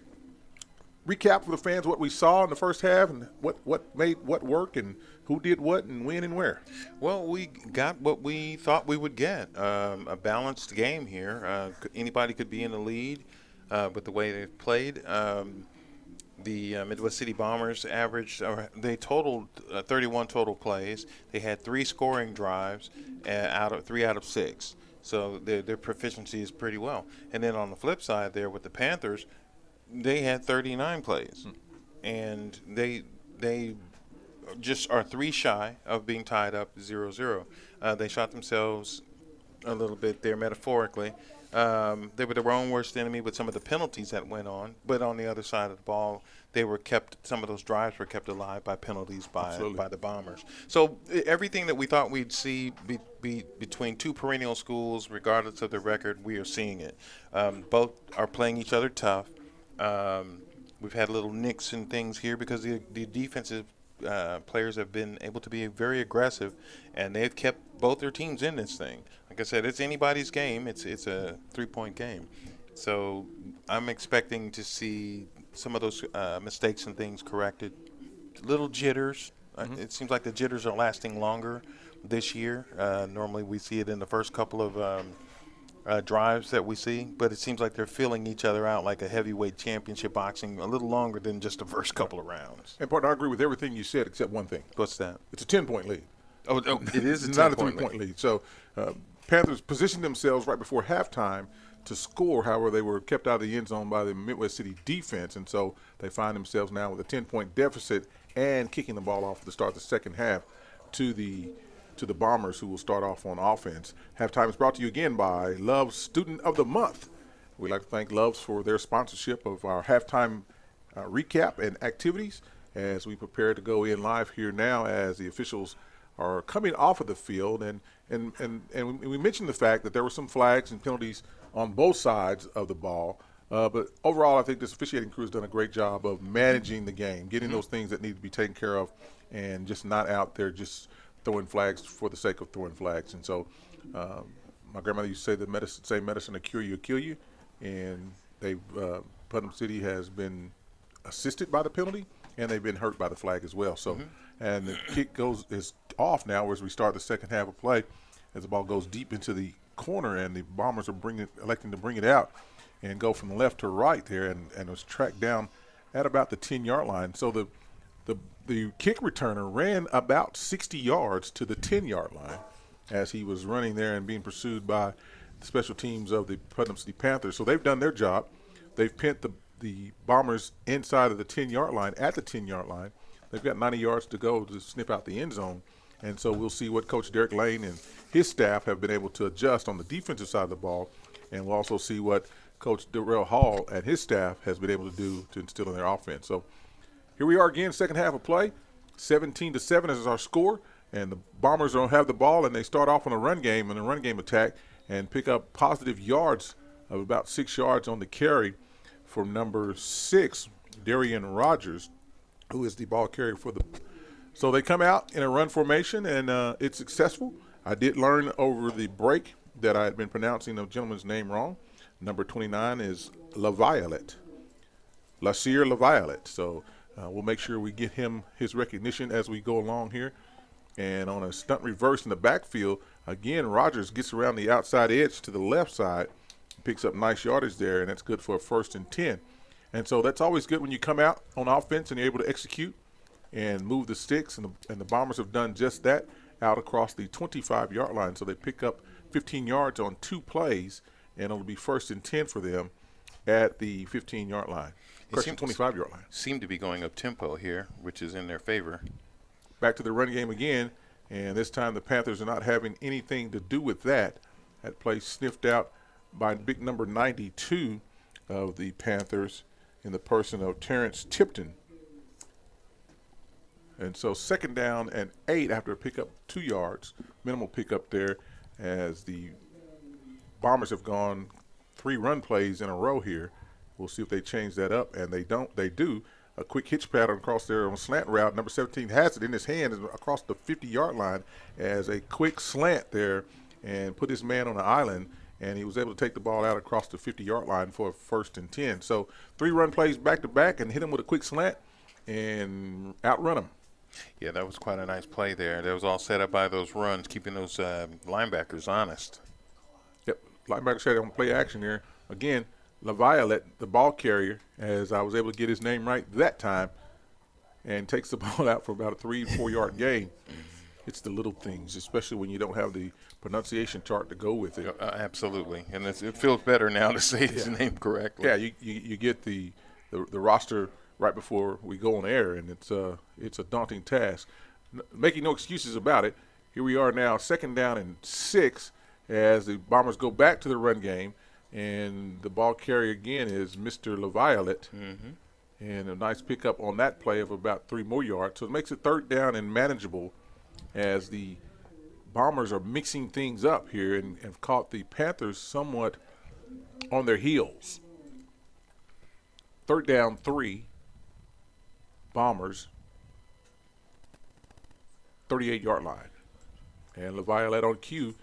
Recap for the fans what we saw in the first half and what made what work and who did what and when and where. Well, we got what we thought we would get, a balanced game here. Anybody could be in the lead with the way they played. The Midwest City Bombers they totaled 31 total plays. They had 3 scoring drives, 3 out of 6. So their proficiency is pretty well. And then on the flip side there with the Panthers, they had 39 plays. And they just are 3 shy of being tied up 0-0. They shot themselves a little bit there metaphorically. They were their own worst enemy with some of the penalties that went on, but on the other side of the ball, some of those drives were kept alive by penalties by the Bombers. So everything that we thought we'd see between two perennial schools, regardless of their record, we are seeing it. Both are playing each other tough. We've had little nicks and things here because the defensive players have been able to be very aggressive, and they've kept both their teams in this thing. Like I said, it's anybody's game. It's a 3-point game. So I'm expecting to see some of those mistakes and things corrected. Little jitters. It seems like the jitters are lasting longer this year. Normally we see it in the first couple of drives that we see, but it seems like they're filling each other out like a heavyweight championship boxing a little longer than just the first couple of rounds. And partner, I agree with everything you said except one thing. What's that? It's a 10-point lead. Oh, it is a 10-point not a 3-point lead. So Panthers positioned themselves right before halftime to score. However, they were kept out of the end zone by the Midwest City defense, and so they find themselves now with a 10-point deficit and kicking the ball off to start the second half to the Bombers, who will start off on offense. Halftime is brought to you again by Love's Student of the Month. We'd like to thank Love's for their sponsorship of our halftime recap and activities as we prepare to go in live here now as the officials are coming off of the field. And we mentioned the fact that there were some flags and penalties on both sides of the ball. But overall, I think this officiating crew has done a great job of managing the game, getting those things that need to be taken care of, and just not out there just throwing flags for the sake of throwing flags. And so my grandmother used to say medicine will cure you, kill you. And Putnam City has been assisted by the penalty, and they've been hurt by the flag as well. So, and the kick is off now as we start the second half of play, as the ball goes deep into the corner, and the Bombers are electing to bring it out and go from left to right there, and it was tracked down at about the 10-yard line. So the kick returner ran about 60 yards to the 10-yard line as he was running there and being pursued by the special teams of the Putnam City Panthers. So they've done their job. They've pinned the Bombers inside of the 10-yard line, at the 10-yard line. They've got 90 yards to go to snip out the end zone. And so we'll see what Coach Derek Lane and his staff have been able to adjust on the defensive side of the ball. And we'll also see what Coach Darrell Hall and his staff has been able to do to instill in their offense. So here we are again, second half of play. 17-7 is our score. And the Bombers don't have the ball, and they start off on a run game and a run game attack and pick up positive yards of about 6 yards on the carry from number 6, Darian Rogers, who is the ball carrier for the. So they come out in a run formation, and it's successful. I did learn over the break that I had been pronouncing the gentleman's name wrong. Number 29 is LaViolette, Lasir LaViolette. So we'll make sure we get him his recognition as we go along here. And on a stunt reverse in the backfield, again, Rogers gets around the outside edge to the left side, picks up nice yardage there, and that's good for a 1st and 10. And so that's always good when you come out on offense and you're able to execute and move the sticks, and the Bombers have done just that out across the 25-yard line. So they pick up 15 yards on 2 plays, and it'll be 1st and 10 for them at the 15-yard line. Correction, 25-yard line. Seem to be going up tempo here, which is in their favor. Back to the run game again, and this time the Panthers are not having anything to do with that. That play sniffed out by big number 92 of the Panthers in the person of Terrence Tipton. And so 2nd down and 8 after a pickup 2 yards, minimal pickup there, as the Bombers have gone 3 run plays in a row here. We'll see if they change that up, and they don't. They do. A quick hitch pattern across there on a slant route. Number 17 has it in his hand across the 50-yard line as a quick slant there, and put his man on an island, and he was able to take the ball out across the 50-yard line for a 1st and 10. So 3 run plays back-to-back and hit him with a quick slant and outrun him. Yeah, that was quite a nice play there. That was all set up by those runs, keeping those linebackers honest. Yep, linebackers had on play action there. Again, LaViolette, the ball carrier, as I was able to get his name right that time, and takes the ball out for about a 3-4 yard gain. It's the little things, especially when you don't have the pronunciation chart to go with it. Absolutely, and it feels better now to say his name correctly. Yeah, you get the roster right before we go on air, and it's a daunting task. Making no excuses about it, here we are now, 2nd down and 6, as the Bombers go back to the run game. And the ball carrier again is Mr. LaViolette. And a nice pickup on that play of about 3 more yards. So it makes it 3rd down and manageable as the Bombers are mixing things up here and have caught the Panthers somewhat on their heels. 3rd down 3, Bombers, 38-yard line. And LaViolette on cue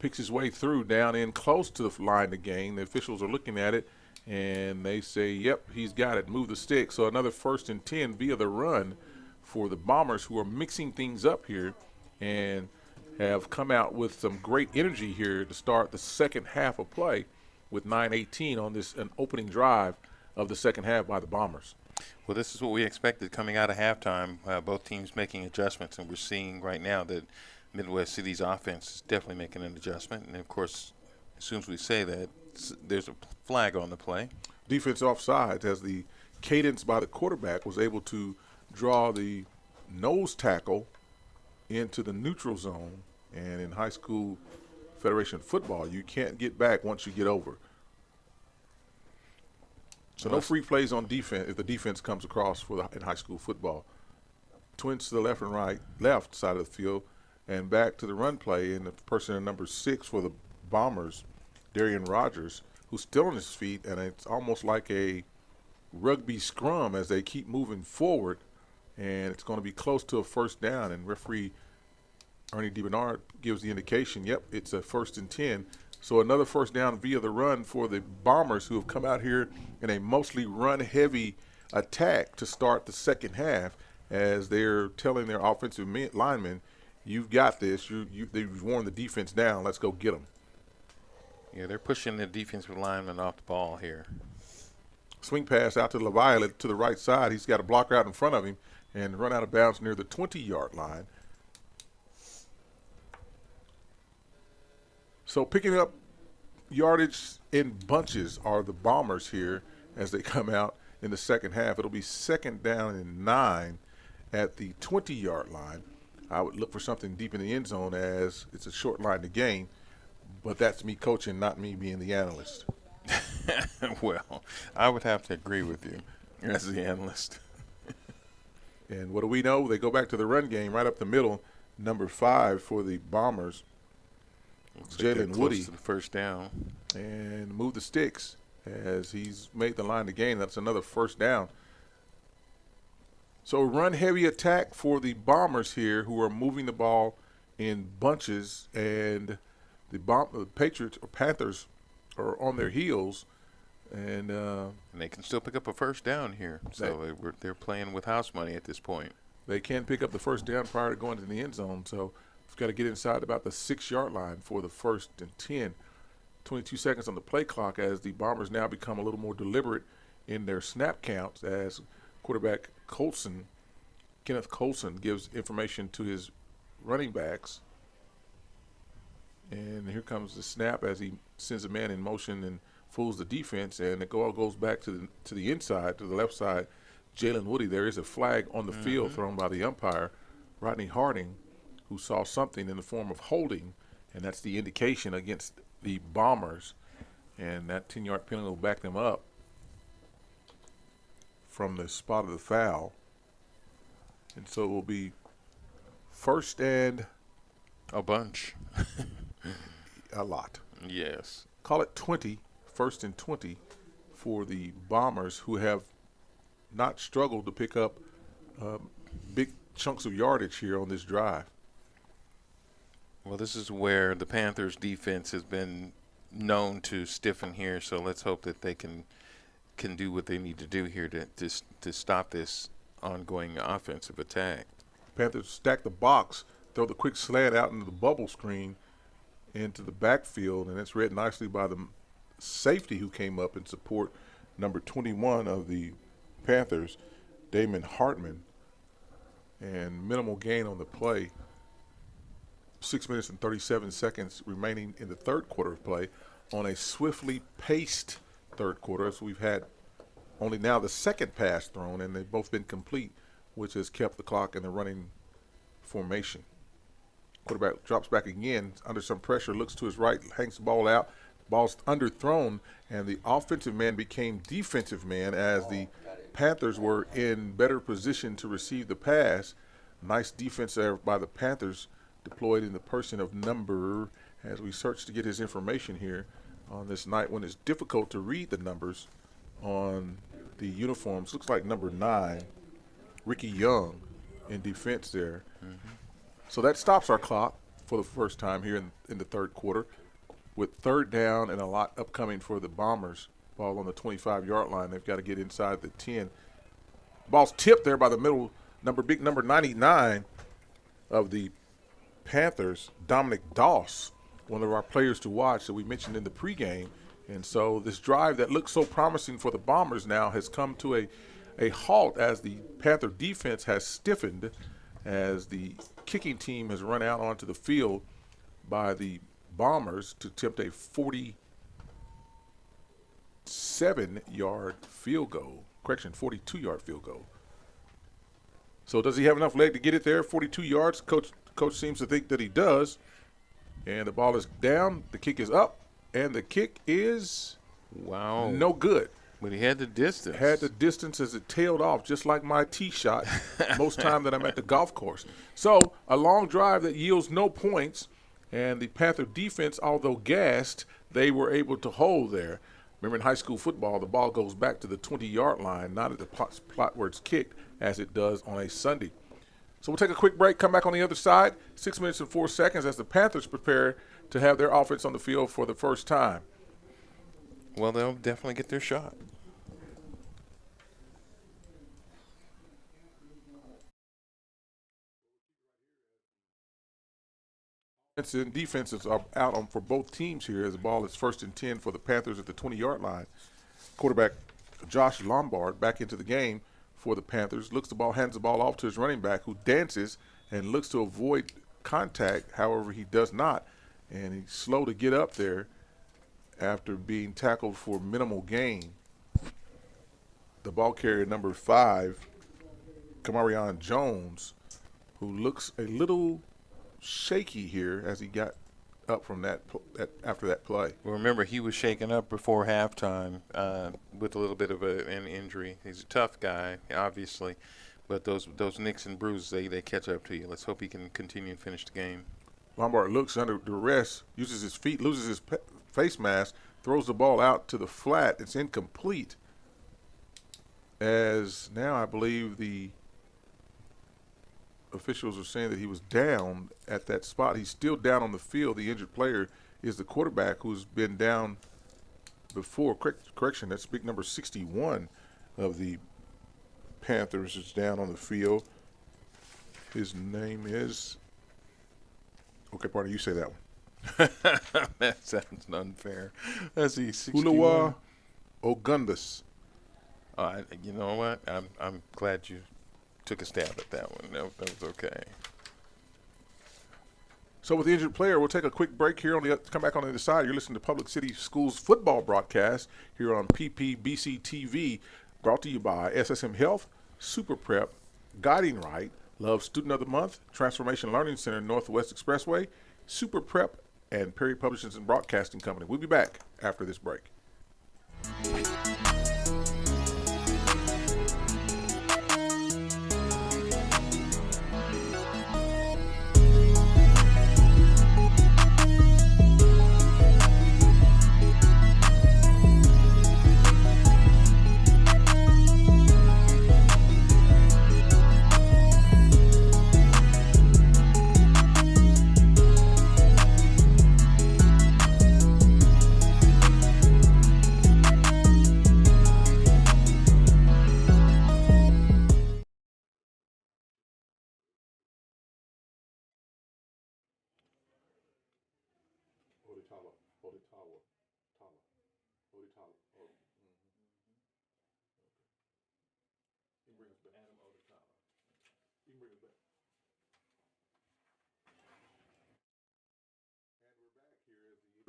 picks his way through down in close to the line to gain. The officials are looking at it, and they say, yep, he's got it. Move the stick. So another 1st and 10 via the run for the Bombers, who are mixing things up here and have come out with some great energy here to start the second half of play with 9:18 on an opening drive of the second half by the Bombers. Well, this is what we expected coming out of halftime, both teams making adjustments, and we're seeing right now that Midwest City's offense is definitely making an adjustment. And, of course, as soon as we say that, there's a flag on the play. Defense offsides, as the cadence by the quarterback was able to draw the nose tackle into the neutral zone. And in high school Federation football, you can't get back once you get over. So no free plays on defense if the defense comes across in high school football. Twins to the left side of the field, and back to the run play, and the person in number 6 for the Bombers, Darian Rogers, who's still on his feet, and it's almost like a rugby scrum as they keep moving forward, and it's going to be close to a 1st down, and referee Ernie DeBernard gives the indication, yep, it's a 1st and 10. So another 1st down via the run for the Bombers, who have come out here in a mostly run-heavy attack to start the second half, as they're telling their offensive linemen, you've got this. They've worn the defense down. Let's go get them. Yeah, they're pushing the defensive lineman off the ball here. Swing pass out to Levi to the right side. He's got a blocker out in front of him and run out of bounds near the 20-yard line. So picking up yardage in bunches are the Bombers here as they come out in the second half. It'll be 2nd down and 9 at the 20-yard line. I would look for something deep in the end zone as it's a short line to gain, but that's me coaching, not me being the analyst. Well, I would have to agree with you as the analyst. And what do we know? They go back to the run game right up the middle, number 5 for the Bombers. Looks like they're Jalen close Woody. to the first down. And move the sticks as he's made the line to gain. That's another first down. So run-heavy attack for the Bombers here, who are moving the ball in bunches, and the Patriots or Panthers are on their heels. And they can still pick up a first down here. So they're playing with house money at this point. They can pick up the first down prior to going to the end zone. So we've got to get inside about the 6-yard line for the 1st and 10. 22 seconds on the play clock as the Bombers now become a little more deliberate in their snap counts as quarterback Kenneth Colson gives information to his running backs. And here comes the snap as he sends a man in motion and fools the defense, and it all goes back to the inside, to the left side. Jalen Woody, there is a flag on the field thrown by the umpire, Rodney Harding, who saw something in the form of holding, and that's the indication against the Bombers, and that 10-yard penalty will back them up from the spot of the foul. And so it will be 1st and a bunch. a lot. Yes. Call it 20, 1st and 20 for the Bombers, who have not struggled to pick up big chunks of yardage here on this drive. Well, this is where the Panthers defense has been known to stiffen here, so let's hope that they can do what they need to do here to stop this ongoing offensive attack. Panthers stack the box, throw the quick slant out into the bubble screen into the backfield, and it's read nicely by the safety who came up in support, number 21 of the Panthers, Damon Hartman, and minimal gain on the play. 6 minutes and 37 seconds remaining in the third quarter of play on a swiftly paced third quarter, as we've had only now the second pass thrown, and they've both been complete, which has kept the clock in the running formation. Quarterback drops back again under some pressure, looks to his right, hangs the ball out. Ball's underthrown, and the offensive man became defensive man as the Panthers were in better position to receive the pass. Nice defense there by the Panthers, deployed in the person of number, as we search to get his information here on this night when it's difficult to read the numbers on the uniforms. Looks like number 9, Ricky Young, in defense there. So that stops our clock for the first time here in the third quarter, with 3rd down and a lot upcoming for the Bombers. Ball on the 25-yard line. They've got to get inside the 10. Ball's tipped there by the middle big number 99 of the Panthers, Dominic Doss, one of our players to watch that we mentioned in the pregame. And so this drive that looked so promising for the Bombers now has come to a halt as the Panther defense has stiffened, as the kicking team has run out onto the field by the Bombers to attempt a 47-yard field goal. 42-yard field goal. So does he have enough leg to get it there? 42 yards. Coach seems to think that he does. And the ball is down. The kick is up. And the kick is no good. But he had the distance. Had the distance as it tailed off, just like my tee shot most time that I'm at the golf course. So a long drive that yields no points. And the Panther defense, although gassed, they were able to hold there. Remember, in high school football, the ball goes back to the 20-yard line, not at the plot where it's kicked, as it does on a Sunday. So we'll take a quick break, come back on the other side. 6 minutes and 4 seconds as the Panthers prepare to have their offense on the field for the first time. Well, they'll definitely get their shot. Defenses are out on for both teams here as the ball is 1st and 10 for the Panthers at the 20-yard line. Quarterback Josh Lombard back into the game for the Panthers. Hands the ball off to his running back, who dances and looks to avoid contact. However, he does not, and he's slow to get up there after being tackled for minimal gain. The ball carrier, number 5, Kamarion Jones, who looks a little shaky here as he got up from after that play. Well, remember, he was shaken up before halftime with a little bit of an injury. He's a tough guy, obviously, but those nicks and bruises, they catch up to you. Let's hope he can continue and finish the game. Lombard looks under duress, uses his feet, loses his face mask, throws the ball out to the flat. It's incomplete. As now I believe the officials are saying that he was down at that spot. He's still down on the field. The injured player is the quarterback, who's been down before. Correction, that's big number 61 of the Panthers is down on the field. His name is, okay, Party, you say that one. That sounds unfair. That's the 61. Ulawa Ogundas. You know what? I'm glad you took a stab at that one. That was okay. So with the injured player, we'll take a quick break here. Come back on the other side. You're listening to Public City Schools football broadcast here on PPBC TV, brought to you by SSM Health, Super Prep, Guiding Right, Love Student of the Month, Transformation Learning Center, Northwest Expressway, Super Prep, and Perry Publishing and Broadcasting Company. We'll be back after this break.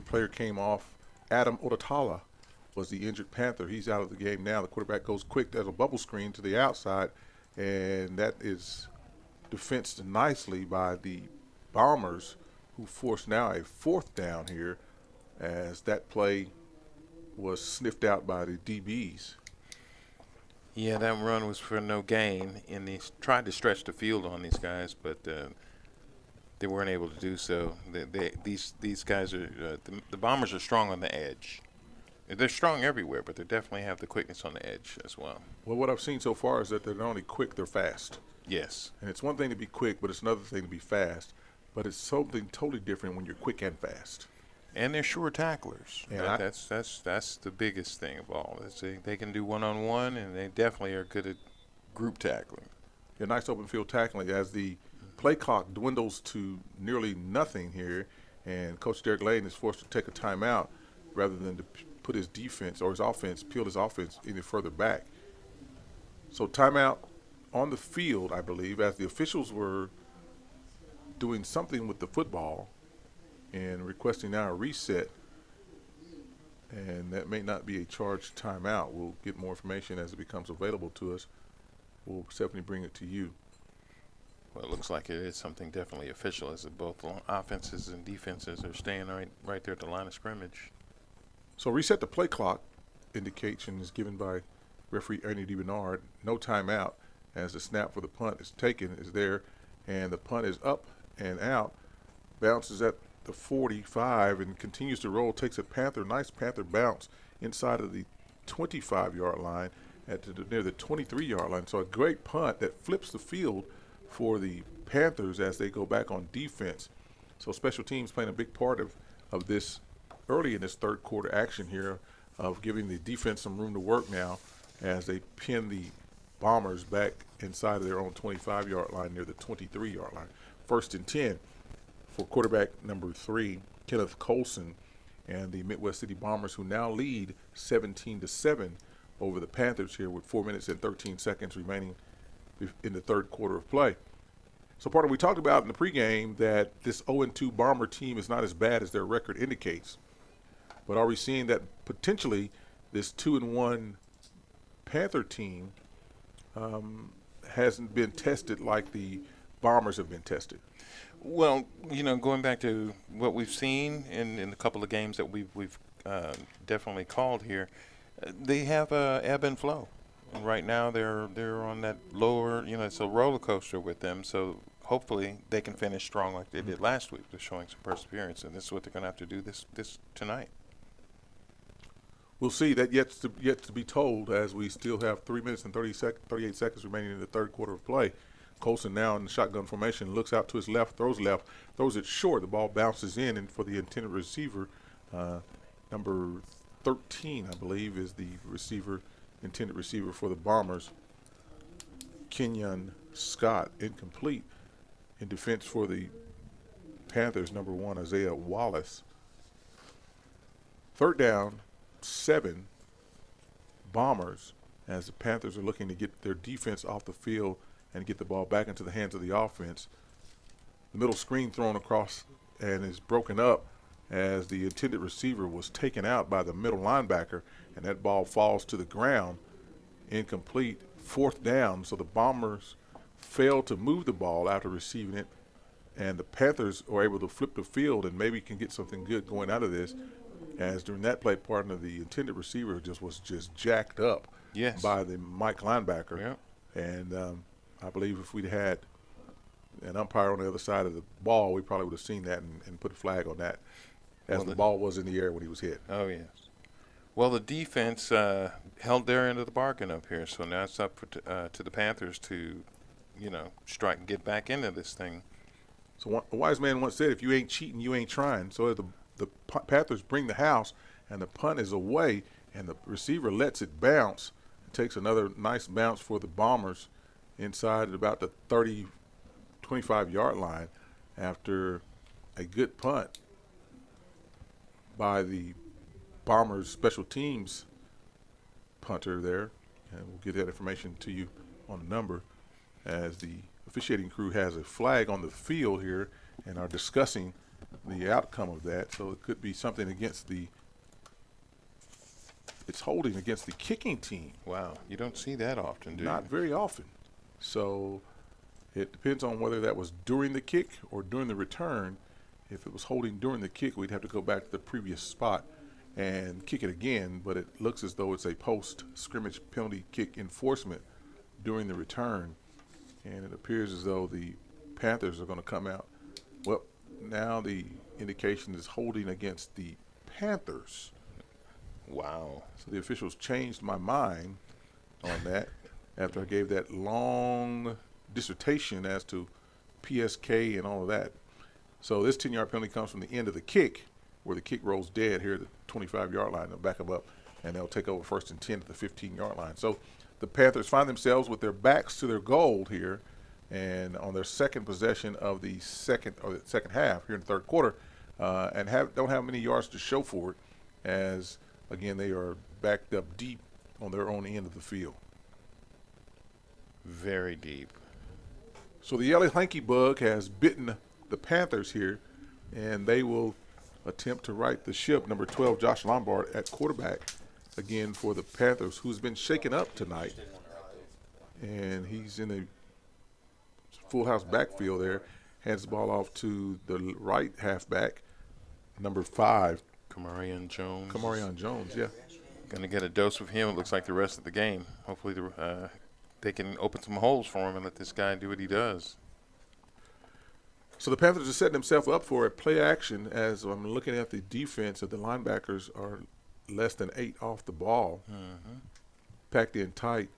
Player came off. Adam Odatala was the injured Panther. He's out of the game now. The quarterback goes quick. There's a bubble screen to the outside, and that is defensed nicely by the Bombers, who forced now a 4th down here as that play was sniffed out by the DBs. Yeah, that run was for no gain, and they tried to stretch the field on these guys, but they weren't able to do so. These guys are the Bombers are strong on the edge. They're strong everywhere, but they definitely have the quickness on the edge as well. Well, what I've seen so far is that they're not only quick, they're fast. Yes. And it's one thing to be quick, but it's another thing to be fast. But it's something totally different when you're quick and fast. And they're sure tacklers. And that's the biggest thing of all. They can do one-on-one, and they definitely are good at group tackling. Yeah, nice open field tackling as the play clock dwindles to nearly nothing here, and Coach Derek Lane is forced to take a timeout rather than to put his defense or his offense, peel his offense any further back. So timeout on the field, I believe, as the officials were doing something with the football and requesting now a reset, and that may not be a charged timeout. We'll get more information as it becomes available to us. We'll definitely bring it to you. Well, it looks like it is something definitely official, as both offenses and defenses are staying right there at the line of scrimmage. So reset the play clock indication is given by referee Ernie DiBernard. No timeout as the snap for the punt is taken, is there, and the punt is up and out, bounces at the 45 and continues to roll, takes a nice Panther bounce inside of the 25-yard line near the 23-yard line. So a great punt that flips the field for the Panthers as they go back on defense. So special teams playing a big part of this early in this third quarter action here of giving the defense some room to work now as they pin the Bombers back inside of their own 25-yard line near the 23-yard line. 1st and 10 for quarterback number 3, Kenneth Colson, and the Midwest City Bombers, who now lead 17-7 over the Panthers here with 4 minutes and 13 seconds remaining in the third quarter of play. So, partner, we talked about in the pregame that this 0-2 Bomber team is not as bad as their record indicates. But are we seeing that potentially this 2-1 Panther team hasn't been tested like the Bombers have been tested? Well, going back to what we've seen in a couple of games that we've definitely called here, they have a ebb and flow. And right now they're on that lower, it's a roller coaster with them. So hopefully they can finish strong like they did last week. They're showing some perseverance, and this is what they're going to have to do this tonight. We'll see. That yet to be told, as we still have 3 minutes and 38 seconds remaining in the third quarter of play. Colson now in the shotgun formation, looks out to his left, throws it short. The ball bounces in, and for the intended receiver, number 13, I believe, is the intended receiver for the Bombers, Kenyon Scott, incomplete. In defense for the Panthers, number 1, Isaiah Wallace. Third down, 7 Bombers, as the Panthers are looking to get their defense off the field and get the ball back into the hands of the offense. The middle screen thrown across and is broken up as the intended receiver was taken out by the middle linebacker, and that ball falls to the ground, incomplete. Fourth down, so the Bombers failed to move the ball after receiving it, and the Panthers are able to flip the field and maybe can get something good going out of this, as during that play, partner, the intended receiver was jacked up by the Mike linebacker. Yep. And I believe if we'd had an umpire on the other side of the ball, we probably would have seen that and put a flag on that, as the ball was in the air when he was hit. Oh, yes. Well, the defense held their end of the bargain up here, so now it's up to the Panthers to, strike and get back into this thing. So a wise man once said, if you ain't cheating, you ain't trying. So the Panthers bring the house, and the punt is away, and the receiver lets it bounce. It takes another nice bounce for the Bombers inside at about the 30, 25-yard line after a good punt by the Bombers special teams punter there. And we'll get that information to you on the number, as the officiating crew has a flag on the field here and are discussing the outcome of that. So it could be something against it's holding against the kicking team. Wow, you don't see that often, do you? Not very often. So it depends on whether that was during the kick or during the return. If it was holding during the kick, we'd have to go back to the previous spot and kick it again, but it looks as though it's a post-scrimmage penalty kick enforcement during the return, and it appears as though the Panthers are going to come out. Well, now the indication is holding against the Panthers. Wow. So the officials changed my mind on that after I gave that long dissertation as to PSK and all of that. So this 10-yard penalty comes from the end of the kick, where the kick rolls dead here at the 25-yard line. They'll back them up, and they'll take over 1st and 10 at the 15-yard line. So the Panthers find themselves with their backs to their goal here, and on their second possession of the second half here in the third quarter, and don't have many yards to show for it, as again they are backed up deep on their own end of the field. Very deep. So the yellow hanky bug has bitten the Panthers here, and they will attempt to right the ship. Number 12, Josh Lombard at quarterback again for the Panthers, who's been shaken up tonight, and he's in a full house backfield there. Hands the ball off to the right halfback, number 5, Kamarion Jones. Kamarion Jones, yeah. Going to get a dose of him, it looks like, the rest of the game. Hopefully they can open some holes for him and let this guy do what he does. So the Panthers are setting themselves up for a play action. As I'm looking at the defense, the linebackers are less than 8 off the ball, packed in tight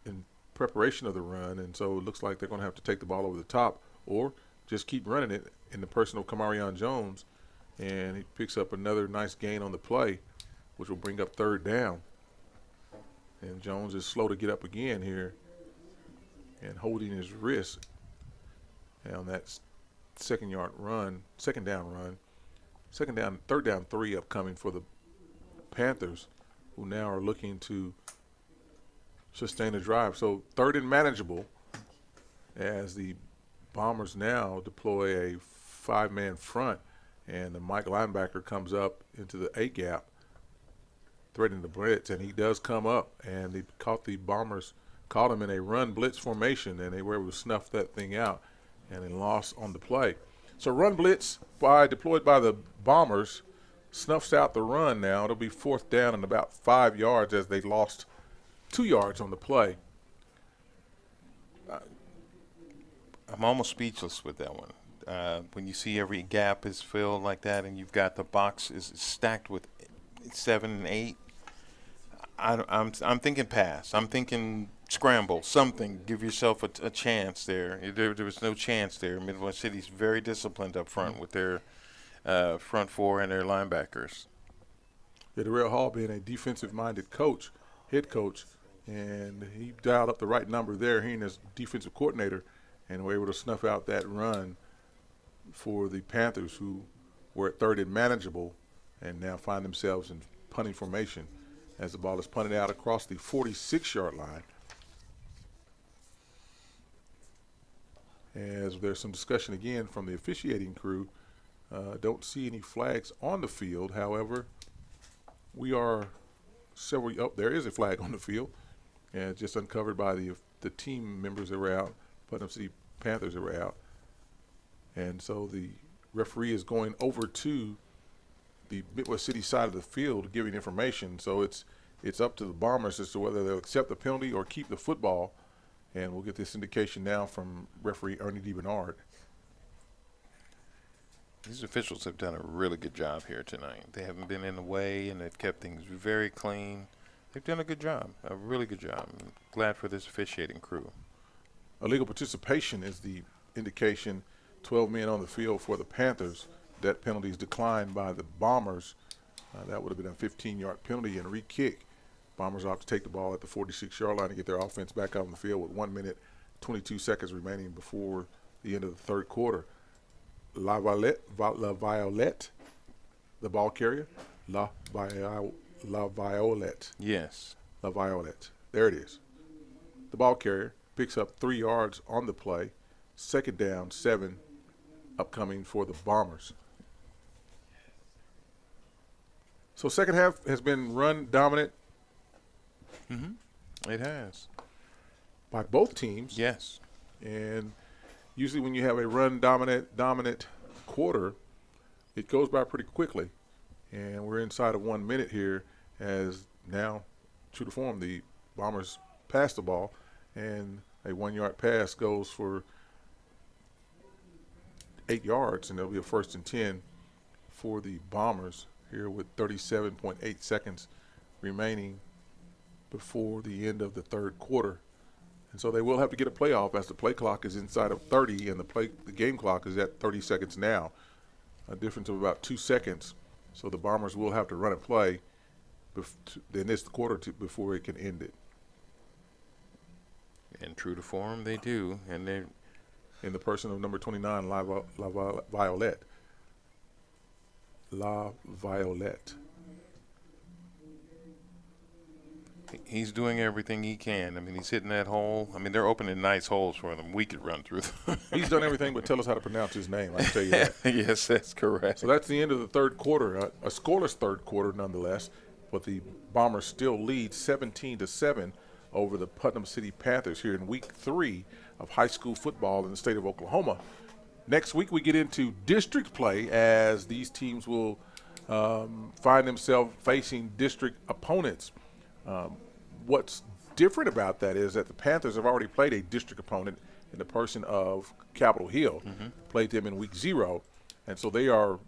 in preparation of the run, and so it looks like they're going to have to take the ball over the top or just keep running it in the person of Kamarion Jones, and he picks up another nice gain on the play, which will bring up third down. And Jones is slow to get up again here and holding his wrist on that second down run, third down 3 upcoming for the Panthers, who now are looking to sustain a drive. So third and manageable as the Bombers now deploy a 5-man front, and the Mike linebacker comes up into the A-gap, threatening the blitz, and he does come up, and the Bombers caught him in a run blitz formation, and they were able to snuff that thing out, and then lost on the play. So run blitz deployed by the Bombers snuffs out the run now. It'll be fourth down and about 5 yards as they lost 2 yards on the play. I'm almost speechless with that one. When you see every gap is filled like that, and you've got the box is stacked with 7 and 8, I'm thinking pass. I'm thinking scramble, something. Give yourself a chance there. There was no chance there. Midwest City's very disciplined up front with their front four and their linebackers. Yeah, Darrell Hall being a defensive-minded head coach, and he dialed up the right number there, he and his defensive coordinator, and were able to snuff out that run for the Panthers, who were at third and manageable and now find themselves in punting formation as the ball is punted out across the 46-yard line. As there's some discussion again from the officiating crew, don't see any flags on the field. However, we are there is a flag on the field, and just uncovered by the team members that were out, Putnam City Panthers that were out. And so the referee is going over to the Midwest City side of the field giving information. So it's up to the Bombers as to whether they'll accept the penalty or keep the football. And we'll get this indication now from referee Ernie DeBernard. These officials have done a really good job here tonight. They haven't been in the way, and they've kept things very clean. They've done a good job, a really good job. I'm glad for this officiating crew. Illegal participation is the indication. 12 men on the field for the Panthers. That penalty is declined by the Bombers. That would have been a 15-yard penalty and re-kick. Bombers opt to take the ball at the 46-yard line to get their offense back out on the field with 1 minute, 22 seconds remaining before the end of the third quarter. La Violette, the ball carrier. La Violette. Yes. La Violette. There it is. The ball carrier picks up 3 yards on the play. Second down, 7 upcoming for the Bombers. So second half has been run dominant. It has. By both teams. Yes. And usually when you have a run dominant quarter, it goes by pretty quickly. And we're inside of 1 minute here as now, true to form, the Bombers pass the ball, and a 1-yard pass goes for 8 yards, and there'll be a 1st and 10 for the Bombers here with 37.8 seconds remaining before the end of the third quarter. And so they will have to get a play off as the play clock is inside of 30 and the game clock is at 30 seconds now, a difference of about 2 seconds. So the Bombers will have to run a play in this quarter before it can end it. And true to form, they do. And they're in the person of number 29, La Violette. La Violette. He's doing everything he can. I mean, he's hitting that hole. I mean, they're opening nice holes for them. We could run through them. He's done everything but tell us how to pronounce his name, I can tell you that. Yes, that's correct. So that's the end of the third quarter, a scoreless third quarter nonetheless, but the Bombers still lead 17-7 over the Putnam City Panthers here in week 3 of high school football in the state of Oklahoma. Next week we get into district play as these teams will find themselves facing district opponents. What's different about that is that the Panthers have already played a district opponent in the person of Capitol Hill, played them in week 0, and so they are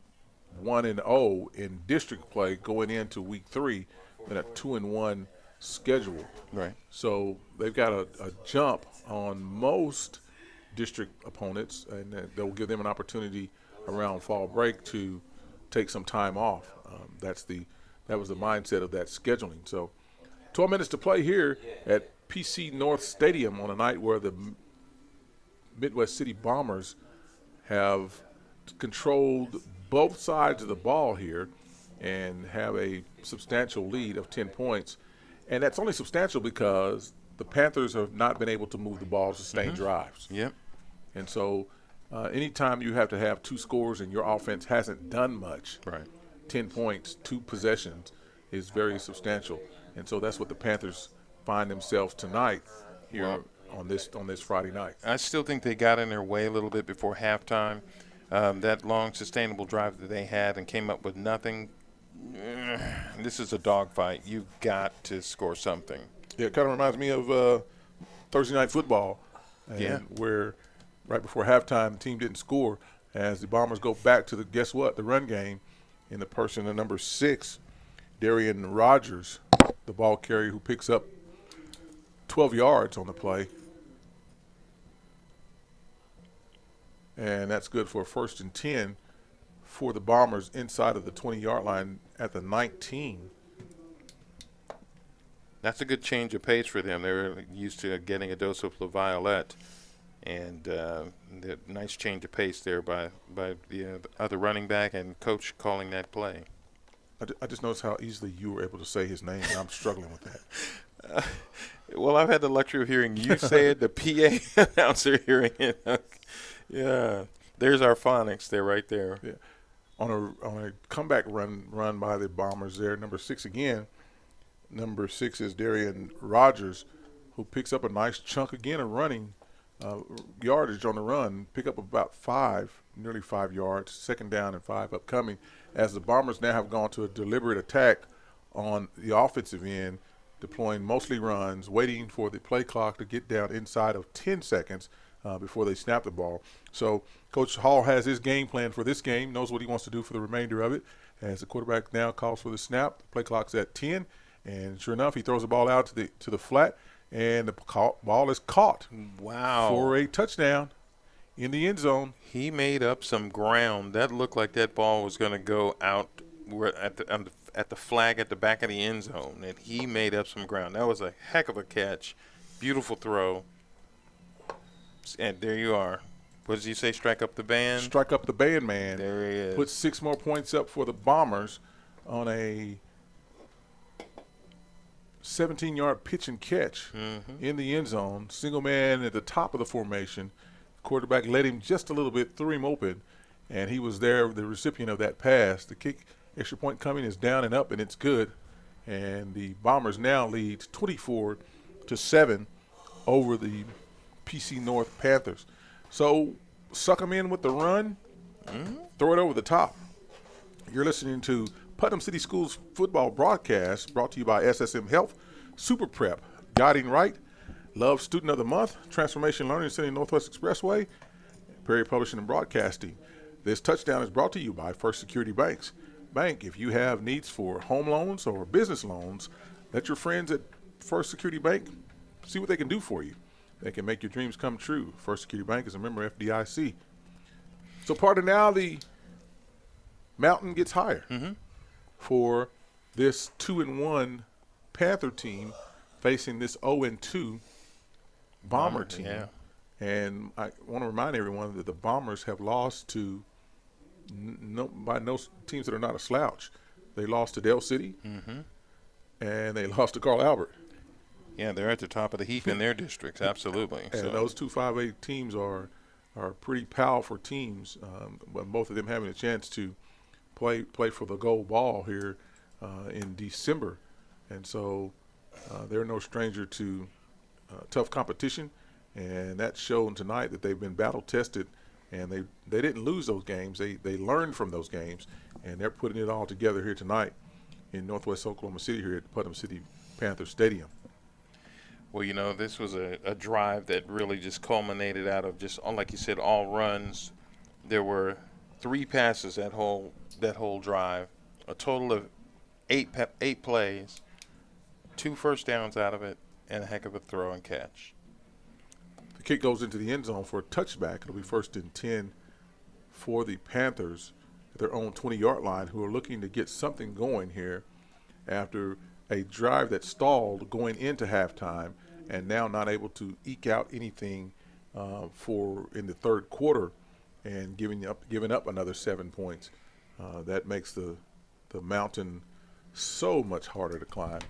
1-0 in district play going into week 3 in a 2-1 schedule. Right. So they've got a jump on most district opponents, and that will give them an opportunity around fall break to take some time off. That was the mindset of that scheduling. So 12 minutes to play here at PC North Stadium on a night where the Midwest City Bombers have controlled both sides of the ball here and have a substantial lead of 10 points. And that's only substantial because the Panthers have not been able to move the ball to sustain drives. Yep. And so anytime you have to have two scores and your offense hasn't done much, Right. 10 points, 2 possessions is very substantial. And so that's what the Panthers find themselves tonight here on this Friday night. I still think they got in their way a little bit before halftime. That long, sustainable drive that they had and came up with nothing. This is a dogfight. You've got to score something. Yeah, it kind of reminds me of Thursday Night Football, where right before halftime the team didn't score as the Bombers go back to the run game in the person of number 6, Darian Rogers, the ball carrier who picks up 12 yards on the play. And that's good for a 1st and 10 for the Bombers inside of the 20-yard line at the 19. That's a good change of pace for them. They're used to getting a dose of La Violette, and the nice change of pace there by the other running back and coach calling that play. I just noticed how easily you were able to say his name, and I'm struggling with that. Well, I've had the luxury of hearing you say it, the PA announcer hearing it. Yeah, there's our phonics there, right there. Yeah. On a comeback run by the Bombers there, number 6 again. Number 6 is Darian Rogers, who picks up a nice chunk again of running yardage on the run. Pick up about nearly 5 yards. 2nd down and 5 upcoming, as the Bombers now have gone to a deliberate attack on the offensive end, deploying mostly runs, waiting for the play clock to get down inside of 10 seconds before they snap the ball. So Coach Hall has his game plan for this game, knows what he wants to do for the remainder of it. As the quarterback now calls for the snap, the play clock's at 10, and sure enough, he throws the ball out to the flat, and the ball is caught. Wow. For a touchdown in the end zone. He made up some ground. That looked like that ball was going to go out at the flag at the back of the end zone, and he made up some ground. That was a heck of a catch. Beautiful throw. And there you are. What did you say, strike up the band? Strike up the band, man. There he is. Put 6 more points up for the Bombers on a 17-yard pitch and catch in the end zone. Single man at the top of the formation. Quarterback led him just a little bit, threw him open, and he was there, the recipient of that pass. The kick, extra point coming, is down and up, and it's good. And the Bombers now lead 24-7 over the PC North Panthers. So suck them in with the run, throw it over the top. You're listening to Putnam City Schools football broadcast brought to you by SSM Health, Super Prep, Guiding Right, Love Student of the Month, Transformation Learning Center Northwest Expressway, Prairie Publishing and Broadcasting. This touchdown is brought to you by First Security Banks. Bank, if you have needs for home loans or business loans, let your friends at First Security Bank see what they can do for you. They can make your dreams come true. First Security Bank is a member FDIC. So part of now the mountain gets higher for this 2-1 Panther team facing this 0-2 Bomber team. Yeah. And I want to remind everyone that the Bombers have lost to no teams that are not a slouch. They lost to Dale City, and they lost to Carl Albert. Yeah, they're at the top of the heap in their districts, absolutely. And those two 5A teams are pretty powerful teams, but both of them having a chance to play for the gold ball here in December. And so they're no stranger to tough competition, and that's shown tonight that they've been battle-tested, and they didn't lose those games. They learned from those games, and they're putting it all together here tonight in Northwest Oklahoma City here at Putnam City Panther Stadium. Well, you know, this was a drive that really just culminated out of just, like you said, all runs. There were 3 passes that whole drive, a total of 8 plays, 2 first downs out of it, and a heck of a throw and catch. The kick goes into the end zone for a touchback. It'll be 1st and 10 for the Panthers at their own 20-yard line, who are looking to get something going here after a drive that stalled going into halftime and now not able to eke out anything in the third quarter and giving up another 7 points. That makes the mountain so much harder to climb,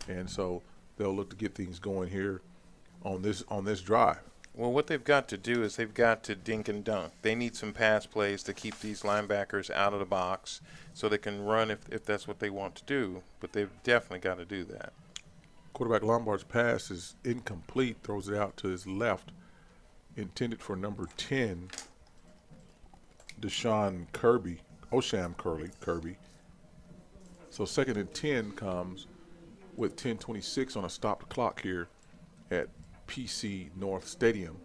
and so they'll look to get things going here on this drive. Well, what they've got to do is they've got to dink and dunk. They need some pass plays to keep these linebackers out of the box so they can run if that's what they want to do, but they've definitely got to do that. Quarterback Lombard's pass is incomplete, throws it out to his left, intended for number 10, Osham Kirby. So 2nd and 10 comes with 10:26 on a stopped clock here at PC North Stadium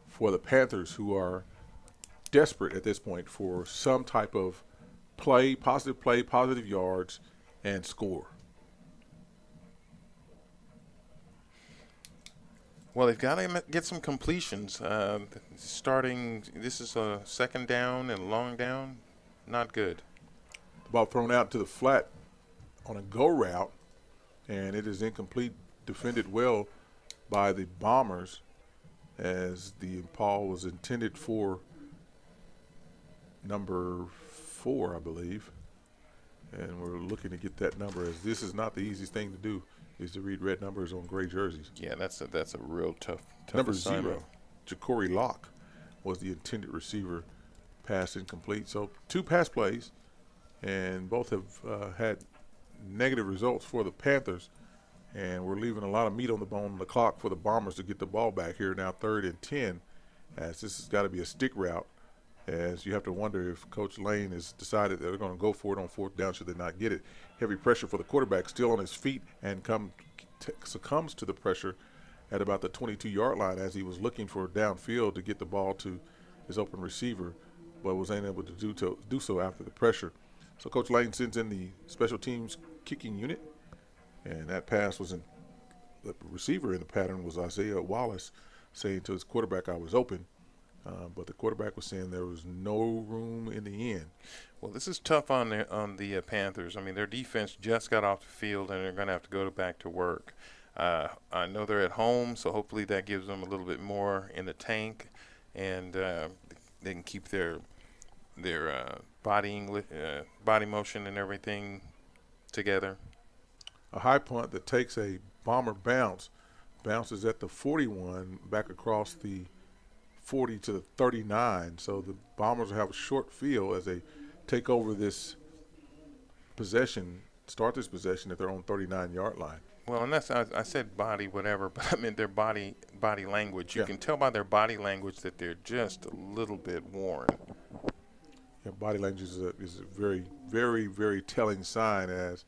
for the Panthers, who are desperate at this point for some type of play, positive yards, and score. Well, they've got to get some completions. This is a 2nd down and long down. Not good. The ball thrown out to the flat on a go route, and it is incomplete, defended well by the Bombers, as the ball was intended for number 4, I believe. And we're looking to get that number, as this is not the easiest thing to do, is to read red numbers on gray jerseys. Yeah, that's a real tough Number assignment. 0, Ja'Cory Locke, was the intended receiver. Pass incomplete. So 2 pass plays, and both have had negative results for the Panthers, and we're leaving a lot of meat on the clock for the Bombers to get the ball back here. Now 3rd and 10, as this has got to be a stick route, as you have to wonder if Coach Lane has decided that they're going to go for it on 4th down should they not get it. Heavy pressure for the quarterback, still on his feet, and succumbs to the pressure at about the 22-yard line as he was looking for downfield to get the ball to his open receiver, but was unable to do so after the pressure. So Coach Lane sends in the special teams kicking unit, and that pass was in the receiver in the pattern was Isaiah Wallace, saying to his quarterback, "I was open," but the quarterback was saying there was no room in the end. Well, this is tough on the Panthers. I mean, their defense just got off the field, and they're going to have to go back to work. I know they're at home, so hopefully that gives them a little bit more in the tank, and they can keep their body motion and everything together. A high punt that takes a Bomber bounces at the 41 back across the 40 to the 39. So the Bombers will have a short field as they take over this possession, start this possession at their own 39-yard line. Well, and I said body whatever, but I meant their body language. You Yeah. can tell by their body language that they're just a little bit worn. Yeah, body language is a very, very, very telling sign as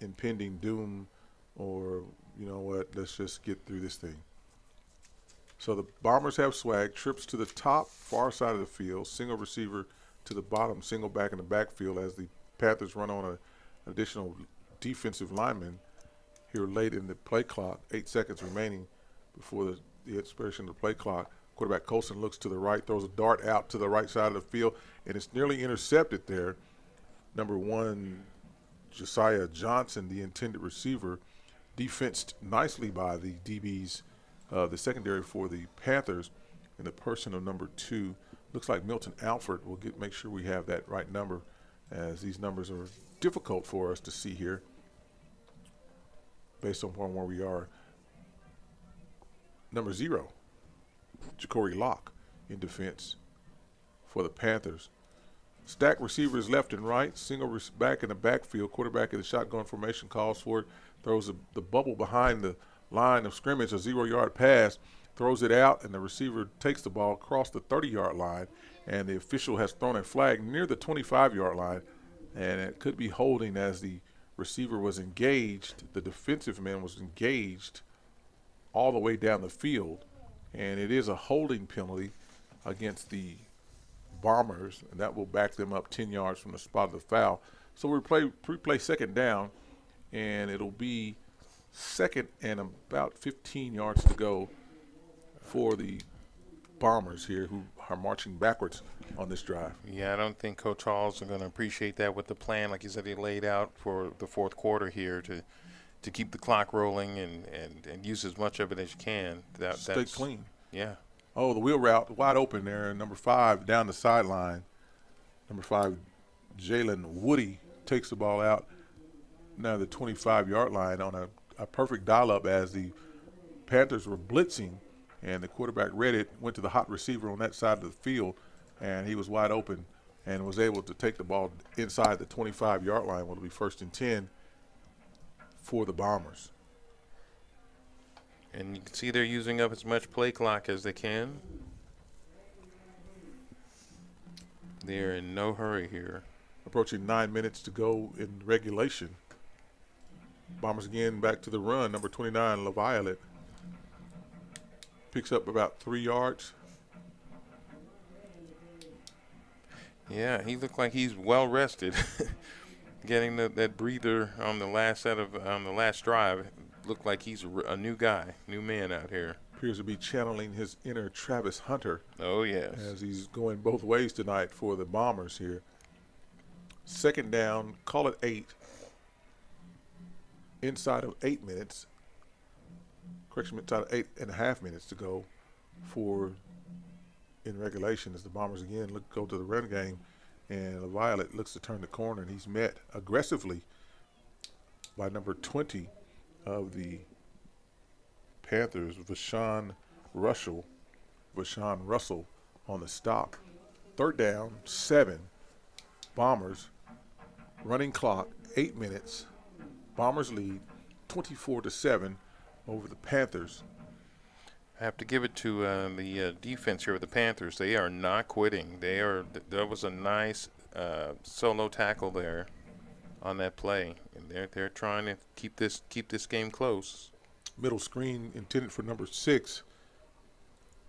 impending doom, or, you know what, let's just get through this thing. So the Bombers have swag, trips to the top far side of the field, single receiver to the bottom, single back in the backfield as the Panthers run on an additional defensive lineman here late in the play clock, 8 seconds remaining before the expiration of the play clock. Quarterback Colson looks to the right, throws a dart out to the right side of the field, and it's nearly intercepted there. Number 1, Josiah Johnson, the intended receiver, defensed nicely by the DBs, the secondary for the Panthers, in the person of number 2. Looks like Milton Alford. We'll make sure we have that right number, as these numbers are difficult for us to see here based upon where we are. Number 0, Ja'Cory Locke in defense for the Panthers. Stack receivers left and right, single back in the backfield. Quarterback in the shotgun formation calls for it, throws the bubble behind the line of scrimmage, a 0-yard pass, throws it out, and the receiver takes the ball across the 30-yard line, and the official has thrown a flag near the 25-yard line, and it could be holding as the receiver was engaged, the defensive man was engaged all the way down the field, and it is a holding penalty against the Bombers, and that will back them up 10 yards from the spot of the foul. So we replay 2nd down, and it'll be 2nd and about 15 yards to go for the Bombers here, who are marching backwards on this drive. Yeah, I don't think Coach Halls is going to appreciate that with the plan, like you said, he laid out for the 4th quarter here to keep the clock rolling and use as much of it as you can. Stay clean. Yeah. Oh, the wheel route wide open there. Number 5 down the sideline. Number 5, Jalen Woody takes the ball out now the 25-yard line on a perfect dial-up as the Panthers were blitzing, and the quarterback read it, went to the hot receiver on that side of the field, and he was wide open and was able to take the ball inside the 25-yard line. Will be 1st and 10 for the Bombers. And you can see they're using up as much play clock as they can. They're in no hurry here. Approaching 9 minutes to go in regulation. Bombers again back to the run. Number 29, LaViolette, picks up about 3 yards. Yeah, he looked like he's well rested. Getting that breather on the last drive, looked like he's a new guy, new man out here. Appears to be channeling his inner Travis Hunter. Oh, yes. As he's going both ways tonight for the Bombers here. 2nd down, call it 8. Inside of 8 minutes. Correction, inside of 8.5 minutes to go in regulation as the Bombers again go to the run game. And LaViolette looks to turn the corner, and he's met aggressively by number 20 of the Panthers, Vashawn Russell on the stop. 3rd down, 7. Bombers, running clock, 8 minutes. Bombers lead 24-7 over the Panthers. I have to give it to the defense here with the Panthers. They are not quitting. That was a nice solo tackle there on that play, and they're trying to keep this game close. Middle screen intended for number 6,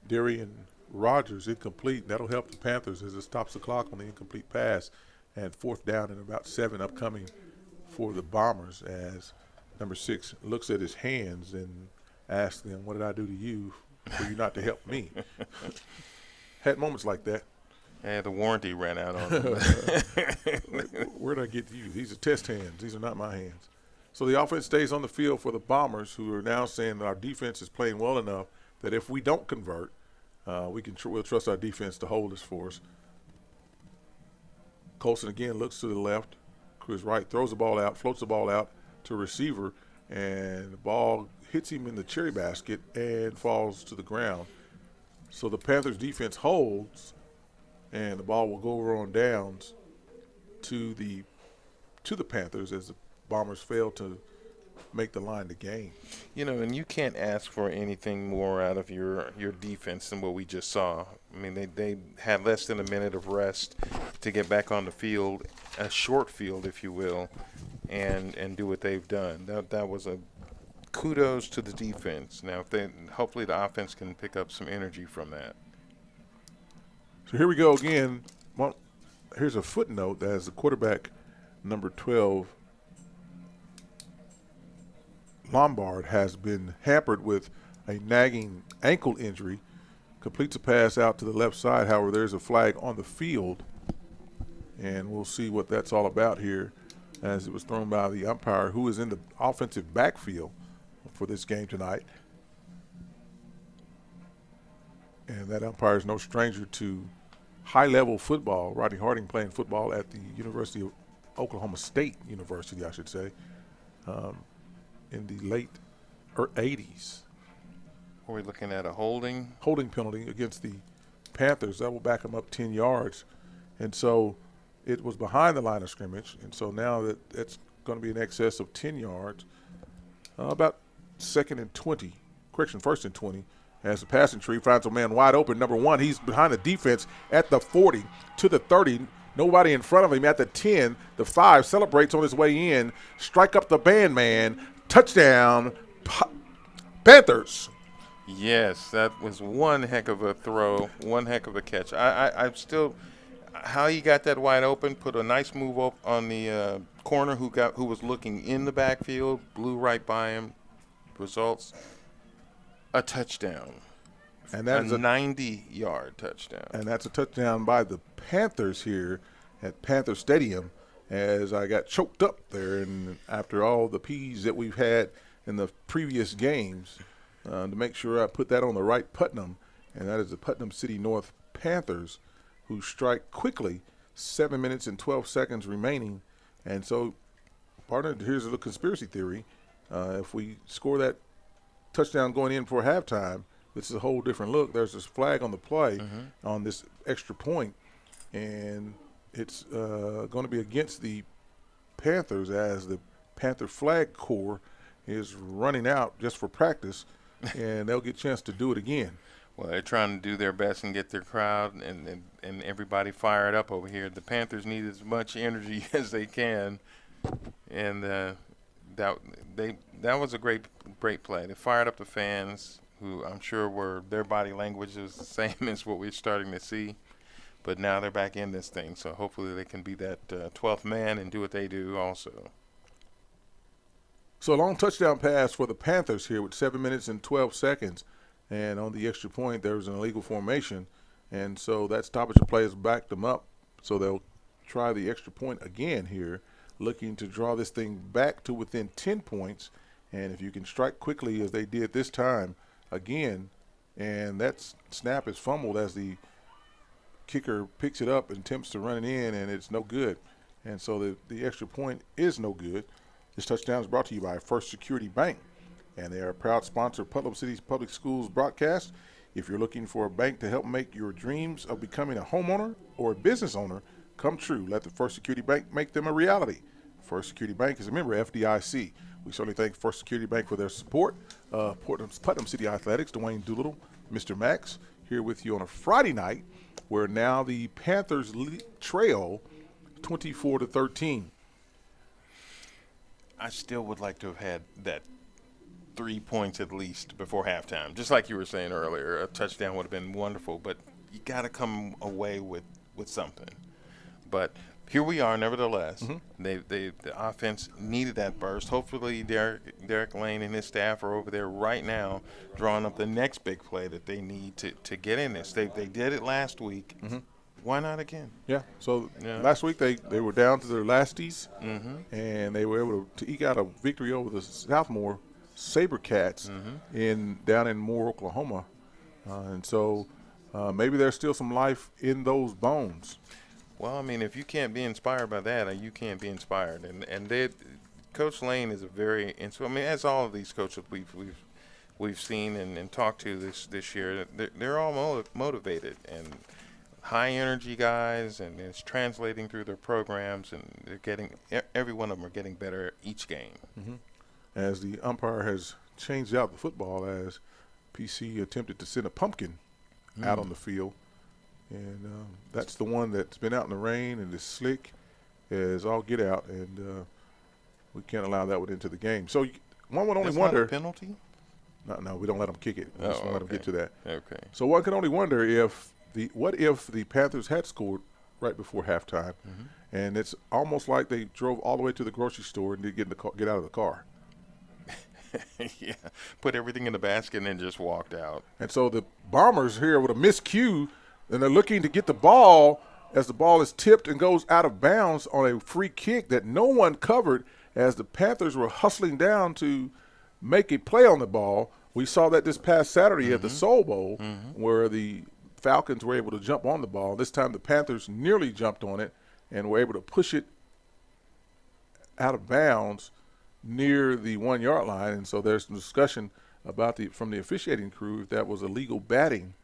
Darian Rogers, incomplete. That'll help the Panthers as it stops the clock on the incomplete pass. And 4th down and about 7 upcoming for the Bombers as number 6 looks at his hands and asks them, "What did I do to you for you not to help me?" Had moments like that. Yeah, the warranty ran out on him. Where did I get you? These are test hands. These are not my hands. So the offense stays on the field for the Bombers, who are now saying that our defense is playing well enough that if we don't convert, we'll trust our defense to hold this for us. Colson again looks to the left, Chris right, throws the ball out, floats the ball out to a receiver, and the ball hits him in the cherry basket and falls to the ground. So the Panthers defense holds, and the ball will go over on downs to the Panthers as the Bombers fail to make the line to gain. You know, and you can't ask for anything more out of your defense than what we just saw. I mean, they had less than a minute of rest to get back on the field, a short field, if you will, and do what they've done. That was a kudos to the defense. Now, hopefully the offense can pick up some energy from that. So here we go again. Well, here's a footnote as the quarterback, number 12, Lombard, has been hampered with a nagging ankle injury. Completes a pass out to the left side. However, there's a flag on the field, and we'll see what that's all about here as it was thrown by the umpire, who is in the offensive backfield for this game tonight. And that umpire is no stranger to high-level football. Rodney Harding playing football at the University of Oklahoma State University, I should say, in the late 80s. Are we looking at a holding Penalty against the Panthers. That will back them up 10 yards. And so it was behind the line of scrimmage. And so now that's going to be in excess of 10 yards. About 1st and 20, as the passing tree finds a man wide open. Number 1, he's behind the defense at the 40 to the 30. Nobody in front of him at the 10. The 5 celebrates on his way in. Strike up the band, man. Touchdown, Panthers. Yes, that was one heck of a throw, one heck of a catch. I'm still, how he got that wide open, put a nice move up on the corner who was looking in the backfield, blew right by him. Results, a touchdown. And that is a 90-yard touchdown. And that's a touchdown by the Panthers here at Panther Stadium, as I got choked up there, and after all the P's that we've had in the previous games, to make sure I put that on the right Putnam. and that is the Putnam City North Panthers, who strike quickly, 7 minutes and 12 seconds remaining. And so, partner, here's a little conspiracy theory. If we score that touchdown going in for halftime, this is a whole different look. There's this flag on the play on this extra point, and it's going to be against the Panthers as the Panther flag corps is running out just for practice, and they'll get a chance to do it again. Well, they're trying to do their best and get their crowd and everybody fired up over here. The Panthers need as much energy as they can, and that was a great play. They fired up the fans, who I'm sure their body language is the same as what we're starting to see, but now they're back in this thing. So hopefully they can be that 12th man and do what they do also. So a long touchdown pass for the Panthers here with 7 minutes and 12 seconds. And on the extra point, there was an illegal formation. And so that stoppage of play has backed them up. So they'll try the extra point again here, looking to draw this thing back to within 10 points. And if you can strike quickly as they did this time again, and that snap is fumbled as the kicker picks it up and attempts to run it in, and it's no good. And so the extra point is no good. This touchdown is brought to you by First Security Bank, and they are a proud sponsor of Putnam City's Public Schools broadcast. If you're looking for a bank to help make your dreams of becoming a homeowner or a business owner come true, let the First Security Bank make them a reality. First Security Bank is a member of FDIC. We certainly thank First Security Bank for their support. Putnam City Athletics, Dwayne Doolittle, Mr. Max, here with you on a Friday night, where now the Panthers trail 24-13. I still would like to have had that 3 points at least before halftime. Just like you were saying earlier, a touchdown would have been wonderful, but you got to come away with something. But here we are, nevertheless. The offense needed that burst. Hopefully Derek Lane and his staff are over there right now drawing up the next big play that they need to get in this. They did it last week. Why not again? Yeah. So last week they were down to their lasties, and they were able to eke out a victory over the Southmore Sabercats down in Moore, Oklahoma. And so maybe there's still some life in those bones. Well, I mean, if you can't be inspired by that, you can't be inspired. And Coach Lane is as all of these coaches we've seen and talked to this year, they're all motivated and high energy guys, and it's translating through their programs, and every one of them are getting better each game. As the umpire has changed out the football, as PC attempted to send a pumpkin out on the field, and that's the one that's been out in the rain and is slick as all get out, and we can't allow that one into the game. So one would only wonder. Not a penalty? No, we don't let them kick it. We just won't let them get to that. Okay. So one can only wonder what if the Panthers had scored right before halftime, and it's almost like they drove all the way to the grocery store and didn't get out of the car. Yeah, put everything in the basket and then just walked out. And so the Bombers here with a miscue, and they're looking to get the ball as the ball is tipped and goes out of bounds on a free kick that no one covered as the Panthers were hustling down to make a play on the ball. We saw that this past Saturday at the Soul Bowl, where the Falcons were able to jump on the ball. This time the Panthers nearly jumped on it and were able to push it out of bounds near the 1 yard line. And so there's some discussion about from the officiating crew if that was illegal batting.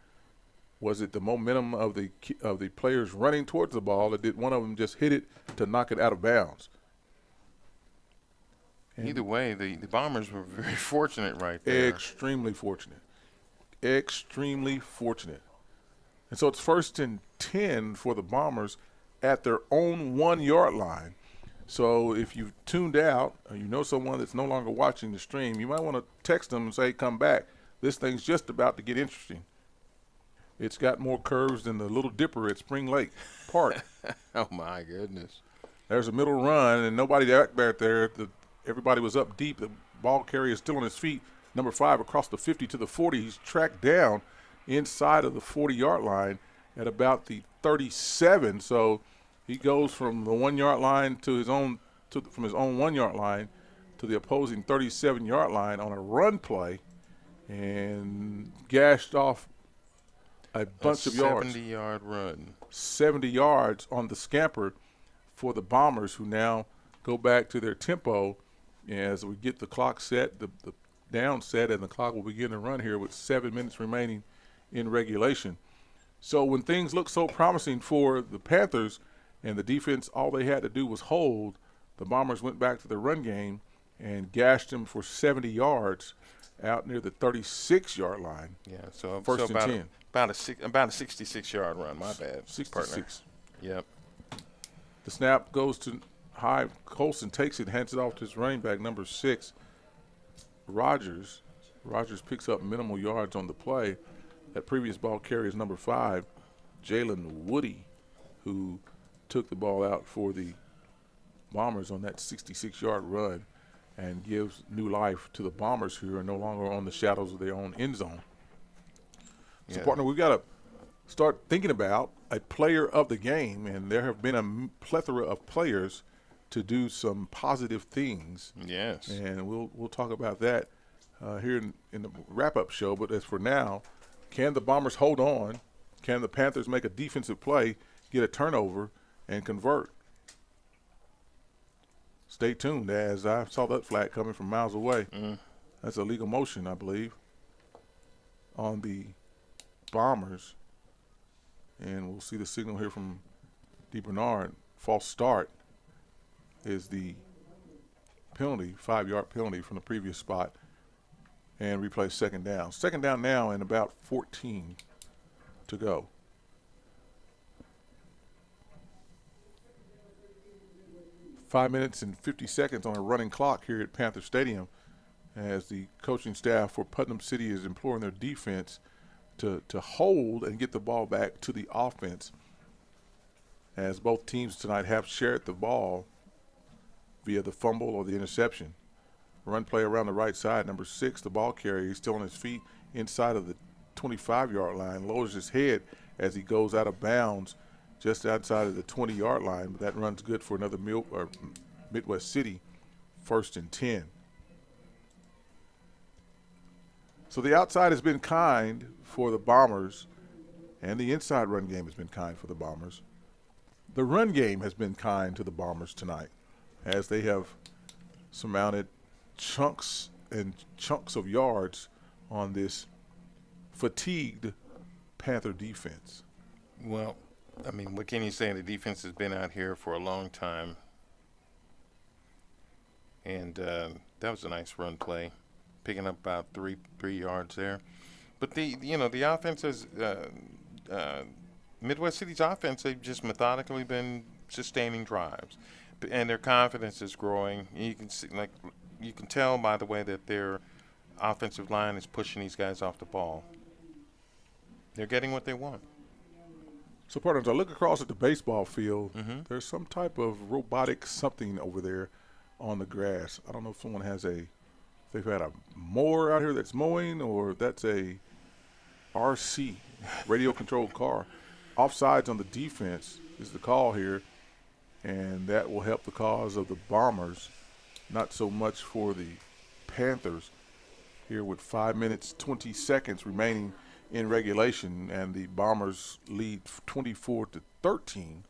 Was it the momentum of the players running towards the ball, or did one of them just hit it to knock it out of bounds? And either way, the Bombers were very fortunate right there. Extremely fortunate. Extremely fortunate. And so it's 1st and 10 for the Bombers at their own 1 yard line. So if you've tuned out, or you know someone that's no longer watching the stream, you might want to text them and say, come back. This thing's just about to get interesting. It's got more curves than the Little Dipper at Spring Lake Park. Oh, my goodness. There's a middle run, and nobody back there. Everybody was up deep. The ball carrier is still on his feet. Number 5 across the 50 to the 40. He's tracked down inside of the 40-yard line at about the 37. So he goes from the 1 yard line to his own from his own 1 yard line to the opposing 37-yard line on a run play, and gashed off a bunch of yards. 70-yard run. 70 yards on the scamper for the Bombers, who now go back to their tempo as we get the clock set, the down set, and the clock will begin to run here with 7 minutes remaining in regulation. So when things look so promising for the Panthers and the defense, all they had to do was hold, the Bombers went back to the run game and gashed them for 70 yards out near the 36-yard line. Yeah, so First and 10. About a 66-yard run. My bad. 66. Partner. Yep. The snap goes to high. Colson takes it, hands it off to his running back, number 6, Rogers. Rogers picks up minimal yards on the play. That previous ball carrier is number 5, Jalen Woody, who took the ball out for the Bombers on that 66-yard run and gives new life to the Bombers, who are no longer on the shadows of their own end zone. So, partner, we've got to start thinking about a player of the game, and there have been a plethora of players to do some positive things. Yes. And we'll talk about that here in the wrap-up show. But as for now, can the Bombers hold on? Can the Panthers make a defensive play, get a turnover, and convert? Stay tuned, as I saw that flag coming from miles away. That's a legal motion, I believe, on the Bombers. And we'll see the signal here from DeBernard. False start is the penalty, 5-yard penalty from the previous spot, and replay second down. Second down now and about 14 to go. Five minutes and 50 seconds on a running clock here at Panther Stadium, as the coaching staff for Putnam City is imploring their defense to hold and get the ball back to the offense, as both teams tonight have shared the ball via the fumble or the interception. Run play around the right side, number 6, the ball carrier. He's still on his feet inside of the 25-yard line, lowers his head as he goes out of bounds just outside of the 20-yard line, but that run's good for another Midwest City, 1st and 10. So the outside has been kind for the Bombers, and the inside run game has been kind for the Bombers. The run game has been kind to the Bombers tonight, as they have surmounted chunks and chunks of yards on this fatigued Panther defense. Well, I mean, what can you say? The defense has been out here for a long time, and that was a nice run play, picking up about three yards there. But the offense is Midwest City's offense. They've just methodically been sustaining drives, and their confidence is growing. You can tell by the way that their offensive line is pushing these guys off the ball. They're getting what they want. So, partners, I look across at the baseball field. There's some type of robotic something over there on the grass. I don't know if someone has they've had a mower out here that's mowing, or that's a RC, radio-controlled car. Offsides on the defense is the call here, and that will help the cause of the Bombers, not so much for the Panthers. Here with 5 minutes, 20 seconds remaining in regulation, and the Bombers lead 24-13,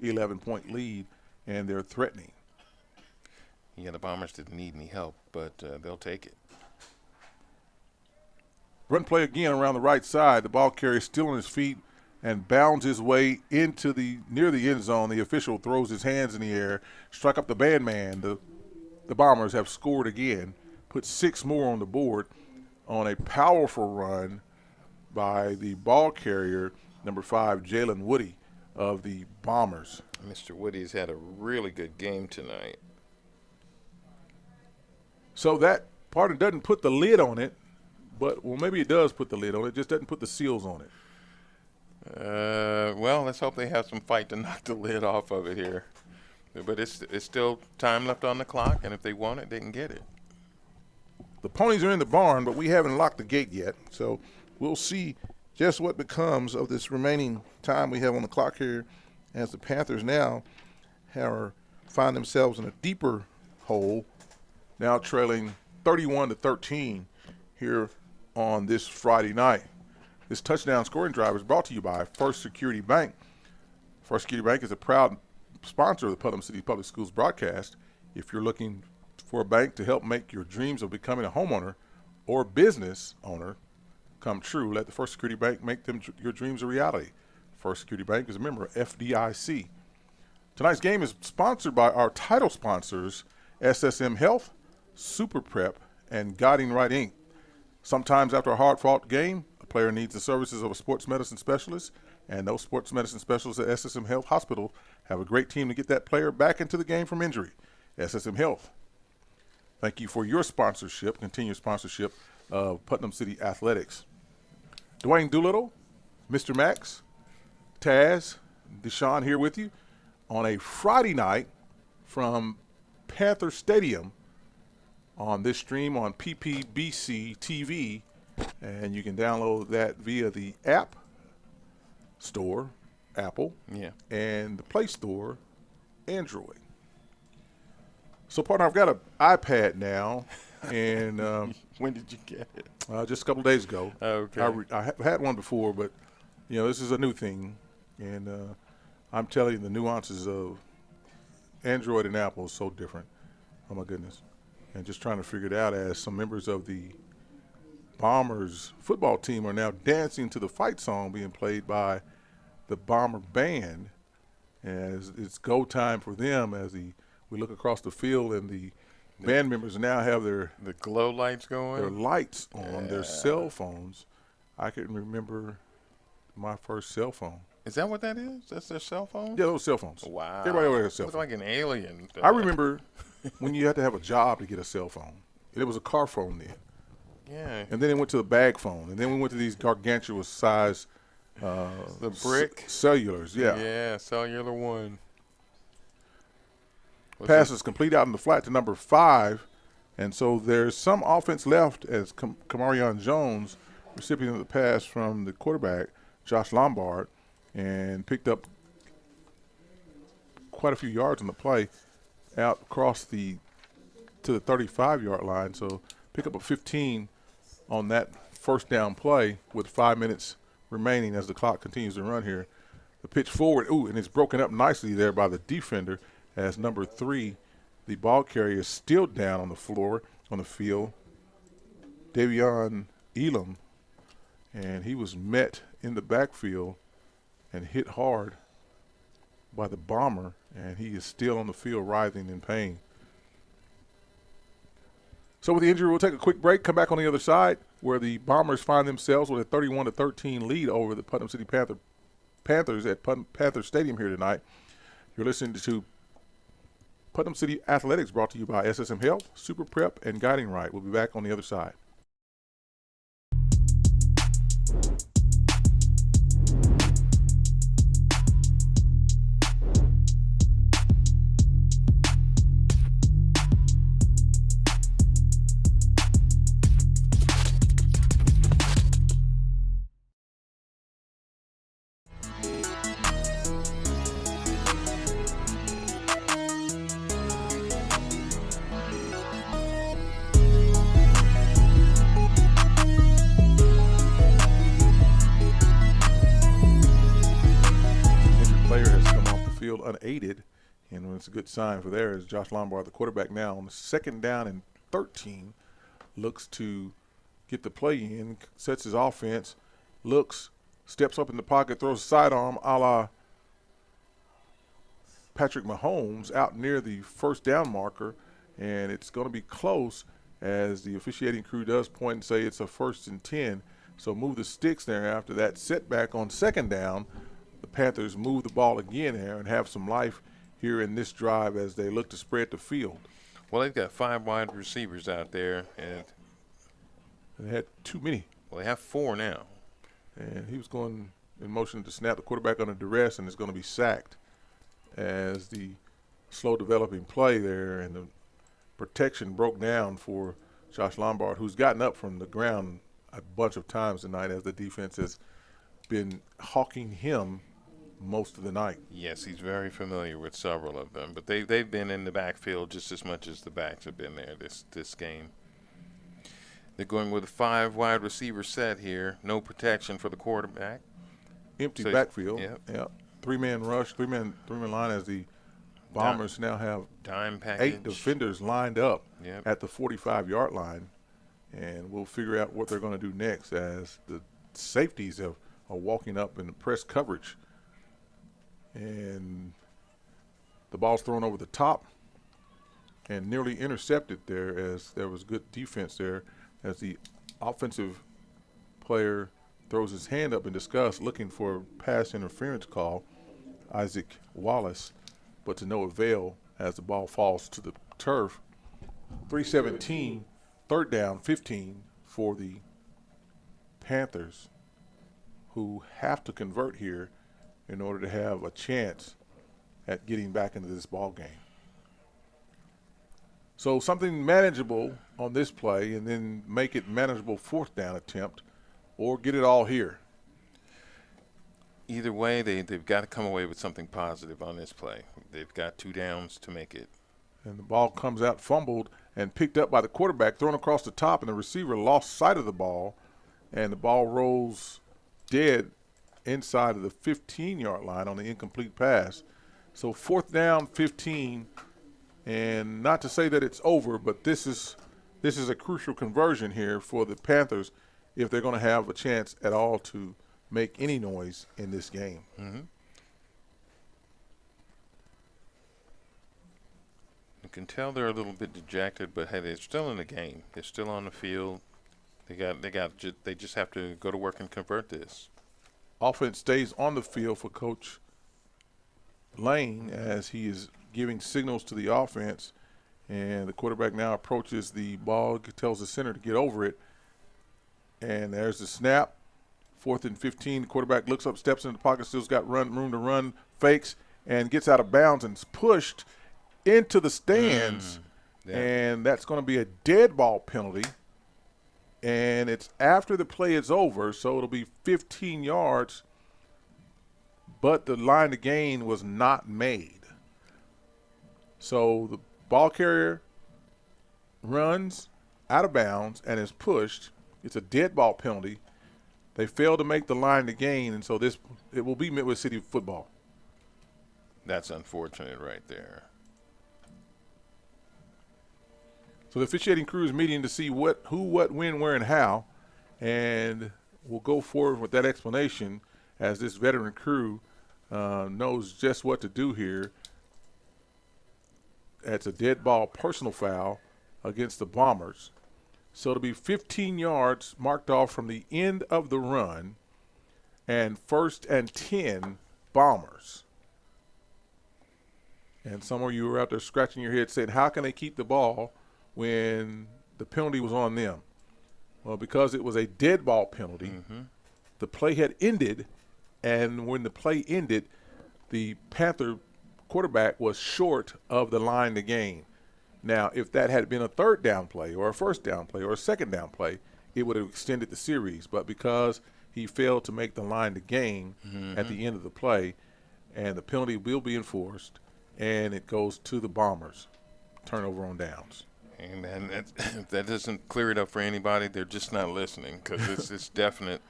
11-point lead, and they're threatening. Yeah, the Bombers didn't need any help, but they'll take it. Run play again around the right side. The ball carrier still on his feet and bounds his way into near the end zone. The official throws his hands in the air, strike up the bandman. The Bombers have scored again, put 6 more on the board on a powerful run by the ball carrier, number 5, Jalen Woody of the Bombers. Mr. Woody's had a really good game tonight. So that part doesn't put the lid on it, but, well, maybe it does put the lid on it, just doesn't put the seals on it. Well, let's hope they have some fight to knock the lid off of it here. But it's still time left on the clock, and if they want it, they can get it. The ponies are in the barn, but we haven't locked the gate yet, so we'll see just what becomes of this remaining time we have on the clock here, as the Panthers now find themselves in a deeper hole, now trailing 31-13 here on this Friday night. This touchdown scoring drive is brought to you by First Security Bank. First Security Bank is a proud sponsor of the Putnam City Public Schools broadcast. If you're looking for a bank to help make your dreams of becoming a homeowner or business owner come true, let the First Security Bank make your dreams a reality. First Security Bank is a member of FDIC. Tonight's game is sponsored by our title sponsors, SSM Health, Super Prep, and Guiding Right Inc. Sometimes after a hard-fought game, a player needs the services of a sports medicine specialist, and those sports medicine specialists at SSM Health Hospital have a great team to get that player back into the game from injury. SSM Health. Thank you for your sponsorship, continued sponsorship of Putnam City Athletics. Dwayne Doolittle, Mr. Max, Taz, Deshaun here with you on a Friday night from Panther Stadium on this stream on PPBC TV, and you can download that via the App Store, Apple, and the Play Store, Android. So, partner, I've got an iPad now, and When did you get it? just a couple of days ago. Okay. I had one before, but this is a new thing, and I'm telling you, the nuances of Android and Apple is so different. Oh my goodness! And just trying to figure it out as some members of the Bombers football team are now dancing to the fight song being played by the Bomber band, and it's go time for them as we look across the field, and the band members now have the glow lights going. their lights on their cell phones. I can remember my first cell phone. Is that what that is? That's their cell phone? Yeah, those cell phones. Wow. Everybody always has a cell Looks phone. like an alien. I remember when you had to have a job to get a cell phone. It was a car phone then. Yeah. And then it went to the bag phone. And then we went to these gargantuous size The brick. cellulars. Yeah. Yeah, cellular one. Passes complete out in the flat to number 5. And so there's some offense left as Kamarion Jones, recipient of the pass from the quarterback, Josh Lombard, and picked up quite a few yards on the play out across to the 35-yard line. So pick up a 15 on that first down play with 5 minutes remaining as the clock continues to run here. The pitch forward, and it's broken up nicely there by the defender as number 3, the ball carrier, is still down on the floor, on the field. Davion Elam, and he was met in the backfield and hit hard by the Bomber, and he is still on the field writhing in pain. So with the injury, we'll take a quick break, come back on the other side where the Bombers find themselves with a 31-13 lead over the Putnam City Panthers at Panther Stadium here tonight. You're listening to Putnam City Athletics, brought to you by SSM Health, Super Prep, and Guiding Right. We'll be back on the other side. Unaided, and it's a good sign for there as Josh Lombard, the quarterback, now on the 2nd down and 13, looks to get the play in, sets his offense, looks, steps up in the pocket, throws a sidearm a la Patrick Mahomes out near the first down marker, and it's going to be close as the officiating crew does point and say it's a 1st and 10. So move the sticks there after that setback on 2nd down. The Panthers move the ball again here and have some life here in this drive as they look to spread the field. Well, they've got 5 wide receivers out there, and they had too many. Well, they have 4 now. And he was going in motion to snap the quarterback under duress, and is going to be sacked as the slow developing play there and the protection broke down for Josh Lombard, who's gotten up from the ground a bunch of times tonight as the defense has been hawking him most of the night. Yes, he's very familiar with several of them, but they've been in the backfield just as much as the backs have been there this game. They're going with a 5 wide receiver set here. No protection for the quarterback. Empty So backfield. Yep. 3-man rush, three-man line as the Bombers now have Dime package. 8 defenders lined up Yep. at the 45-yard line. And we'll figure out what they're going to do next as the safeties are walking up in press coverage. And the ball's thrown over the top and nearly intercepted there, as there was good defense there as the offensive player throws his hand up in disgust looking for a pass interference call, Isaac Wallace, but to no avail as the ball falls to the turf. 3:17, third down, 15 for the Panthers, who have to convert here in order to have a chance at getting back into this ball game. So something manageable on this play, and then make it manageable fourth down attempt, or get it all here. Either way, they've got to come away with something positive on this play. They've got 2 downs to make it. And the ball comes out fumbled and picked up by the quarterback, thrown across the top, and the receiver lost sight of the ball, and the ball rolls dead inside of the 15-yard line on the incomplete pass. So fourth down, 15, and not to say that it's over, but this is a crucial conversion here for the Panthers if they're going to have a chance at all to make any noise in this game. Mm-hmm. You can tell they're a little bit dejected, but hey, they're still in the game. They're still on the field. They just have to go to work and convert this. Offense stays on the field for Coach Lane as he is giving signals to the offense, and the quarterback now approaches the ball, tells the center to get over it, and there's the snap. 4th and 15, the quarterback looks up, steps in the pocket, still's got room to run, fakes, and gets out of bounds and is pushed into the stands, and that's going to be a dead ball penalty, and it's after the play is over, so it'll be 15 yards, but the line to gain was not made. So the ball carrier runs out of bounds and is pushed. It's a dead ball penalty. They failed to make the line to gain, and so it will be Midwest City football. That's unfortunate right there. So the officiating crew is meeting to see who, what, when, where, and how, and we'll go forward with that explanation as this veteran crew knows just what to do here. That's a dead ball personal foul against the Bombers. So it'll be 15 yards marked off from the end of the run, and 1st and 10 Bombers. And some of you were out there scratching your head saying, how can they keep the ball when the penalty was on them? Well, because it was a dead ball penalty, the play had ended, and when the play ended, the Panther quarterback was short of the line to gain. Now, if that had been a third down play or a first down play or a second down play, it would have extended the series. But because he failed to make the line to gain at the end of the play, and the penalty will be enforced, and it goes to the Bombers. Turnover on downs. And if that doesn't clear it up for anybody, they're just not listening, because it's definite,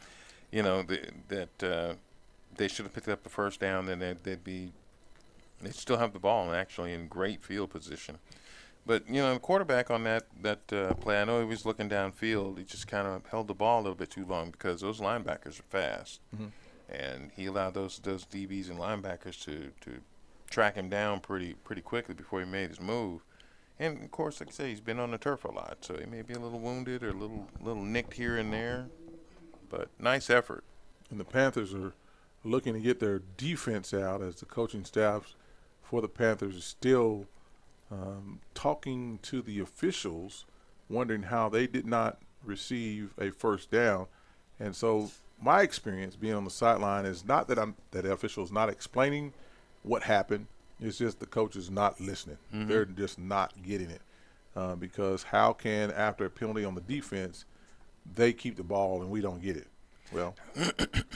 that they should have picked up the first down, then they'd still have the ball and actually in great field position. But, the quarterback on that play, I know he was looking downfield. He just kind of held the ball a little bit too long because those linebackers are fast. And he allowed those DBs and linebackers to track him down pretty quickly before he made his move. And, of course, like I say, he's been on the turf a lot, so he may be a little wounded or a little nicked here and there. But nice effort. And the Panthers are looking to get their defense out as the coaching staff for the Panthers is still talking to the officials, wondering how they did not receive a first down. And so my experience being on the sideline is not that the official is not explaining what happened. It's just the coach is not listening. They're just not getting it because how can, after a penalty on the defense, they keep the ball and we don't get it? Well,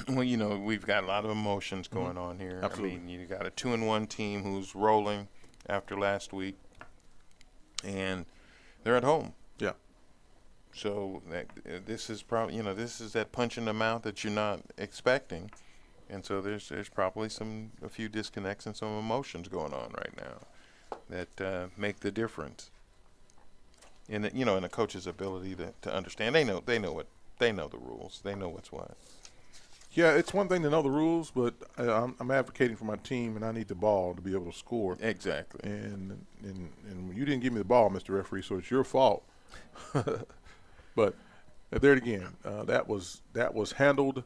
we've got a lot of emotions going on here. Absolutely. I mean, you got a 2-1 team who's rolling after last week, and they're at home. Yeah. So this is probably, this is that punch in the mouth that you're not expecting. And so there's probably a few disconnects and some emotions going on right now that make the difference in a coach's ability to understand. They know the rules. They know what's what. Yeah, it's one thing to know the rules, but I'm advocating for my team, and I need the ball to be able to score. Exactly. And you didn't give me the ball, Mr. Referee, so it's your fault. But there it again. That was handled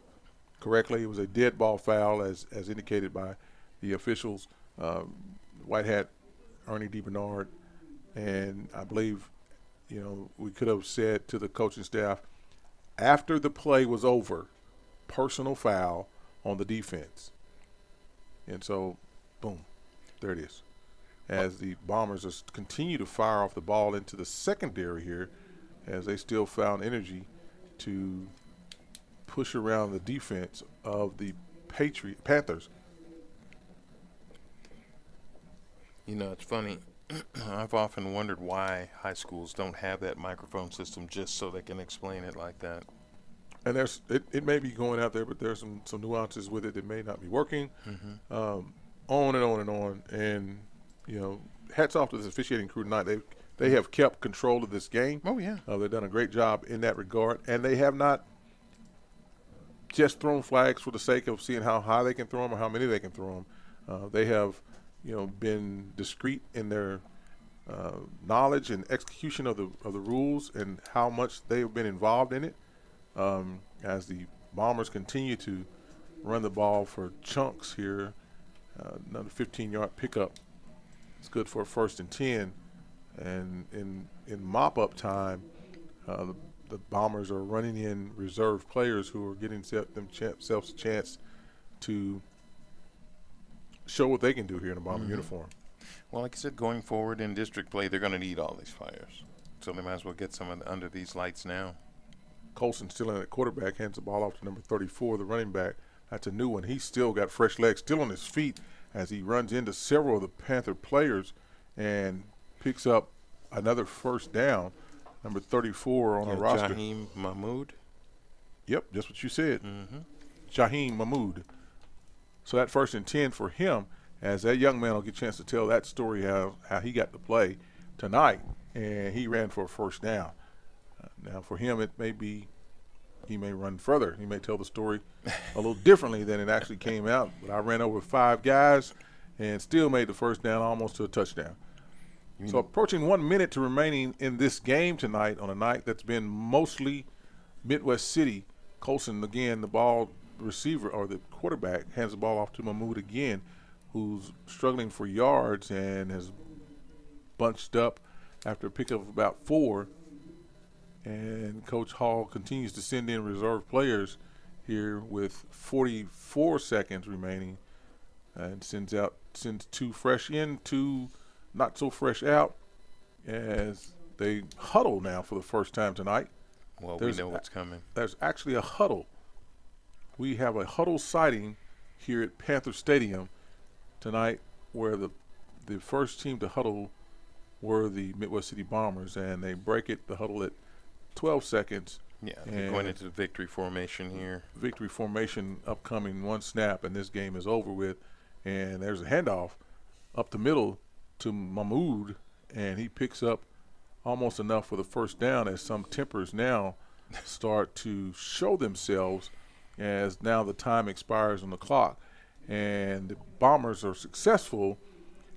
correctly. It was a dead ball foul, as indicated by the officials, White Hat, Ernie DeBernard, and I believe, we could have said to the coaching staff after the play was over, personal foul on the defense. And so, boom, there it is. As the Bombers continue to fire off the ball into the secondary here, as they still found energy to push around the defense of the Panthers. It's funny. I've often wondered why high schools don't have that microphone system just so they can explain it like that. And it may be going out there, but there's some nuances with it that may not be working. On and on and on. And, hats off to this officiating crew tonight. They have kept control of this game. Oh, yeah. They've done a great job in that regard. And they have not just thrown flags for the sake of seeing how high they can throw them or how many they can throw them. They have, been discreet in their knowledge and execution of the rules and how much they have been involved in it. As the Bombers continue to run the ball for chunks here, another 15-yard pickup. It's good for a 1st and 10. And in mop-up time, the Bombers are running in reserve players who are getting themselves a chance to show what they can do here in a Bomber uniform. Well, like I said, going forward in district play, they're going to need all these fires. So they might as well get some under these lights now. Colson still in at quarterback, hands the ball off to number 34, the running back. That's a new one. He's still got fresh legs, still on his feet as he runs into several of the Panther players and picks up another 1st down. Number 34 on the roster. Jaheim Mahmood. Yep, just what you said. Jaheim Mahmood. So that 1st and 10 for him, as that young man will get a chance to tell that story, how he got to play tonight, and he ran for a 1st down. Now for him, it may be he may run further. He may tell the story a little differently than it actually came out. But I ran over 5 guys and still made the 1st down almost to a touchdown. So approaching 1 minute to remaining in this game tonight on a night that's been mostly Midwest City. Colson, again, the ball receiver or the quarterback, hands the ball off to Mahmood again, who's struggling for yards and has bunched up after a pickup of about 4. And Coach Hall continues to send in reserve players here with 44 seconds remaining, and sends 2 fresh in, 2 not so fresh out, as they huddle now for the first time tonight. Well, we know what's coming. There's actually a huddle. We have a huddle sighting here at Panther Stadium tonight, where the first team to huddle were the Midwest City Bombers, and they break the huddle at 12 seconds. Yeah, they're going into the victory formation here. Victory formation upcoming, 1 snap, and this game is over with. And there's a handoff up the middle to Mahmood, and he picks up almost enough for the 1st down, as some tempers now start to show themselves as now the time expires on the clock. And the Bombers are successful,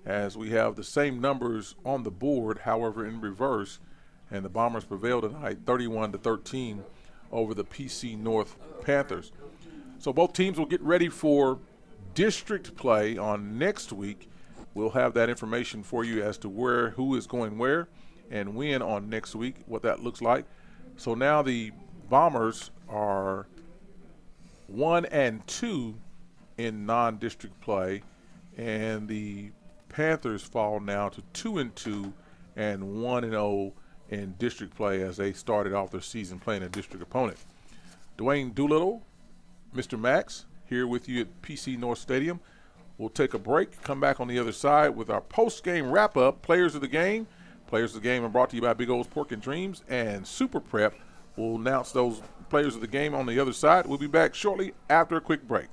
as we have the same numbers on the board, however in reverse. And the Bombers prevail tonight 31-13 over the PC North Panthers. So both teams will get ready for district play on next week. We'll have that information for you as to who is going where and when on next week, what that looks like. So now the Bombers are 1-2 in non-district play, and the Panthers fall now to 2-2 and 1-0 in district play, as they started off their season playing a district opponent. Dwayne Doolittle, Mr. Max, here with you at PC North Stadium. We'll take a break, come back on the other side with our post-game wrap-up, players of the game, Players of the game are brought to you by Big O's Pork and Dreams and Super Prep. We'll announce those players of the game on the other side. We'll be back shortly after a quick break.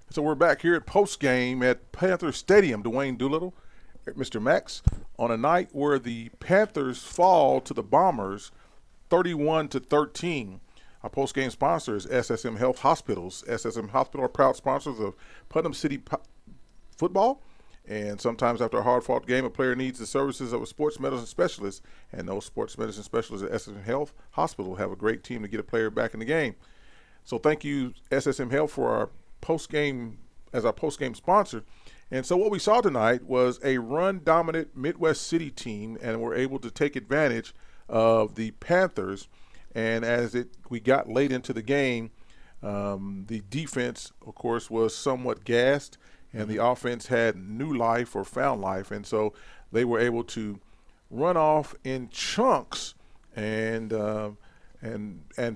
So we're back here at postgame at Panther Stadium. Dwayne Doolittle, Mr. Max, on a night where the Panthers fall to the Bombers 31-13. Our postgame sponsor is SSM Health Hospitals. SSM Hospital are proud sponsors of Putnam City football. And sometimes after a hard-fought game, a player needs the services of a sports medicine specialist. And those sports medicine specialists at SSM Health Hospital have a great team to get a player back in the game. So thank you, SSM Health, for our post-game sponsor. And so what we saw tonight was a run-dominant Midwest City team, and we're able to take advantage of the Panthers. And as we got late into the game, the defense, of course, was somewhat gassed, and the offense had new life or found life. And so they were able to run off in chunks and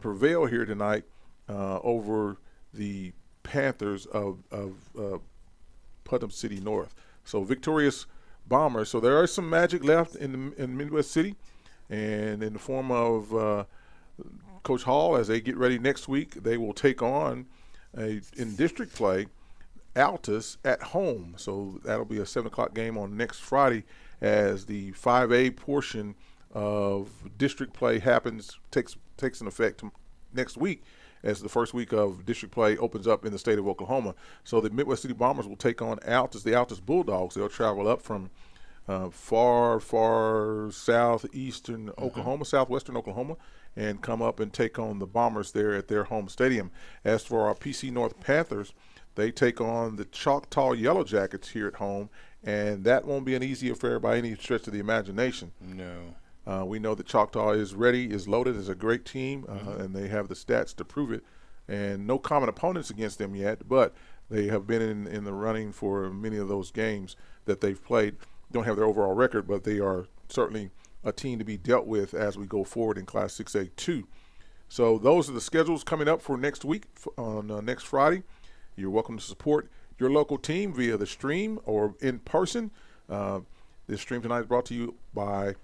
prevail here tonight over the Panthers of Putnam City North. So victorious Bombers. So there is some magic left in Midwest City, and in the form of Coach Hall, as they get ready next week, they will take on in district play Altus at home. So that'll be a 7 o'clock game on next Friday as the 5A portion of district play takes an effect next week as the first week of district play opens up in the state of Oklahoma. So the Midwest City Bombers will take on Altus, the Altus Bulldogs. They'll travel up from far southeastern Oklahoma, southwestern Oklahoma, and come up and take on the Bombers there at their home stadium. As for our PC North Panthers, they take on the Choctaw Yellow Jackets here at home, and that won't be an easy affair by any stretch of the imagination. No. We know that Choctaw is ready, is loaded, is a great team, and they have the stats to prove it. And no common opponents against them yet, but they have been in the running for many of those games that they've played. Don't have their overall record, but they are certainly a team to be dealt with as we go forward in Class 6A2. So those are the schedules coming up for next week on next Friday. You're welcome to support your local team via the stream or in person. This stream tonight is brought to you by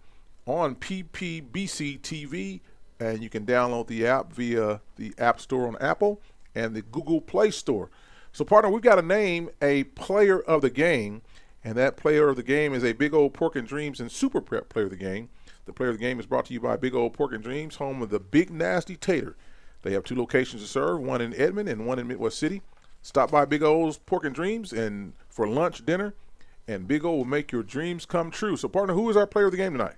on PPBC TV, and you can download the app via the App Store on Apple and the Google Play Store. So, partner, we've got to name a player of the game, and that player of the game is a Big Old Pork and Dreams and Super Prep player of the game. The player of the game is brought to you by Big Old Pork and Dreams, home of the Big Nasty Tater. They have 2 locations to serve, one in Edmond and one in Midwest City. Stop by Big Old's Pork and Dreams and for lunch, dinner, and Big Old will make your dreams come true. So, partner, who is our player of the game tonight?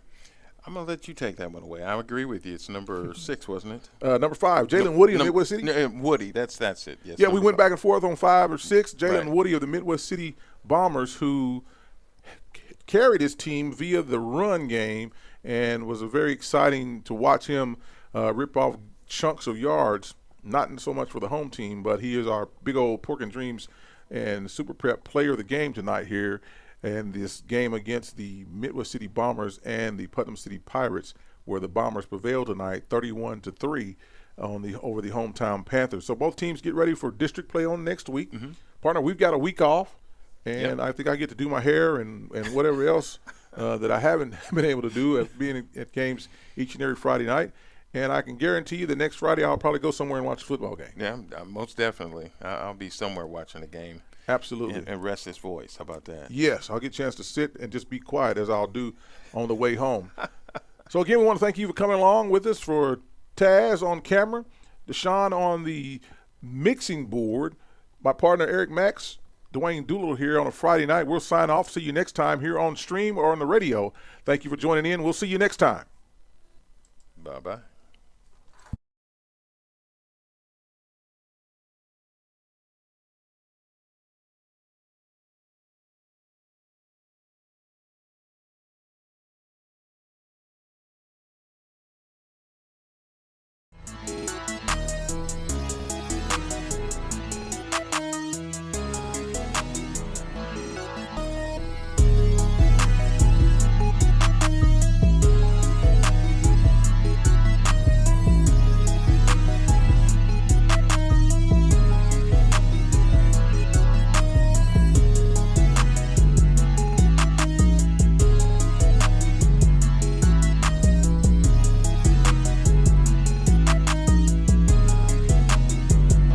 I'm going to let you take that one away. I agree with you. It's number 6, wasn't it? Number 5, Jalen Woody of Midwest City. Woody, that's it. Yes. Yeah, we went 5. back and forth on 5 or 6. Jalen Right. Woody of the Midwest City Bombers, who carried his team via the run game, and was very exciting to watch him rip off chunks of yards. Not so much for the home team, but he is our Big Old Pork and Dreams and Super Prep player of the game tonight here. And this game against the Midwest City Bombers and the Putnam City Pirates, where the Bombers prevailed tonight 31-3 over the hometown Panthers. So both teams get ready for district play on next week. Partner, we've got a week off, and I think I get to do my hair and whatever else that I haven't been able to do at being at games each and every Friday night. And I can guarantee you that next Friday I'll probably go somewhere and watch a football game. Yeah, most definitely. I'll be somewhere watching the game. Absolutely. And rest his voice. How about that? Yes, I'll get a chance to sit and just be quiet as I'll do on the way home. So, again, we want to thank you for coming along with us, for Taz on camera, Deshaun on the mixing board, my partner Eric Max, Dwayne Doolittle here on a Friday night. We'll sign off. See you next time here on stream or on the radio. Thank you for joining in. We'll see you next time. Bye-bye.